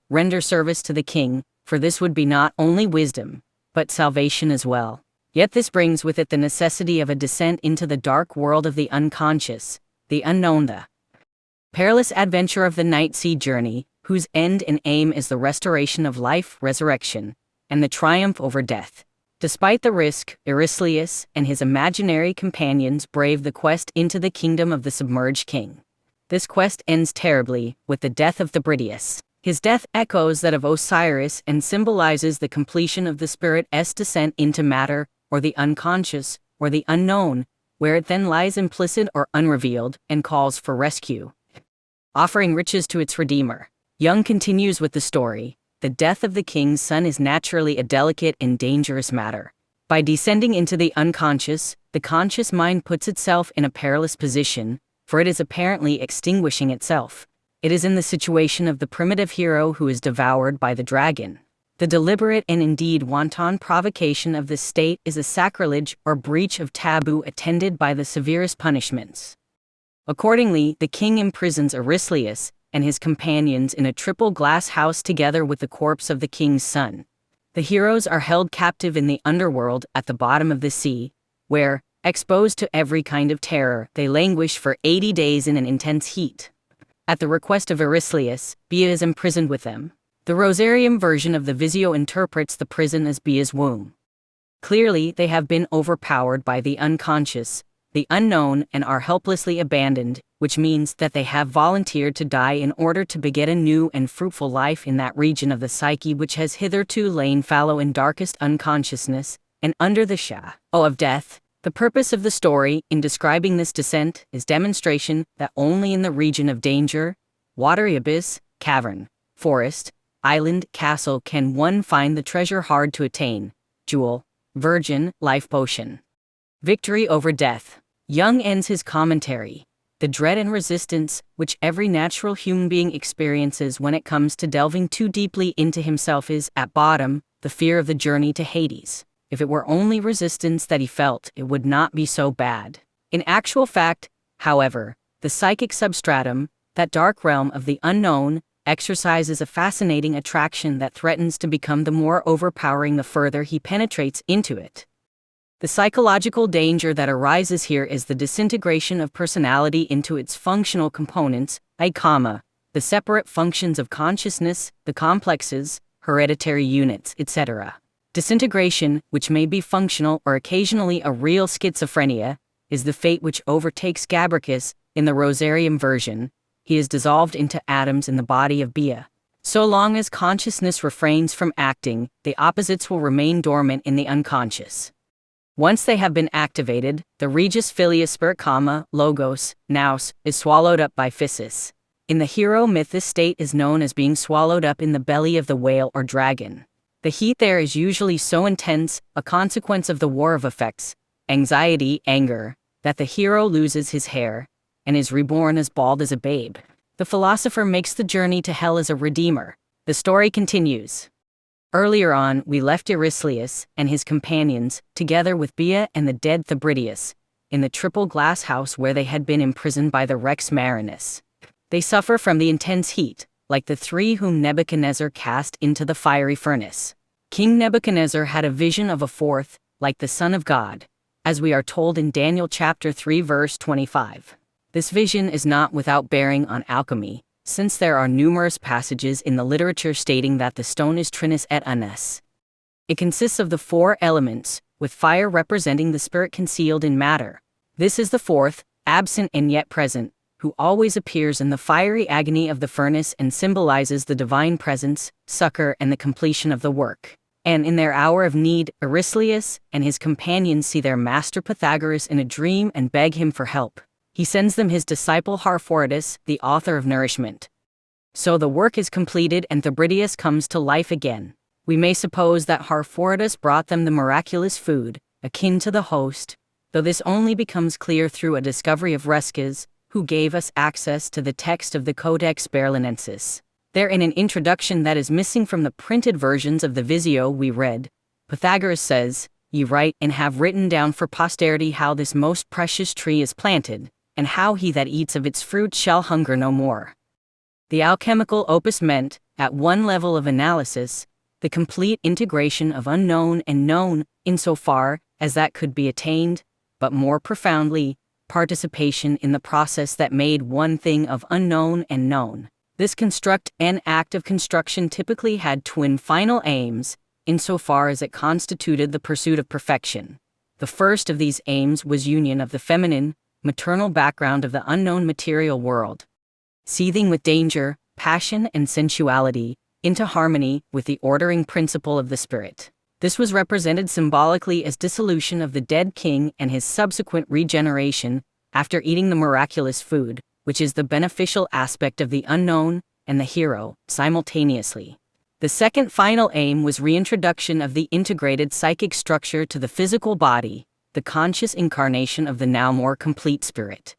render service to the king, for this would be not only wisdom, but salvation as well. Yet this brings with it the necessity of a descent into the dark world of the unconscious, the unknown, the perilous adventure of the night sea journey, whose end and aim is the restoration of life, resurrection, and the triumph over death. Despite the risk, Eurystheus and his imaginary companions brave the quest into the kingdom of the submerged king. This quest ends terribly, with the death of Thebridius. His death echoes that of Osiris and symbolizes the completion of the spirit's descent into matter, or the unconscious, or the unknown, where it then lies implicit or unrevealed, and calls for rescue, offering riches to its redeemer. Jung continues with the story. The death of the king's son is naturally a delicate and dangerous matter. By descending into the unconscious, the conscious mind puts itself in a perilous position, for it is apparently extinguishing itself. It is in the situation of the primitive hero who is devoured by the dragon. The deliberate and indeed wanton provocation of this state is a sacrilege or breach of taboo attended by the severest punishments. Accordingly, the king imprisons Eurystheus and his companions in a triple glass house together with the corpse of the king's son. The heroes are held captive in the underworld at the bottom of the sea, where, exposed to every kind of terror, they languish for 80 days in an intense heat. At the request of Eurystheus, Bia is imprisoned with them. The Rosarium version of the Visio interprets the prison as Bia's womb. Clearly, they have been overpowered by the unconscious, the unknown, and are helplessly abandoned, which means that they have volunteered to die in order to beget a new and fruitful life in that region of the psyche which has hitherto lain fallow in darkest unconsciousness, and under the shadow of death. The purpose of the story, in describing this descent, is demonstration that only in the region of danger, watery abyss, cavern, forest, island, castle can one find the treasure hard to attain, jewel, virgin, life potion. Victory over death. Jung ends his commentary. The dread and resistance which every natural human being experiences when it comes to delving too deeply into himself is, at bottom, the fear of the journey to Hades. If it were only resistance that he felt, it would not be so bad. In actual fact, however, The psychic substratum, that dark realm of the unknown, exercises a fascinating attraction that threatens to become the more overpowering the further he penetrates into it. The psychological danger that arises here is the disintegration of personality into its functional components, the separate functions of consciousness, the complexes, hereditary units, etc. Disintegration, which may be functional or occasionally a real schizophrenia, is the fate which overtakes Gabricus in the Rosarium version. He is dissolved into atoms in the body of Bia. So long as consciousness refrains from acting, the opposites will remain dormant in the unconscious. Once they have been activated, the Regus Filius spirit, logos, nous, is swallowed up by physis. In the hero myth, this state is known as being swallowed up in the belly of the whale or dragon. The heat there is usually so intense, a consequence of the war of affects, anxiety, anger, that the hero loses his hair and is reborn as bald as a babe. The philosopher makes the journey to hell as a redeemer. The story continues. Earlier on, we left Euryslius and his companions, together with Bia and the dead Thebridius, in the triple glass house where they had been imprisoned by the Rex Marinus. They suffer from the intense heat, like the three whom Nebuchadnezzar cast into the fiery furnace. King Nebuchadnezzar had a vision of a fourth, like the Son of God, as we are told in Daniel chapter 3 verse 25. This vision is not without bearing on alchemy, since there are numerous passages in the literature stating that the stone is trinus et unus. It consists of the four elements, with fire representing the spirit concealed in matter. This is the fourth, absent and yet present, who always appears in the fiery agony of the furnace and symbolizes the divine presence, succor, and the completion of the work. And in their hour of need, Euryslius and his companions see their master Pythagoras in a dream and beg him for help. He sends them his disciple Harphoratus, the author of nourishment. So the work is completed and Thebridius comes to life again. We may suppose that Harphoratus brought them the miraculous food, akin to the host, though this only becomes clear through a discovery of Rescas, who gave us access to the text of the Codex Berlinensis. There, in an introduction that is missing from the printed versions of the Visio we read, Pythagoras says, "Ye write and have written down for posterity how this most precious tree is planted, and how he that eats of its fruit shall hunger no more." The alchemical opus meant, at one level of analysis, the complete integration of unknown and known, insofar as that could be attained, but more profoundly, participation in the process that made one thing of unknown and known. This construct and act of construction typically had twin final aims, insofar as it constituted the pursuit of perfection. The first of these aims was union of the feminine, maternal background of the unknown material world, seething with danger, passion, and sensuality, into harmony with the ordering principle of the spirit. This was represented symbolically as dissolution of the dead king and his subsequent regeneration after eating the miraculous food, which is the beneficial aspect of the unknown and the hero, simultaneously. The second final aim was reintroduction of the integrated psychic structure to the physical body, the conscious incarnation of the now more complete spirit.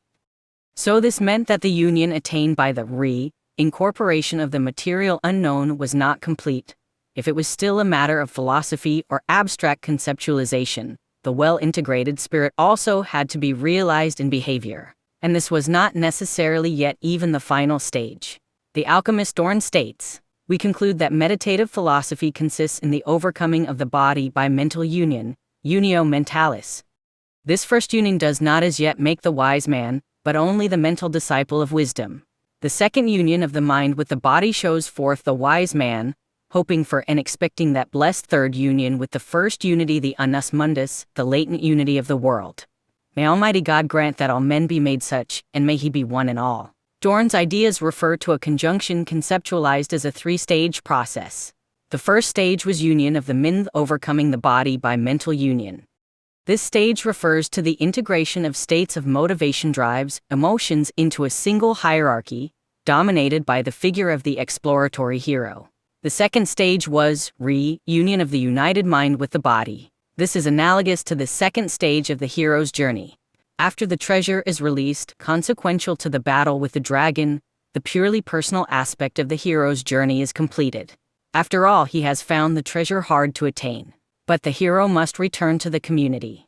So this meant that the union attained by the re-incorporation of the material unknown was not complete. If it was still a matter of philosophy or abstract conceptualization, the well-integrated spirit also had to be realized in behavior. And this was not necessarily yet even the final stage. The alchemist Dorn states, "We conclude that meditative philosophy consists in the overcoming of the body by mental union, unio mentalis. This first union does not as yet make the wise man, but only the mental disciple of wisdom. The second union of the mind with the body shows forth the wise man, hoping for and expecting that blessed third union with the first unity, the unus mundus, the latent unity of the world. May Almighty God grant that all men be made such, and may he be one in all." Dorn's ideas refer to a conjunction conceptualized as a three-stage process. The first stage was union of the mind, overcoming the body by mental union. This stage refers to the integration of states of motivation drives, emotions into a single hierarchy, dominated by the figure of the exploratory hero. The second stage was re-union of the united mind with the body. This is analogous to the second stage of the hero's journey. After the treasure is released, consequential to the battle with the dragon, the purely personal aspect of the hero's journey is completed. After all, he has found the treasure hard to attain. But the hero must return to the community.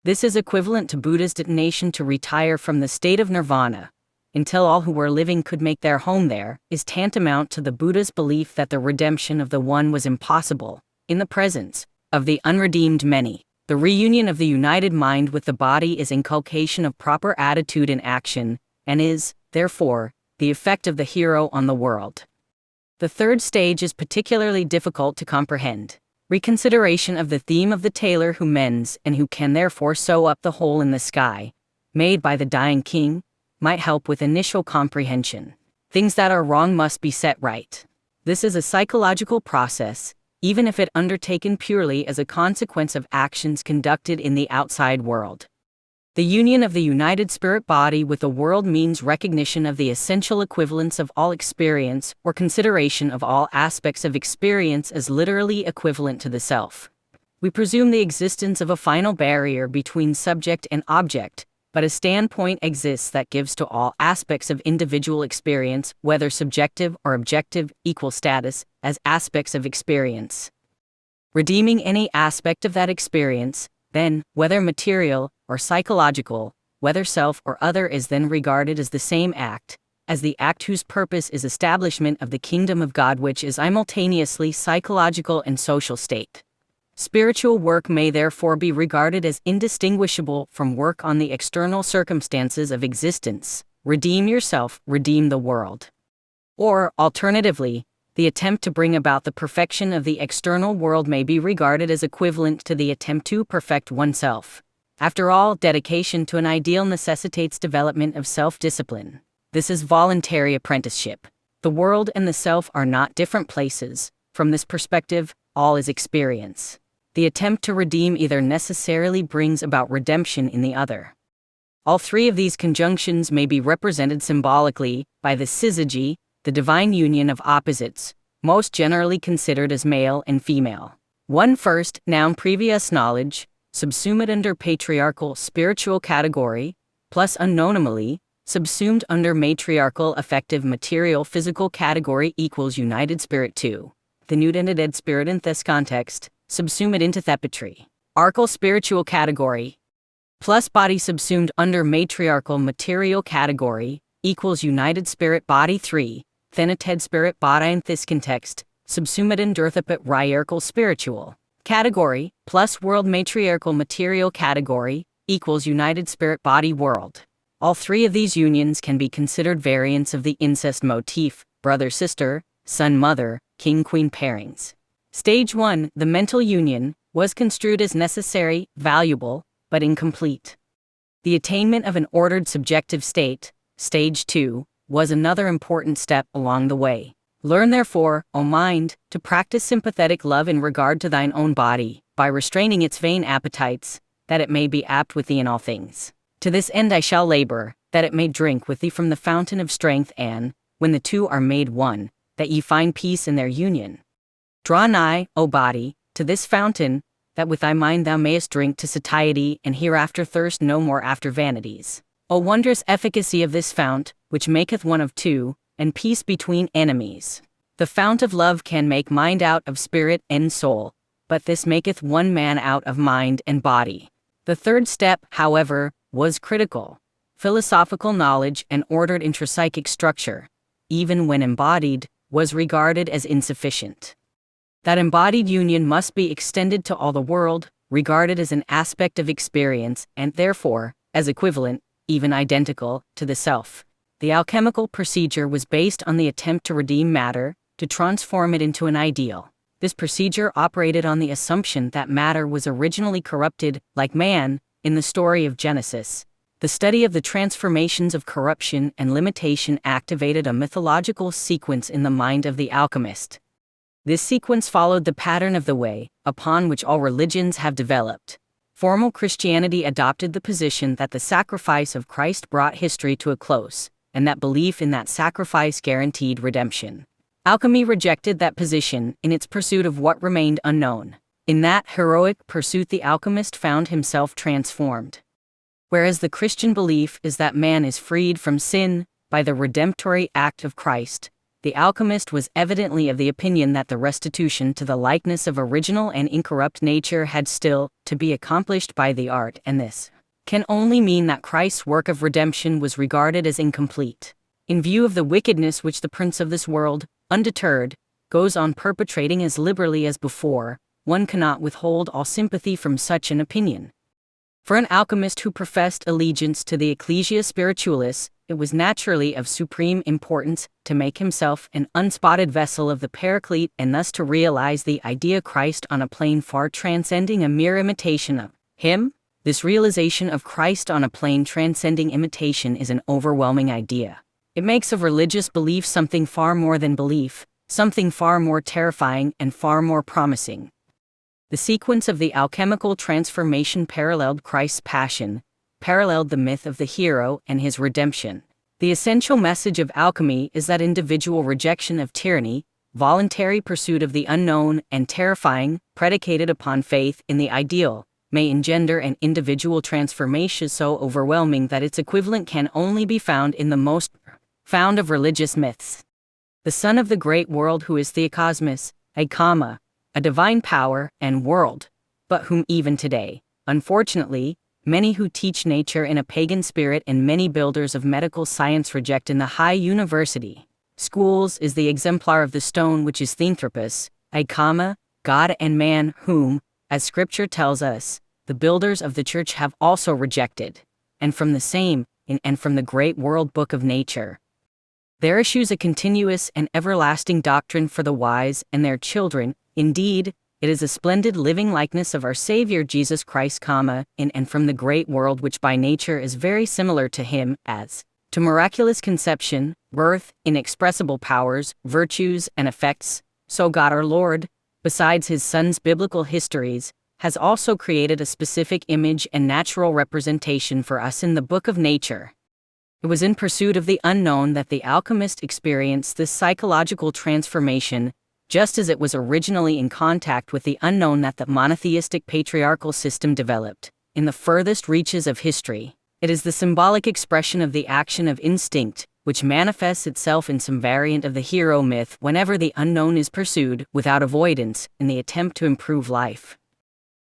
This is equivalent to Buddha's detonation to retire from the state of nirvana, until all who were living could make their home there, is tantamount to the Buddha's belief that the redemption of the one was impossible, in the presence of the unredeemed many. The reunion of the united mind with the body is inculcation of proper attitude and action, and is, therefore, the effect of the hero on the world. The third stage is particularly difficult to comprehend. Reconsideration of the theme of the tailor who mends and who can therefore sew up the hole in the sky, made by the dying king, might help with initial comprehension. Things that are wrong must be set right. This is a psychological process, even if it undertaken purely as a consequence of actions conducted in the outside world. The union of the united spirit body with the world means recognition of the essential equivalence of all experience or consideration of all aspects of experience as literally equivalent to the self. We presume the existence of a final barrier between subject and object, but a standpoint exists that gives to all aspects of individual experience, whether subjective or objective, equal status as aspects of experience. Redeeming any aspect of that experience, then, whether material or psychological, whether self or other, is then regarded as the same act, as the act whose purpose is establishment of the kingdom of God, which is simultaneously psychological and social state. Spiritual work may therefore be regarded as indistinguishable from work on the external circumstances of existence. Redeem yourself, redeem the world. Or, alternatively, the attempt to bring about the perfection of the external world may be regarded as equivalent to the attempt to perfect oneself. After all, dedication to an ideal necessitates development of self-discipline. This is voluntary apprenticeship. The world and the self are not different places. From this perspective, all is experience. The attempt to redeem either necessarily brings about redemption in the other. All three of these conjunctions may be represented symbolically by the syzygy, the divine union of opposites, most generally considered as male and female. One first, noun previous knowledge, subsumed under patriarchal spiritual category, plus unknownably, subsumed under matriarchal affective material physical category equals united spirit 2. The nude spirit in this context, subsumed into thepatry. Archal spiritual category, plus body subsumed under matriarchal material category, equals united spirit body 3. Thenited spirit body in this context, subsumed under hierarchal spiritual category, plus world matriarchal material category, equals united spirit body world. All three of these unions can be considered variants of the incest motif, brother-sister, son-mother, king-queen pairings. Stage 1, the mental union, was construed as necessary, valuable, but incomplete. The attainment of an ordered subjective state, stage 2, was another important step along the way. Learn therefore, O mind, to practice sympathetic love in regard to thine own body, by restraining its vain appetites, that it may be apt with thee in all things. To this end I shall labor, that it may drink with thee from the fountain of strength, and, when the two are made one, that ye find peace in their union. Draw nigh, O body, to this fountain, that with thy mind thou mayest drink to satiety, and hereafter thirst no more after vanities. O wondrous efficacy of this fount, which maketh one of two, and peace between enemies. The fount of love can make mind out of spirit and soul, but this maketh one man out of mind and body. The third step, however, was critical. Philosophical knowledge and ordered intrapsychic structure, even when embodied, was regarded as insufficient. That embodied union must be extended to all the world, regarded as an aspect of experience, and therefore, as equivalent, even identical, to the self. The alchemical procedure was based on the attempt to redeem matter, to transform it into an ideal. This procedure operated on the assumption that matter was originally corrupted, like man, in the story of Genesis. The study of the transformations of corruption and limitation activated a mythological sequence in the mind of the alchemist. This sequence followed the pattern of the way, upon which all religions have developed. Formal Christianity adopted the position that the sacrifice of Christ brought history to a close, and that belief in that sacrifice guaranteed redemption. Alchemy rejected that position in its pursuit of what remained unknown. In that heroic pursuit the alchemist found himself transformed. Whereas the Christian belief is that man is freed from sin by the redemptory act of Christ, the alchemist was evidently of the opinion that the restitution to the likeness of original and incorrupt nature had still to be accomplished by the art, and this can only mean that Christ's work of redemption was regarded as incomplete. In view of the wickedness which the prince of this world, undeterred, goes on perpetrating as liberally as before, one cannot withhold all sympathy from such an opinion. For an alchemist who professed allegiance to the Ecclesia Spiritualis, it was naturally of supreme importance to make himself an unspotted vessel of the Paraclete and thus to realize the idea Christ on a plane far transcending a mere imitation of him. This realization of Christ on a plane transcending imitation is an overwhelming idea. It makes of religious belief something far more than belief, something far more terrifying and far more promising. The sequence of the alchemical transformation paralleled Christ's passion, paralleled the myth of the hero and his redemption. The essential message of alchemy is that individual rejection of tyranny, voluntary pursuit of the unknown and terrifying, predicated upon faith in the ideal, may engender an individual transformation so overwhelming that its equivalent can only be found in the most profound of religious myths. The son of the great world who is Theokosmos, Alchema, a divine power and world, but whom even today, unfortunately, many who teach nature in a pagan spirit and many builders of medical science reject in the high university schools is the exemplar of the stone which is Theanthropos, Alchema, God and man whom, as scripture tells us, the builders of the church have also rejected, and from the same, and from the great world book of nature, there issues a continuous and everlasting doctrine for the wise and their children. Indeed, it is a splendid living likeness of our Savior Jesus Christ, in and from the great world which by nature is very similar to him, as to miraculous conception, birth, inexpressible powers, virtues, and effects, so God our Lord, besides his Son's biblical histories, has also created a specific image and natural representation for us in the book of nature. It was in pursuit of the unknown that the alchemist experienced this psychological transformation, just as it was originally in contact with the unknown that the monotheistic patriarchal system developed. In the furthest reaches of history, it is the symbolic expression of the action of instinct, which manifests itself in some variant of the hero myth whenever the unknown is pursued, without avoidance, in the attempt to improve life.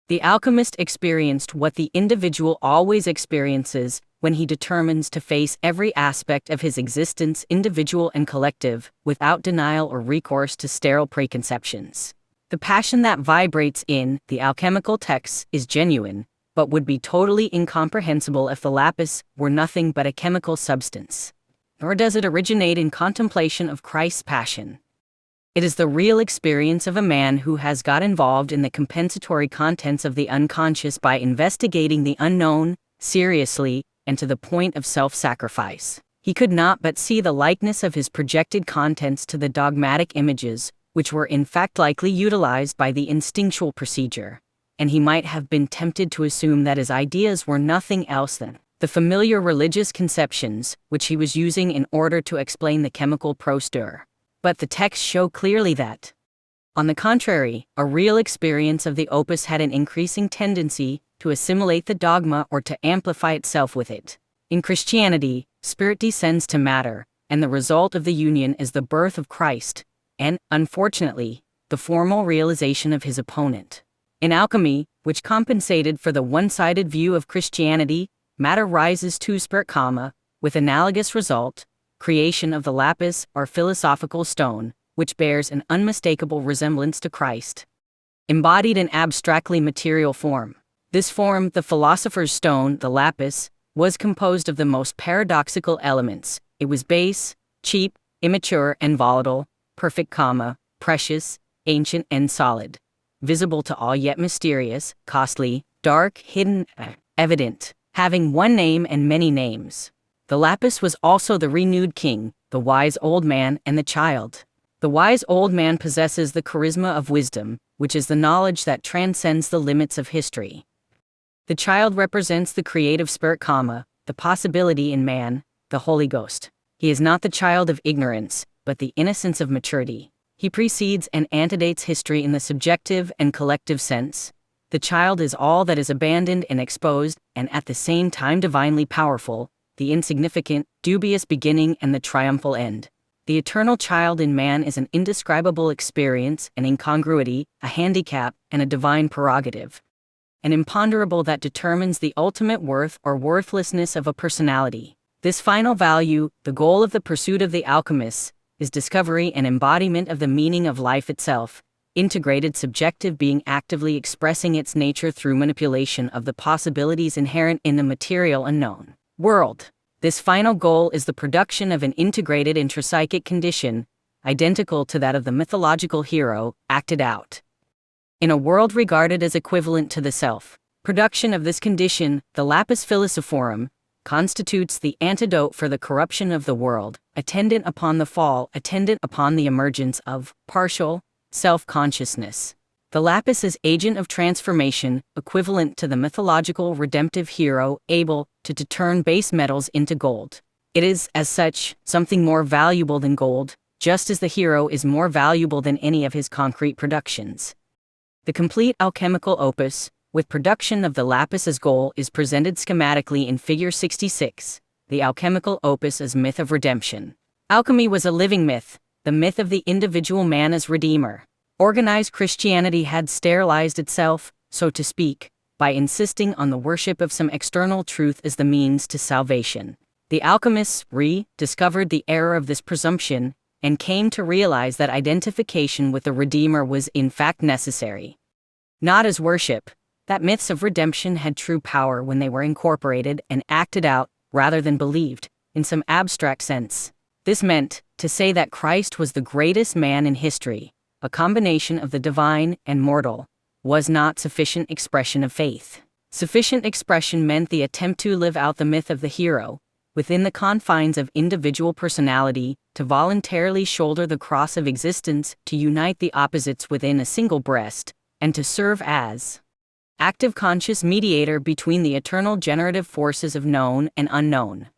The alchemist experienced what the individual always experiences when he determines to face every aspect of his existence, individual and collective, without denial or recourse to sterile preconceptions. The passion that vibrates in the alchemical texts is genuine, but would be totally incomprehensible if the lapis were nothing but a chemical substance. Nor does it originate in contemplation of Christ's passion. It is the real experience of a man who has got involved in the compensatory contents of the unconscious by investigating the unknown, seriously, and to the point of self-sacrifice. He could not but see the likeness of his projected contents to the dogmatic images, which were in fact likely utilized by the instinctual procedure, and he might have been tempted to assume that his ideas were nothing else than the familiar religious conceptions, which he was using in order to explain the chemical procedure. But the texts show clearly that, on the contrary, a real experience of the opus had an increasing tendency to assimilate the dogma or to amplify itself with it. In Christianity, spirit descends to matter, and the result of the union is the birth of Christ, and, unfortunately, the formal realization of his opponent. In alchemy, which compensated for the one-sided view of Christianity, matter rises to spirit, with analogous result, creation of the lapis or philosophical stone, which bears an unmistakable resemblance to Christ, embodied in abstractly material form. This form, the philosopher's stone, the lapis, was composed of the most paradoxical elements. It was base, cheap, immature and volatile, perfect, precious, ancient and solid, visible to all yet mysterious, costly, dark, hidden, evident, having one name and many names. The lapis was also the renewed king, the wise old man and the child. The wise old man possesses the charisma of wisdom, which is the knowledge that transcends the limits of history. The child represents the creative spirit, the possibility in man, the Holy Ghost. He is not the child of ignorance, but the innocence of maturity. He precedes and antedates history in the subjective and collective sense. The child is all that is abandoned and exposed, and at the same time divinely powerful, the insignificant, dubious beginning and the triumphal end. The eternal child in man is an indescribable experience, an incongruity, a handicap, and a divine prerogative. an imponderable that determines the ultimate worth or worthlessness of a personality. This final value, the goal of the pursuit of the alchemists, is discovery and embodiment of the meaning of life itself, integrated subjective being actively expressing its nature through manipulation of the possibilities inherent in the material unknown world. This final goal is the production of an integrated intrapsychic condition, identical to that of the mythological hero, acted out in a world regarded as equivalent to the self. Production of this condition, the lapis philosophorum, constitutes the antidote for the corruption of the world, attendant upon the fall, attendant upon the emergence of partial self-consciousness. The lapis is agent of transformation, equivalent to the mythological redemptive hero, able to turn base metals into gold. It is, as such, something more valuable than gold, just as the hero is more valuable than any of his concrete productions. The complete alchemical opus, with production of the lapis as goal, is presented schematically in Figure 66, the alchemical opus as myth of redemption. Alchemy was a living myth, the myth of the individual man as redeemer. Organized Christianity had sterilized itself, so to speak, by insisting on the worship of some external truth as the means to salvation. The alchemists rediscovered the error of this presumption, and came to realize that identification with the Redeemer was in fact necessary. Not as worship, that myths of redemption had true power when they were incorporated and acted out, rather than believed, in some abstract sense. This meant, to say that Christ was the greatest man in history, a combination of the divine and mortal, was not sufficient expression of faith. Sufficient expression meant the attempt to live out the myth of the hero, within the confines of individual personality, to voluntarily shoulder the cross of existence, to unite the opposites within a single breast, and to serve as active conscious mediator between the eternal generative forces of known and unknown.